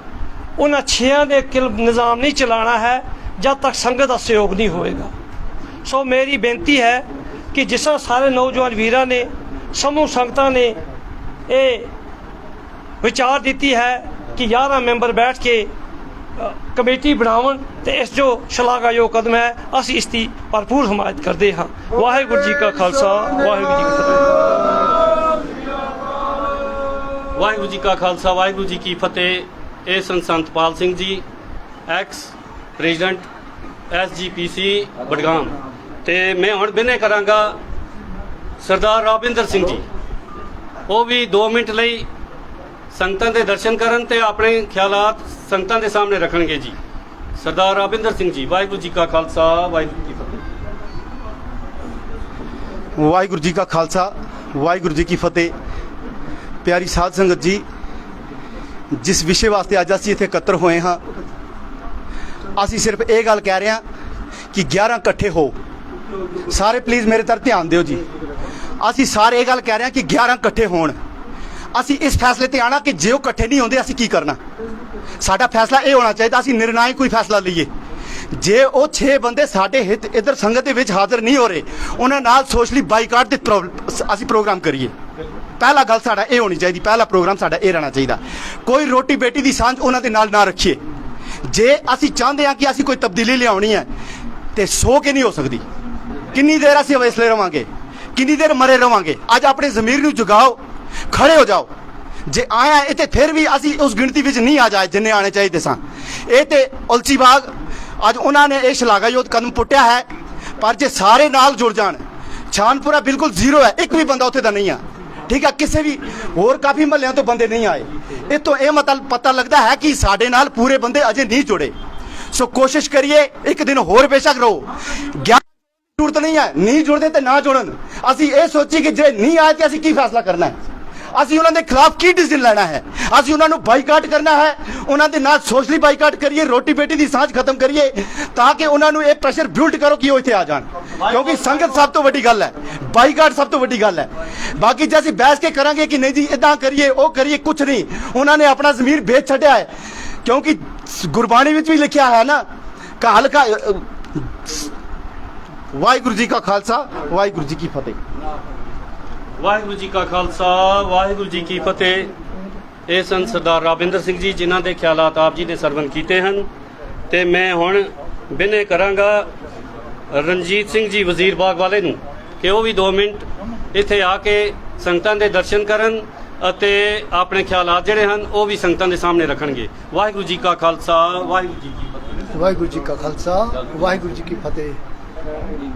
ਉਹਨਾਂ 6 ਦੇ ਨਿਜ਼ਾਮ ਨਹੀਂ ਚਲਾਉਣਾ ਹੈ ਜਦ ਤੱਕ ਸੰਗਤ ਦਾ ਸਹਿਯੋਗ ਨਹੀਂ ਹੋਏਗਾ। ਸੋ ਮੇਰੀ ਬੇਨਤੀ ਹੈ ਕਿ ਜਿਸ ਤਰ੍ਹਾਂ ਸਾਰੇ ਨੌਜਵਾਨ ਵੀਰਾਂ ਨੇ ਸਮੂਹ ਸੰਗਤਾਂ ਨੇ ਇਹ ਵਿਚਾਰ ਦਿੱਤੀ ਹੈ ਕਿ 11 ਮੈਂਬਰ ਬੈਠ ਕੇ ਕਮੇਟੀ ਬਣਾਉਣ ਤੇ ਇਸ ਜੋ ਸ਼ਲਾਘਾਯੋਗ ਕਦਮ ਹੈ, ਅਸੀਂ ਇਸ ਦੀ ਭਰਪੂਰ ਹਮਾਇਤ ਕਰਦੇ ਹਾਂ। ਵਾਹਿਗੁਰੂ ਜੀ ਕਾ ਖਾਲਸਾ ਵਾਹਿਗੁਰੂ ਜੀ ਕੀ ਫਤਿਹ। ਵਾਹਿਗੁਰੂ ਜੀ ਕਾ ਖਾਲਸਾ ਵਾਹਿਗੁਰੂ ਜੀ ਕੀ ਫਤਿਹ। ਇਹ ਸੰਤਪਾਲ Singh ji ex president SGPC Budgam ਤੇ ਮੈਂ ਹੁਣ ਬੇਨਤੀ ਕਰਾਂਗਾ ਸਰਦਾਰ ਰਵਿੰਦਰ ਸਿੰਘ ਜੀ ਉਹ ਵੀ 2 ਮਿੰਟ ਲਈ ਸੰਗਤਾਂ ਦੇ ਦਰਸ਼ਨ ਕਰਨ ਤੇ ਆਪਣੇ ਖਿਆਲਾਤ ਸੰਗਤਾਂ ਦੇ ਸਾਹਮਣੇ ਰੱਖਣਗੇ ਜੀ। ਸਰਦਾਰ ਰਵਿੰਦਰ ਸਿੰਘ ਜੀ। ਵਾਹਿਗੁਰੂ ਜੀ ਕਾ ਖਾਲਸਾ ਵਾਹਿਗੁਰੂ ਜੀ ਕੀ ਫਤਿਹ। ਵਾਹਿਗੁਰੂ ਜੀ ਕਾ ਖਾਲਸਾ ਵਾਹਿਗੁਰੂ ਜੀ ਕੀ ਫਤਿਹ। ਪਿਆਰੀ ਸਾਧ ਸੰਗਤ ਜੀ, ਜਿਸ ਵਿਸ਼ੇ ਵਾਸਤੇ ਅੱਜ ਅਸੀਂ ਇੱਥੇ ਇਕੱਤਰ ਹੋਏ ਹਾਂ, ਅਸੀਂ ਸਿਰਫ ਇਹ ਗੱਲ ਕਹਿ ਰਹੇ ਹਾਂ ਕਿ 11 ਇਕੱਠੇ ਹੋ। ਸਾਰੇ ਪਲੀਜ਼ ਮੇਰੇ ਤਰਫ ਧਿਆਨ ਦਿਓ ਜੀ। ਅਸੀਂ ਸਾਰੇ ਇਹ ਗੱਲ ਕਹਿ ਰਹੇ ਹਾਂ ਕਿ 11 ਇਕੱਠੇ ਹੋਣ। ਅਸੀਂ ਇਸ ਫੈਸਲੇ ਤੇ ਆਣਾ ਕਿ ਜੇ ਉਹ ਇਕੱਠੇ ਨਹੀਂ ਹੁੰਦੇ ਅਸੀਂ ਕੀ ਕਰਨਾ। ਸਾਡਾ ਫੈਸਲਾ ਇਹ ਹੋਣਾ ਚਾਹੀਦਾ ਅਸੀਂ ਨਿਰਣਾਇਕ ਕੋਈ ਫੈਸਲਾ ਲਈਏ। ਜੇ ਉਹ 6 ਬੰਦੇ ਸਾਡੇ ਹਿੱਤ ਇੱਧਰ ਸੰਗਤ ਦੇ ਵਿੱਚ ਹਾਜ਼ਰ ਨਹੀਂ ਹੋ ਰਹੇ, ਉਹਨਾਂ ਨਾਲ ਸੋਸ਼ਲੀ ਬਾਈਕਾਟ ਦੇ ਅਸੀਂ ਪ੍ਰੋਗਰਾਮ ਕਰੀਏ। ਪਹਿਲਾ ਗੱਲ ਸਾਡਾ ਇਹ ਹੋਣੀ ਚਾਹੀਦੀ, ਪਹਿਲਾ ਪ੍ਰੋਗਰਾਮ ਸਾਡਾ ਇਹ ਰਹਿਣਾ ਚਾਹੀਦਾ। ਕੋਈ ਰੋਟੀ ਬੇਟੀ ਦੀ ਸਾਂਝ ਉਹਨਾਂ ਦੇ ਨਾਲ ਨਾ ਰੱਖੀਏ। ਜੇ ਅਸੀਂ ਚਾਹੁੰਦੇ ਹਾਂ ਕਿ ਅਸੀਂ ਕੋਈ ਤਬਦੀਲੀ ਲਿਆਉਣੀ ਹੈ ਤੇ ਸੋ ਕੇ ਨਹੀਂ ਹੋ ਸਕਦੀ। ਕਿੰਨੀ ਦੇਰ ਅਸੀਂ ਅਵੇਸਲੇ ਰਵਾਂਗੇ, ਕਿੰਨੀ ਦੇਰ ਮਰੇ ਰਵਾਂਗੇ। ਅੱਜ ਆਪਣੇ ਜ਼ਮੀਰ ਨੂੰ ਜਗਾਓ, ਖੜੇ ਹੋ ਜਾਓ। ਜੇ ਆਇਆ ਇੱਥੇ ਫਿਰ ਵੀ ਅਸੀਂ ਉਸ ਗਿਣਤੀ ਵਿੱਚ ਨਹੀਂ ਆ ਜਾਏ ਜਿੰਨੇ ਆਣੇ ਚਾਹੀਦੇ ਸਾਂ। ਇਹ ਤੇ ਉਲਚੀ ਬਾਗ ਅੱਜ ਉਹਨਾਂ ਨੇ ਇਹ ਸ਼ਲਾਘਾਯੋਗ ਕਦਮ ਪੁੱਟਿਆ ਹੈ। ਪਰ ਜੇ ਸਾਰੇ ਨਾਲ ਜੁੜ ਜਾਣ, ਛਾਨਪੁਰਾ ਬਿਲਕੁਲ ਜ਼ੀਰੋ ਹੈ, ਇੱਕ ਵੀ ਬੰਦਾ ਉੱਥੇ ਦਾ ਨਹੀਂ ਆ। ਠੀਕ ਹੈ, ਕਿਸੇ ਵੀ ਹੋਰ ਕਾਫੀ ਮਹੱਲਿਆਂ ਤੋਂ ਬੰਦੇ ਨਹੀਂ ਆਏ। ਇਹ ਤੋਂ ਇਹ ਮਤਲਬ ਪਤਾ ਲੱਗਦਾ ਹੈ ਕਿ ਸਾਡੇ ਨਾਲ ਪੂਰੇ ਬੰਦੇ ਅਜੇ ਨਹੀਂ ਜੁੜੇ। ਸੋ ਕੋਸ਼ਿਸ਼ ਕਰੀਏ ਇੱਕ ਦਿਨ ਹੋਰ ਬੇਸ਼ੱਕ ਰਹੋ। ਜ਼ਰੂਰਤ ਨਹੀਂ ਹੈ, ਨਹੀਂ ਜੁੜਦੇ ਤੇ ਨਾ ਜੁੜਨ। ਅਸੀਂ ਇਹ ਸੋਚੀ ਕਿ ਜੇ ਨਹੀਂ ਆਏ ਤੇ ਅਸੀਂ ਕੀ ਫੈਸਲਾ ਕਰਨਾ ਹੈ। ਅਸੀਂ ਉਹਨਾਂ ਦੇ ਖਿਲਾਫ ਕੀ ਡਿਸੀਜਨ ਲੈਣਾ ਹੈ? ਅਸੀਂ ਉਹਨਾਂ ਨੂੰ ਬਾਈਕਾਟ ਕਰਨਾ ਹੈ, ਉਹਨਾਂ ਦੇ ਨਾਲ ਸੋਸ਼ਲੀ ਬਾਈਕਾਟ ਕਰੀਏ, ਰੋਟੀ ਬੇਟੀ ਦੀ ਸਾਂਝ ਖਤਮ ਕਰੀਏ, ਤਾਂ ਕਿ ਉਹਨਾਂ ਨੂੰ ਇਹ ਪ੍ਰੈਸ਼ਰ ਬਿਲਡ ਕਰੋ ਕਿ ਉਹ ਇੱਥੇ ਆ ਜਾਣ, ਕਿਉਂਕਿ ਸੰਗਤ ਸਭ ਤੋਂ ਵੱਡੀ ਗੱਲ ਹੈ, ਬਾਈਕਾਟ ਸਭ ਤੋਂ ਵੱਡੀ ਗੱਲ ਹੈ। ਬਾਕੀ ਜੇ ਅਸੀਂ ਬਹਿਸ ਕੇ ਕਰਾਂਗੇ ਕਿ ਨਹੀਂ ਜੀ ਇਦਾਂ ਕਰੀਏ ਉਹ ਕਰੀਏ, ਕੁਛ ਨਹੀਂ, ਉਹਨਾਂ ਨੇ ਆਪਣਾ ਜ਼ਮੀਰ ਵੇਚ ਛੱਡਿਆ ਹੈ, ਕਿਉਂਕਿ ਗੁਰਬਾਣੀ ਵਿੱਚ ਵੀ ਲਿਖਿਆ ਹੈ ਨਾ, ਕਾਲ ਕਾ ਵਾਹਿਗੁਰੂ ਜੀ ਕਾ ਖਾਲਸਾ ਵਾਹਿਗੁਰੂ ਜੀ ਕੀ ਫਤਿਹ। ਵਾਹਿਗੁਰੂ ਜੀ ਕਾ ਖਾਲਸਾ ਵਾਹਿਗੁਰੂ ਜੀ ਕੀ ਫਤਿਹ। ਇਹ ਸਨ ਸਰਦਾਰ ਰਾਬਿੰਦਰ ਸਿੰਘ ਜੀ, ਜਿਨ੍ਹਾਂ ਦੇ ਖਿਆਲਾਤ ਆਪ ਜੀ ਨੇ ਸਰਵਨ ਕੀਤੇ ਹਨ। ਤੇ ਮੈਂ ਹੁਣ ਬੇਨਤੀ ਕਰਾਂਗਾ ਰਣਜੀਤ ਸਿੰਘ ਜੀ ਵਜ਼ੀਰ ਬਾਗ ਵਾਲੇ ਨੂੰ ਕਿ ਉਹ ਵੀ 2 ਮਿੰਟ ਇੱਥੇ ਆ ਕੇ ਸੰਗਤਾਂ ਦੇ ਦਰਸ਼ਨ ਕਰਨ ਅਤੇ ਆਪਣੇ ਖਿਆਲਾਤ ਜਿਹੜੇ ਹਨ ਉਹ ਵੀ ਸੰਗਤਾਂ ਦੇ ਸਾਹਮਣੇ ਰੱਖਣਗੇ। ਵਾਹਿਗੁਰੂ ਜੀ ਕਾ ਖਾਲਸਾ ਵਾਹਿਗੁਰੂ ਜੀ ਕੀ ਫਤਿਹ। ਵਾਹਿਗੁਰੂ ਜੀ ਕਾ ਖਾਲਸਾ ਵਾਹਿਗੁਰੂ ਜੀ ਕੀ ਫਤਿਹ।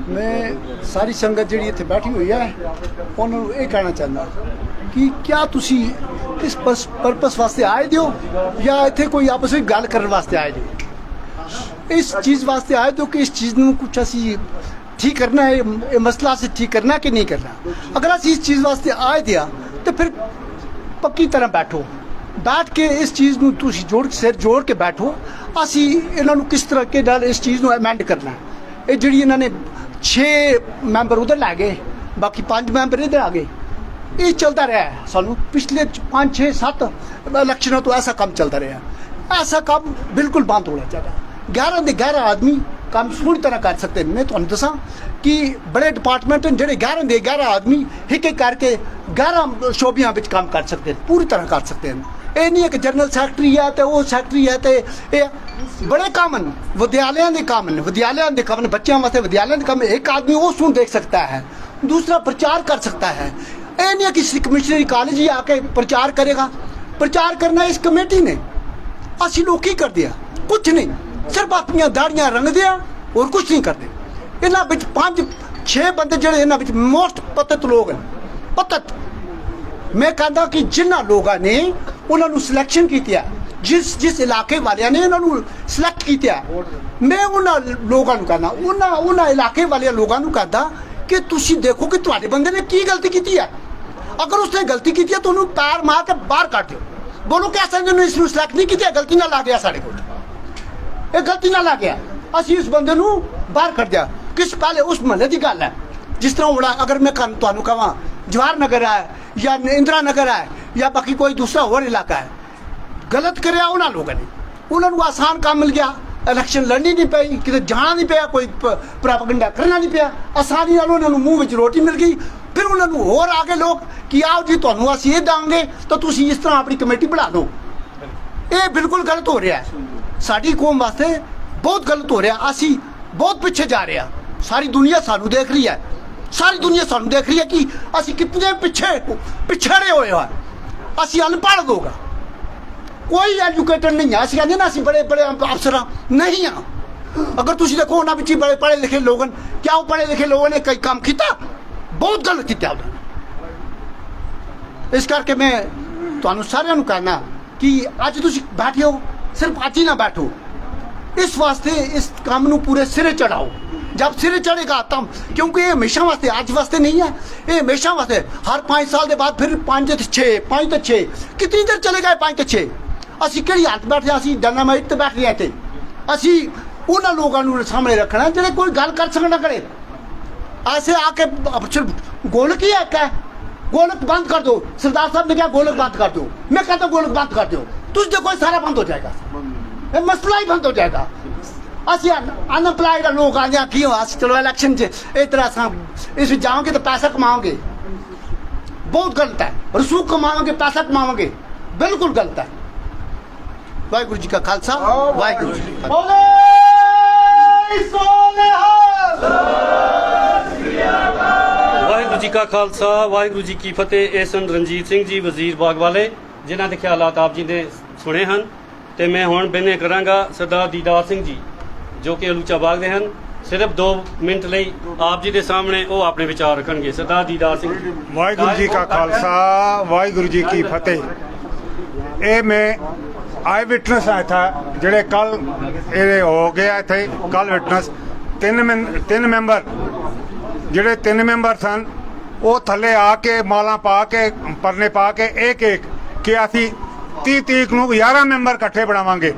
ਮੈਂ ਸਾਰੀ ਸੰਗਤ ਜਿਹੜੀ ਇੱਥੇ ਬੈਠੀ ਹੋਈ ਹੈ ਉਹਨਾਂ ਨੂੰ ਇਹ ਕਹਿਣਾ ਚਾਹੁੰਦਾ ਕਿ ਕਿਆ ਤੁਸੀਂ ਇਸ ਪਰਪਸ ਵਾਸਤੇ ਆਏ ਦਿਓ ਜਾਂ ਇੱਥੇ ਕੋਈ ਆਪਸ ਵਿੱਚ ਗੱਲ ਕਰਨ ਵਾਸਤੇ ਆਏ ਦਿਓ? ਇਸ ਚੀਜ਼ ਵਾਸਤੇ ਆਏ ਦਿਓ ਕਿ ਇਸ ਚੀਜ਼ ਨੂੰ ਕੁਛ ਅਸੀਂ ठीक करना है, ये मसला से ठीक करना कि नहीं करना। अगर अस इस चीज़ वास्ते आए दिया तो फिर पक्की तरह बैठ के इस चीज़ ਨੂੰ ਤੁਸੀਂ ਸਿਰ ਜੋੜ ਕੇ ਬੈਠੋ, ਅਸੀਂ ਇਹਨਾਂ ਨੂੰ ਕਿਸ ਤਰ੍ਹਾਂ ਕੇ ਨਾਲ ਇਸ ਚੀਜ਼ ਨੂੰ ਅਮੈਂਡ ਕਰਨਾ। ਇਹ ਜਿਹੜੀ ਇਹਨਾਂ ਨੇ 6 ਮੈਂਬਰ ਉਧਰ ਲੈ ਗਏ, ਬਾਕੀ 5 ਮੈਂਬਰ ਇੱਧਰ ਆ ਗਏ, ਇਹ ਚੱਲਦਾ ਰਿਹਾ ਸਾਨੂੰ ਪਿਛਲੇ 5 6 7 ਇਲੈਕਸ਼ਨਾਂ ਤੋਂ ऐसा काम चलता रहा। ऐसा काम बिल्कुल बंद होना चाहिए। 11 ਦੇ 11 आदमी काम पूरी तरह कर सकते हैं। मैं तुहानू दसा कि बड़े डिपार्टमेंट जेडे 11 ਦੇ 11 आदमी एक एक करके 11 शोबियां विच काम कर सकते हैं, पूरी तरह कर सकते हैं। ये नहीं है कि जनरल सैकटरी है तो वो सैकटरी है तो ये बड़े काम हैं, विद्यालयों के काम हैं, विद्यालयों के काम, बच्चों वास्ते विद्यालयों के काम। एक आदमी वो सुन देख सकता है, दूसरा प्रचार कर सकता है। ये नहीं है कि कमिश्नरी कॉलेज ही आके प्रचार करेगा। प्रचार करना इस कमेटी ने, असी लोग की कर दिया कुछ नहीं, सिर्फ अपनी दाड़ियां रंग दिया और कुछ नहीं करते। इन्होंने 5-6 बंदे जो इन्होंने मोस्ट पतित लोग हैं, पतित। मैं कहता कि जिन्होंने लोगों ने उन्होंने सिलेक्शन किया, जिस इलाके वाले ने उन्होंने सिलेक्ट किया, मैं उन्होंने लोगों को कहना, उन्होंने इलाके वाले लोगों को कहता कि तुम देखो कि तुम्हारे बंदे ने की गलती की है। अगर उसने गलती की है तो उन्होंने पैर मार के बाहर काट दो। बोलो कैसे इन्होंने इसमें सिलेक्ट नहीं किया, गलती ना ला गया साढ़े को, ये गलती ना ला गया, असी उस बंदे नूं बाहर कर दिया। किस पहले उस महल्ले की गल है, जिस तरह होना अगर मैं तुहानू कहां जवाहर नगर है या इंदिरा नगर है या बाकी कोई दूसरा होर इलाका है, गलत कराया उन्होंने लोगों ने, उन्होंने आसान काम मिल गया, इलेक्शन लड़नी नहीं पई, किते जाना नहीं पिया, कोई प्रोपेगेंडा करना नहीं पिया, आसानी नाल उन्होंने मुंह विच रोटी मिल गई। फिर उन्होंने होर आगे लोग कि आओ जी तुहानू असीं ये देंगे तो तुसीं इस तरह अपनी कमेटी बना लो। ये बिल्कुल गलत हो रहा है, साडी कौम वास्ते बहुत गलत हो रहा। असी बहुत पीछे जा रहे हैं, सारी दुनिया सानू देख रही है, सारी दुनिया सानू देख रही है कि असी कितने पिछड़े हुए हैं। असी अनपढ़ लोग, कोई एजुकेटेड नहीं है। असी कहते ना असी बड़े बड़े अफसर नहीं हाँ। अगर तुम देखो उन्होंने बच्चे बड़े पढ़े लिखे लोग, क्या वो पढ़े लिखे लोगों ने कई काम किया? बहुत गलत किया उन्होंने। इस करके मैं तुहानू सारिਆਂ ਨੂੰ कहना कि अज तुम बैठे हो, सिर्फ अज ही ना बैठो, इस वास्ते इस काम नू पूरे सिरे चढ़ाओ। जब सिरे चढ़ेगा तब, क्योंकि ये हमेशा वास्ते अज वास्ते नहीं है, ये हमेशा वास्ते हर 5 साल के बाद फिर 5 तो 6 कितनी देर चलेगा 5 तो 6? असी कि हालत बैठे, असी डायनामाइट तो बैठ रहे थे। असी उन्होंने लोगों को सामने रखना जो कोई गल कर सकना करे। ऐसे आके गोलक ही है, गोलक बंद कर दो। सरदार साहब ने क्या गोलक बंद कर दो, मैं कहता गोलक बंद कर दो, तुझ देखो सारा बंद हो जाएगा, मसला ही बंद हो जाएगा। असि अनएम्प्लॉयड लोग आ गया क्यों? चलो इलेक्शन इस तरह इस जाओगे तो पैसा कमाओगे, बहुत गलत है। रसूख कमाओगे, पैसा कमाओगे, बिल्कुल गलत है। वाहिगुरू जी का खालसा, वाहिगुरू जी की फतेह। ਵਾਹਿਗੁਰੂ ਜੀ ਕਾ ਖਾਲਸਾ ਵਾਹਿਗੁਰੂ ਜੀ ਕੀ ਫਤਿਹ। ਇਹ ਸਨ ਰਣਜੀਤ ਸਿੰਘ ਜੀ ਵਜ਼ੀਰ ਬਾਗ ਵਾਲੇ, ਜਿਨ੍ਹਾਂ ਦੇ ਖਿਆਲਾਤ ਆਪ ਜੀ ਨੇ ਸੁਣੇ ਹਨ। ਤੇ ਮੈਂ ਹੁਣ ਬੇਨਤੀ ਕਰਾਂਗਾ ਸਰਦਾਰ ਦੀਦਾਰ ਸਿੰਘ ਜੀ, ਜੋ ਕਿ ਅਲੂਚਾ ਬਾਗ ਦੇ ਹਨ, ਸਿਰਫ 2 ਮਿੰਟ ਲਈ ਆਪ ਜੀ ਦੇ ਸਾਹਮਣੇ ਉਹ ਆਪਣੇ ਵਿਚਾਰ ਰੱਖਣਗੇ। ਸਰਦਾਰ ਦੀਦਾਰ ਸਿੰਘ ਜੀ। ਵਾਹਿਗੁਰੂ ਜੀ ਕਾ ਖਾਲਸਾ ਵਾਹਿਗੁਰੂ ਜੀ ਕੀ ਫਤਿਹ। ਇਹ ਮੈਂ ਆਈ ਵਿਟਨੈਸ ਆਇਆ ਥਾ ਜਿਹੜੇ ਕੱਲ ਇਹ ਹੋ ਗਿਆ ਇੱਥੇ, ਕੱਲ ਵਿਟਨੈਸ 3 ਮੈਂਬਰ ਜਿਹੜੇ 3 ਮੈਂਬਰ ਸਨ ਉਹ ਥੱਲੇ ਆ ਕੇ ਮਾਲਾਂ ਪਾ ਕੇ ਪਰਨੇ ਪਾ ਕੇ ਇੱਕ ਕਿ ਅਸੀਂ 30 ਤਰੀਕ ਨੂੰ 11 ਮੈਂਬਰ ਇਕੱਠੇ ਬਣਾਵਾਂਗੇ।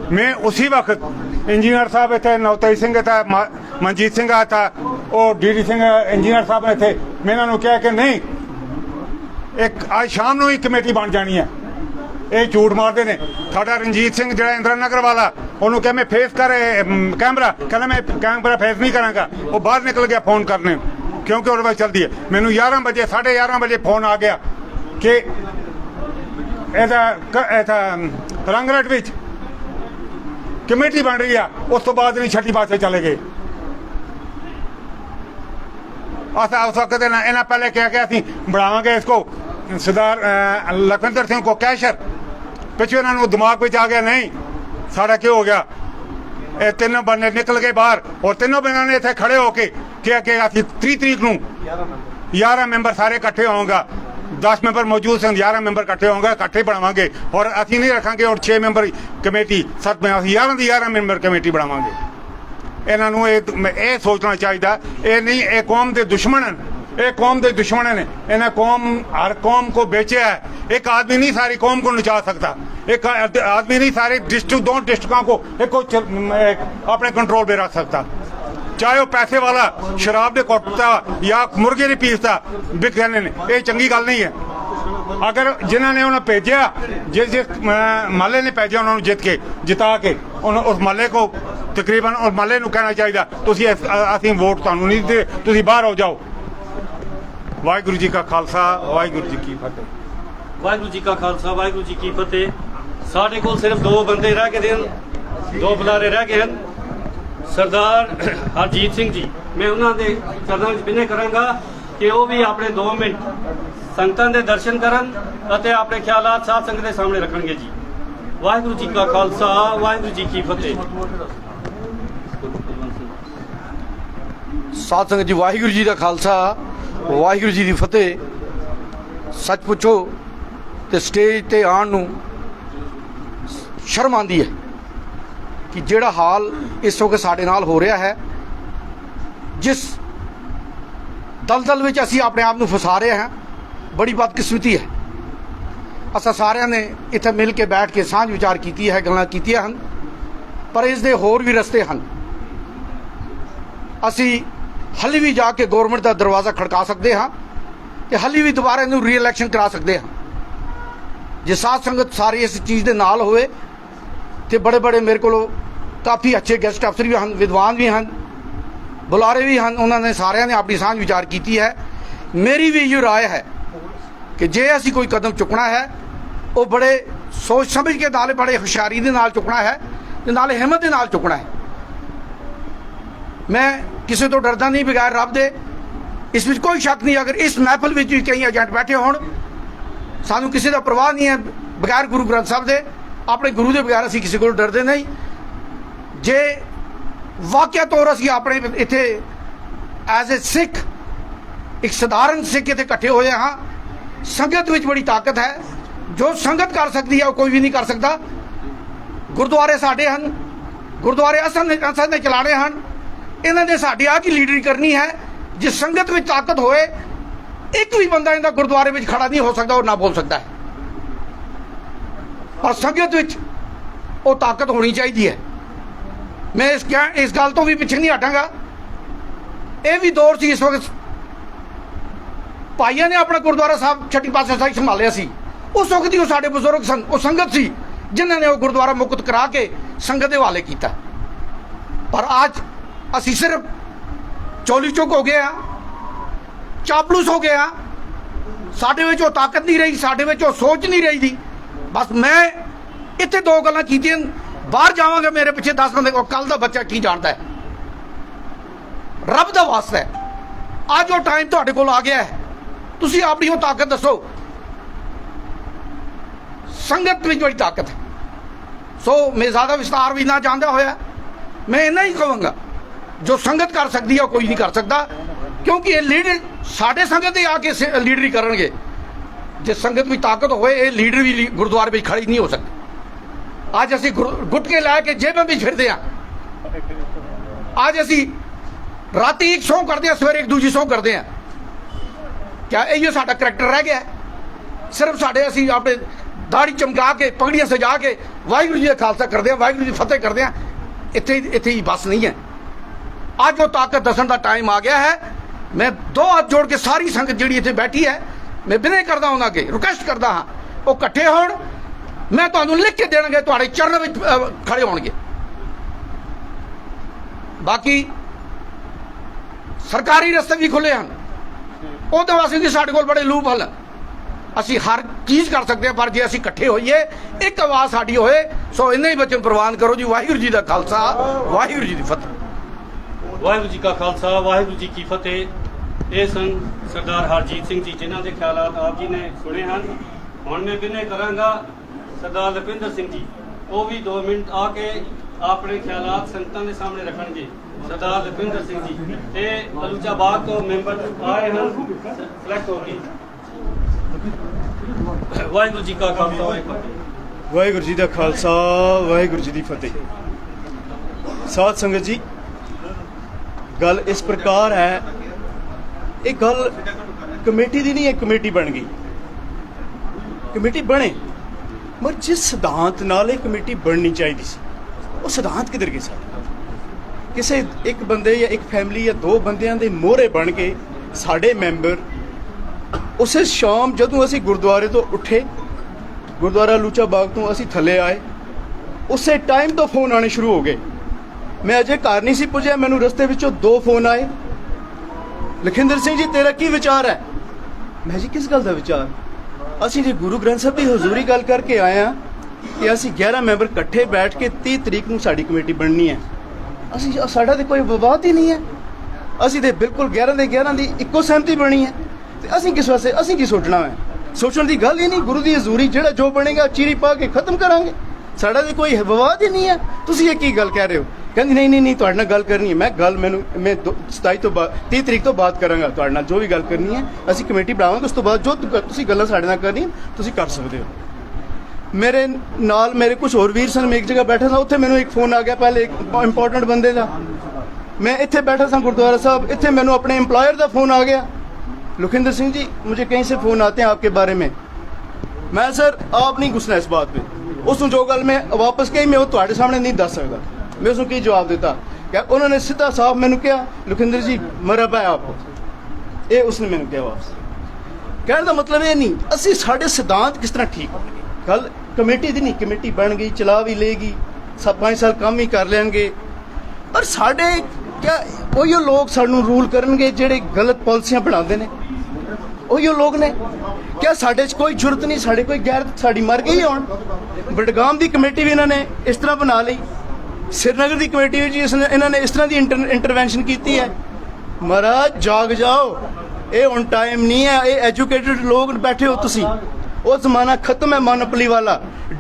मैं उसी वक्त इंजीनियर साहब थे, नवतेज सिंह था, मनजीत सिंह था, और डी सिंह इंजीनियर साहब थे। मैं इन्होंने कहा कि नहीं, एक आज शाम को ही कमेटी बन जानी है। ये झूठ मारते ने। साडा रंजीत सिंह जो इंदिरा नगर वाला, उन्होंने कहा मैं फेस कर कैमरा, कहना मैं कैमरा फेस नहीं करांगा। वो बाहर निकल गया फोन करने, क्योंकि और बात चलती है। मैनू 11 बजे 11:30 बजे फोन आ गया कि रंगरट विच कमेटी बन रही है। उस तो बाद नहीं छठी पासे चले गए। उस वक्त इन्हें पहले क्या कि असीं बढ़ावांगे इसको सरदार लखविंदर सिंह को कैशर। पिछले इन्होंने दिमाग में आ गया नहीं साड़ा क्यों हो गया। ये तीनों बंदे निकल गए बाहर, और तीनों बंदे ने इतने खड़े होके क्या कि असीं 30 तरीक नूं 11 मैंबर सारे इकट्ठे होंगे। 10 मैंबर मौजूद सन, 11 मैंबर इकट्ठे होंगे, इकट्ठे बनावांगे। और असीं नहीं रखांगे और 6 मैंबर कमेटी 7 में 11 मैंबर कमेटी बनावांगे। इन्हों ये सोचना चाहिए। ये नहीं, ये कौम के दुश्मन हैं, ये कौम के दुश्मन ने। इन्हें कौम हर कौम को बेचा है। एक आदमी नहीं सारी कौम को नचा सकता। एक आदमी नहीं सारे डिस्ट्रिक्ट 2 डिस्ट्रिक्टों को अपने कंट्रोल में रख सकता। चाहे वो पैसे वाला शराब दे कुटता या मुर्गे नहीं पीसता बिक जाने ने, ये चंगी गल नहीं है। अगर जिन्होंने उन्हें भेजा, जिस महल्ले ने भेजा उन्होंने जिता के उस महल्ले को तकरीबन उस महल्ले को कहना चाहिए तुसीं असीं वोट तुहानूं नहीं दे, तुसीं बाहर हो जाओ। वाहिगुरू जी का खालसा, वाहिगुरू जी की फतेह। वाहिगुरू जी का खालसा, वाहिगुरू जी की फतेह। साडे कोल सिर्फ 2 बंदे रह गए हैं, 2 बुलारे रह गए हैं। सरदार हरजीत सिंह जी, मैं उन्होंने चरणों में विनय करांगा कि वो भी अपने 2 मिनट संगतां दे दर्शन करन अते अपने ख्यालात साध संगत के सामने रखणगे जी। वाहिगुरू जी का खालसा, वाहिगुरू जी की फतेह। साध संगत जी, वाहिगुरू जी का खालसा, वाहिगुरू जी की फतेह। सच पुछो तो स्टेज ते आण नूं शर्म आंदी है कि ਜਿਹੜਾ हाल इस वक्त साढ़े नाल हो रहा है, जिस दलदल में असी अपने आप को फसा रहे हैं, बड़ी बदकिस्मती है। असा सारिਆਂ ने इत्थे मिल के बैठ के सांझ विचार की है, गल्लां कीतियां हन, पर इस दे होर भी रस्ते हैं। असी हली भी जाके गौरमेंट का दरवाज़ा खड़का सकते हैं तो हली भी दोबारा इनू री इलैक्शन करा सकते हैं। जे साध संगत सारी इस चीज़ के नाल होए तो बड़े बड़े मेरे को काफ़ी अच्छे गेस्ट अफसर भी हैं, विद्वान भी हैं, बुलारे भी हैं। उन्होंने सारिਆਂ ने अपनी सांझ विचार की है। मेरी भी ये राय है कि जे असी कोई कदम चुकना है वो बड़े सोच समझ के नाल, बड़े हुशियारी के नाल चुकना है, नाले हिम्मत के नाल चुकना है। मैं किसी तो डरदा नहीं बगैर रब दे। इस विच कोई शक नहीं, अगर इस महफिल में भी कई एजेंट बैठे होण, सानू किसी का परवाह नहीं है। बगैर गुरु ग्रंथ साहब दे, अपने गुरु के बगैर असी किसी को डरते नहीं। जे वाकया तौर असी अपने इत्थे एज ए सिख, एक साधारण सिख इत्थे इकट्ठे होए हाँ। संगत विच बड़ी ताकत है। जो संगत कर सकती है वो कोई भी नहीं कर सकता। गुरुद्वारे साडे हन, गुरुद्वारे असन ने चलाने हैं। इन्होंने साडी आ की लीडरी करनी है। जिस संगत में ताकत होए, एक भी बंदा इनका गुरुद्वारे में खड़ा नहीं हो सकता और ना बोल सकता है। और संगत विच वो ताकत होनी चाहिए है। मैं इस गल तो भी पिछे नहीं हटांगा। ये भी दौर सी, इस वक्त भाइयों ने अपना गुरुद्वारा साहब छठी पातशाही साहिब संभालिया सी। उस वक्त ही वो साडे बुजुर्ग सन, वो संगत सी जिन्होंने वो गुरुद्वारा मुक्त करा के संगत के हवाले किया। पर आज असी सिर्फ चौली चुक हो गए हाँ, चापलूस हो गए हाँ। साडे विच वो ताकत नहीं रही, साडे विच वो सोच नहीं रही थी। बस मैं इत्थे 2 गल्लां कीतियां, बाहर जावांगा मेरे पीछे 10 बंदे को कल का बच्चा की जानता है। रब का वास्ता है, आज वो टाइम तुहाडे कोल आ गया है। तुसीं अपनी वो ताकत दसो। संगत में बड़ी ताकत है। सो मैं ज़्यादा विस्तार भी ना जानता होया, मैं इन्ना ही कहूँगा जो संगत कर सकती है कोई नहीं कर सकता, क्योंकि ये लीडर साढ़े संगत ही आके लीडरी करेंगे। जिस संगत में ताकत होए, ये लीडर भी गुरुद्वारे में खड़ी नहीं हो सकती। आज असी गुटके लैके जेब में भी फिरते हैं। आज असी राती एक सौ करते हैं, सवेरे एक दूजी सौ करते हैं। क्या इहो साडा करैक्टर रह गया है? सिर्फ साडे असीं अपने दाढ़ी चमका के पगड़ियां सजा के वाहिगुरू जी का खालसा करते हैं, वाहिगुरू जी की फतेह करते हैं, इत्थे ही बस नहीं है। अज वो ताकत दसन का टाइम आ गया है। मैं दो हाथ जोड़ के सारी संगत जिहड़ी इत्थे बैठी है मैं विनय करदा उन्हां अगे रिक्वेस्ट करदा हाँ वो इकट्ठे होण, मैं तुहानूं लिख के देणगे, तुहाडे चरण विच खड़े होणगे। बाकी सरकारी रस्ते भी खुले हैं, उहदे वास्ते भी साडे कोल बड़े लूप हल, ਅਸੀਂ हर चीज़ कर सकते हैं, पर जे ਅਸੀਂ इकट्ठे होइए एक आवाज़ साडी होए। सो इन्ने ही बचन प्रवान करो जी। वाहिगुरू जी का खालसा, वाहिगुरू जी की फतेह। वाहिगुरू जी का खालसा, वाहिगुरू जी की फतेह। ये सन सरदार हरजीत सिंह जी जिन्हों के ख्यालात आप जी ने सुने हैं। हुण मैं विनय करांगा सरदार लखविंदर सिंह जी, वो भी 2 मिनट आके अपने ख्यालात संगतां दे सामने रखणगे। सरदार लखविंदर सिंह जी ते बलूचाबाग तो मैंबर आए हैं, सिलेक्ट हो गए। वाहिगुरू जी का खालसा, वाहिगुरू जी का खालसा, वाहिगुरू जी की फतेह। साध संगत जी, गल इस प्रकार है, एक गल कमेटी दी नहीं है, कमेटी बन गई, कमेटी बने, मगर जिस सिद्धांत नाल ये कमेटी बननी चाहिए सी वो सिद्धांत किधर गए साडे? किसी एक बंदे या एक फैमिली या 2 बंदियां दे मोहरे बन के साडे मैंबर उस शाम जदों असी गुरुद्वारे तो उठे, गुरुद्वारा लूचा बाग तो असी थले आए, उस टाइम तो फोन आने शुरू हो गए। मैं अजे घर नहीं सी पुजया, मैनू रस्ते विचों 2 फोन आए, लखिंदर सिंह जी तेरा की विचार है? मैं जी किस गल का विचार? असी जी गुरु ग्रंथ साहब की हजूरी गल करके आए हैं कि असी 11 मैंबर इकट्ठे बैठ के 30 तरीक नूं साडी कमेटी बननी है। असी साडा तो कोई विवाद ही नहीं है, असी तो बिल्कुल 11 दे 11 की इक्को सहमति बनी है। असीं किस वास्ते, असीं की सोचना है? सोचने की गल ही नहीं। गुरु की हजूरी जिहड़ा जो बनेगा चीरी पा के खत्म करांगे, साडा तो कोई विवाद ही नहीं है। तुसीं ये की गल कह रहे हो? कहंदी नहीं नहीं नहीं, तुहाडे नाल गल करनी है। मैं गल मैं 27 तो 30 तरीक तो बात करांगा तुहाडे नाल, जो भी गल करनी है असीं कमेटी बनावांगे, उस तो बाद जो तुसीं गल्लां साडे नाल करनी तुसीं कर सकदे हो। मेरे नाल मेरे कुछ होर वीर सन, मैं एक जगह बैठा था, उत्थे मैनूं एक फोन आ गया पहले एक इंपॉर्टेंट बंदे का। मैं इत्थे बैठा था गुरुद्वारा साहब, इत्थे मैनूं अपने एम्पलॉयर का फोन आ गया, लखविंदर सिंह जी मुझे कहीं से फ़ोन आते हैं आपके बारे में। मैं सर आप नहीं गुस्सा इस बात पे, उसमें जो गल मैं वापस कही मैं वो तुम्हारे सामने नहीं दस सकता। मैं उसमें की जवाब देता? क्या उन्होंने सीधा साफ मैंने क्या लखविंदर जी मरहबा है आपको, ये उसने मैंने क्या वापस। कहने का मतलब ये नहीं असी साढ़े सिद्धांत किस तरह ठीक होंगे। गल कमेटी दी नहीं, कमेटी बन गई चला भी लेगी, 5 साल काम ही कर लेंगे, पर साढ़े क्या उही लोग सानू रूल करनगे जेड़े गलत पॉलिसियां बनाते हैं? उही लोग ने क्या? साढ़े कोई जरूरत नहीं, साढ़े कोई गैरत साड़ी मर गई होण। बडगाम की कमेटी भी इन्होंने इस तरह बना ली, श्रीनगर की कमेटी भी इन्होंने इस तरह की इंटरवेंशन की है। महाराज जाग जाओ, ये हुण टाइम नहीं है, ये एजुकेटेड लोग बैठे हो तुसी, वो जमाना खत्म है मोनोपोली वाला,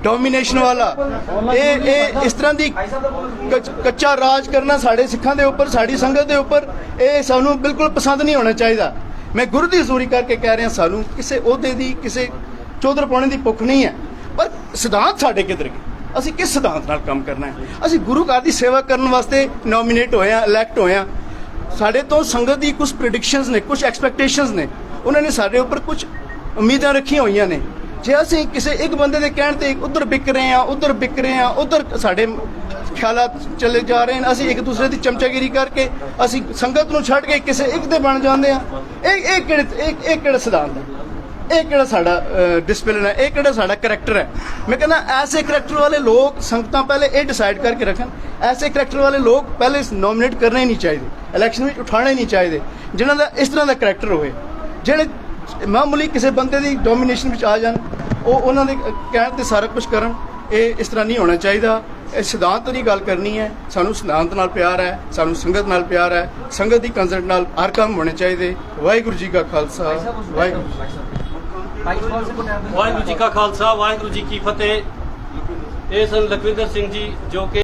डोमीनेशन वाला। ये इस तरह की कच्चा राज करना साढ़े सिखां दे उपर, साड़ी संगत दे उपर, ये सानू बिल्कुल पसंद नहीं होना चाहिए। मैं गुरु की हजूरी करके कह रहा, सानू किसी ओहदे की किसी चौधर पाने की भुख नहीं है, पर सिद्धांत साढ़े किधर गए? असी किस सिद्धांत नाल काम करना है? असी गुरु घर की सेवा करने वास्ते नॉमीनेट होए हैं, इलैक्ट होए हैं। साढ़े तो संगत की कुछ प्रिडिक्शनस ने, कुछ एक्सपैक्टेशनस ने, उन्होंने साढ़े उपर कुछ उम्मीदां रखी हुई ने। जे असीं किसी एक बंदे के कहण ते उधर बिक रहे हैं, उधर बिक रहे हैं, उधर साढ़े ख्यालात चले जा रहे हैं, असीं एक दूसरे की चमचागिरी करके असीं संगत नूं छड्ड के किसी एक दे बन जाते हैं। एक किहड़ा सिद्धांत है? एक किहड़ा साडा डिसिप्लिन है? एक किहड़ा साडा करैक्टर है? मैं कहना ऐसे करैक्टर वाले लोग संगतां पहले ये डिसाइड करके रखन, ऐसे करैक्टर वाले लोग पहले नॉमिनेट करने ही नहीं चाहिए, इलैक्शन में उठाने ही नहीं चाहिए, जिन्हां दा इस तरह का करैक्टर होए, जेड़े मामूली किसी बंदे की डोमीनेशन में आ जान, उन्होंने कहण ते सारा कुछ करन। ये इस तरह नहीं होना चाहिए। सिद्धांत की गल करनी है, सानू सिद्धांत नाल प्यार है, सानू संगत नाल प्यार है, संगत की कंसर्ट नाल हर काम होने चाहिए। वाहिगुरू जी का खालसा, वाहिगुरू जी का खालसा, वाहिगुरू जी की फतेह। ये सन लखविंदर सिंह जी जो कि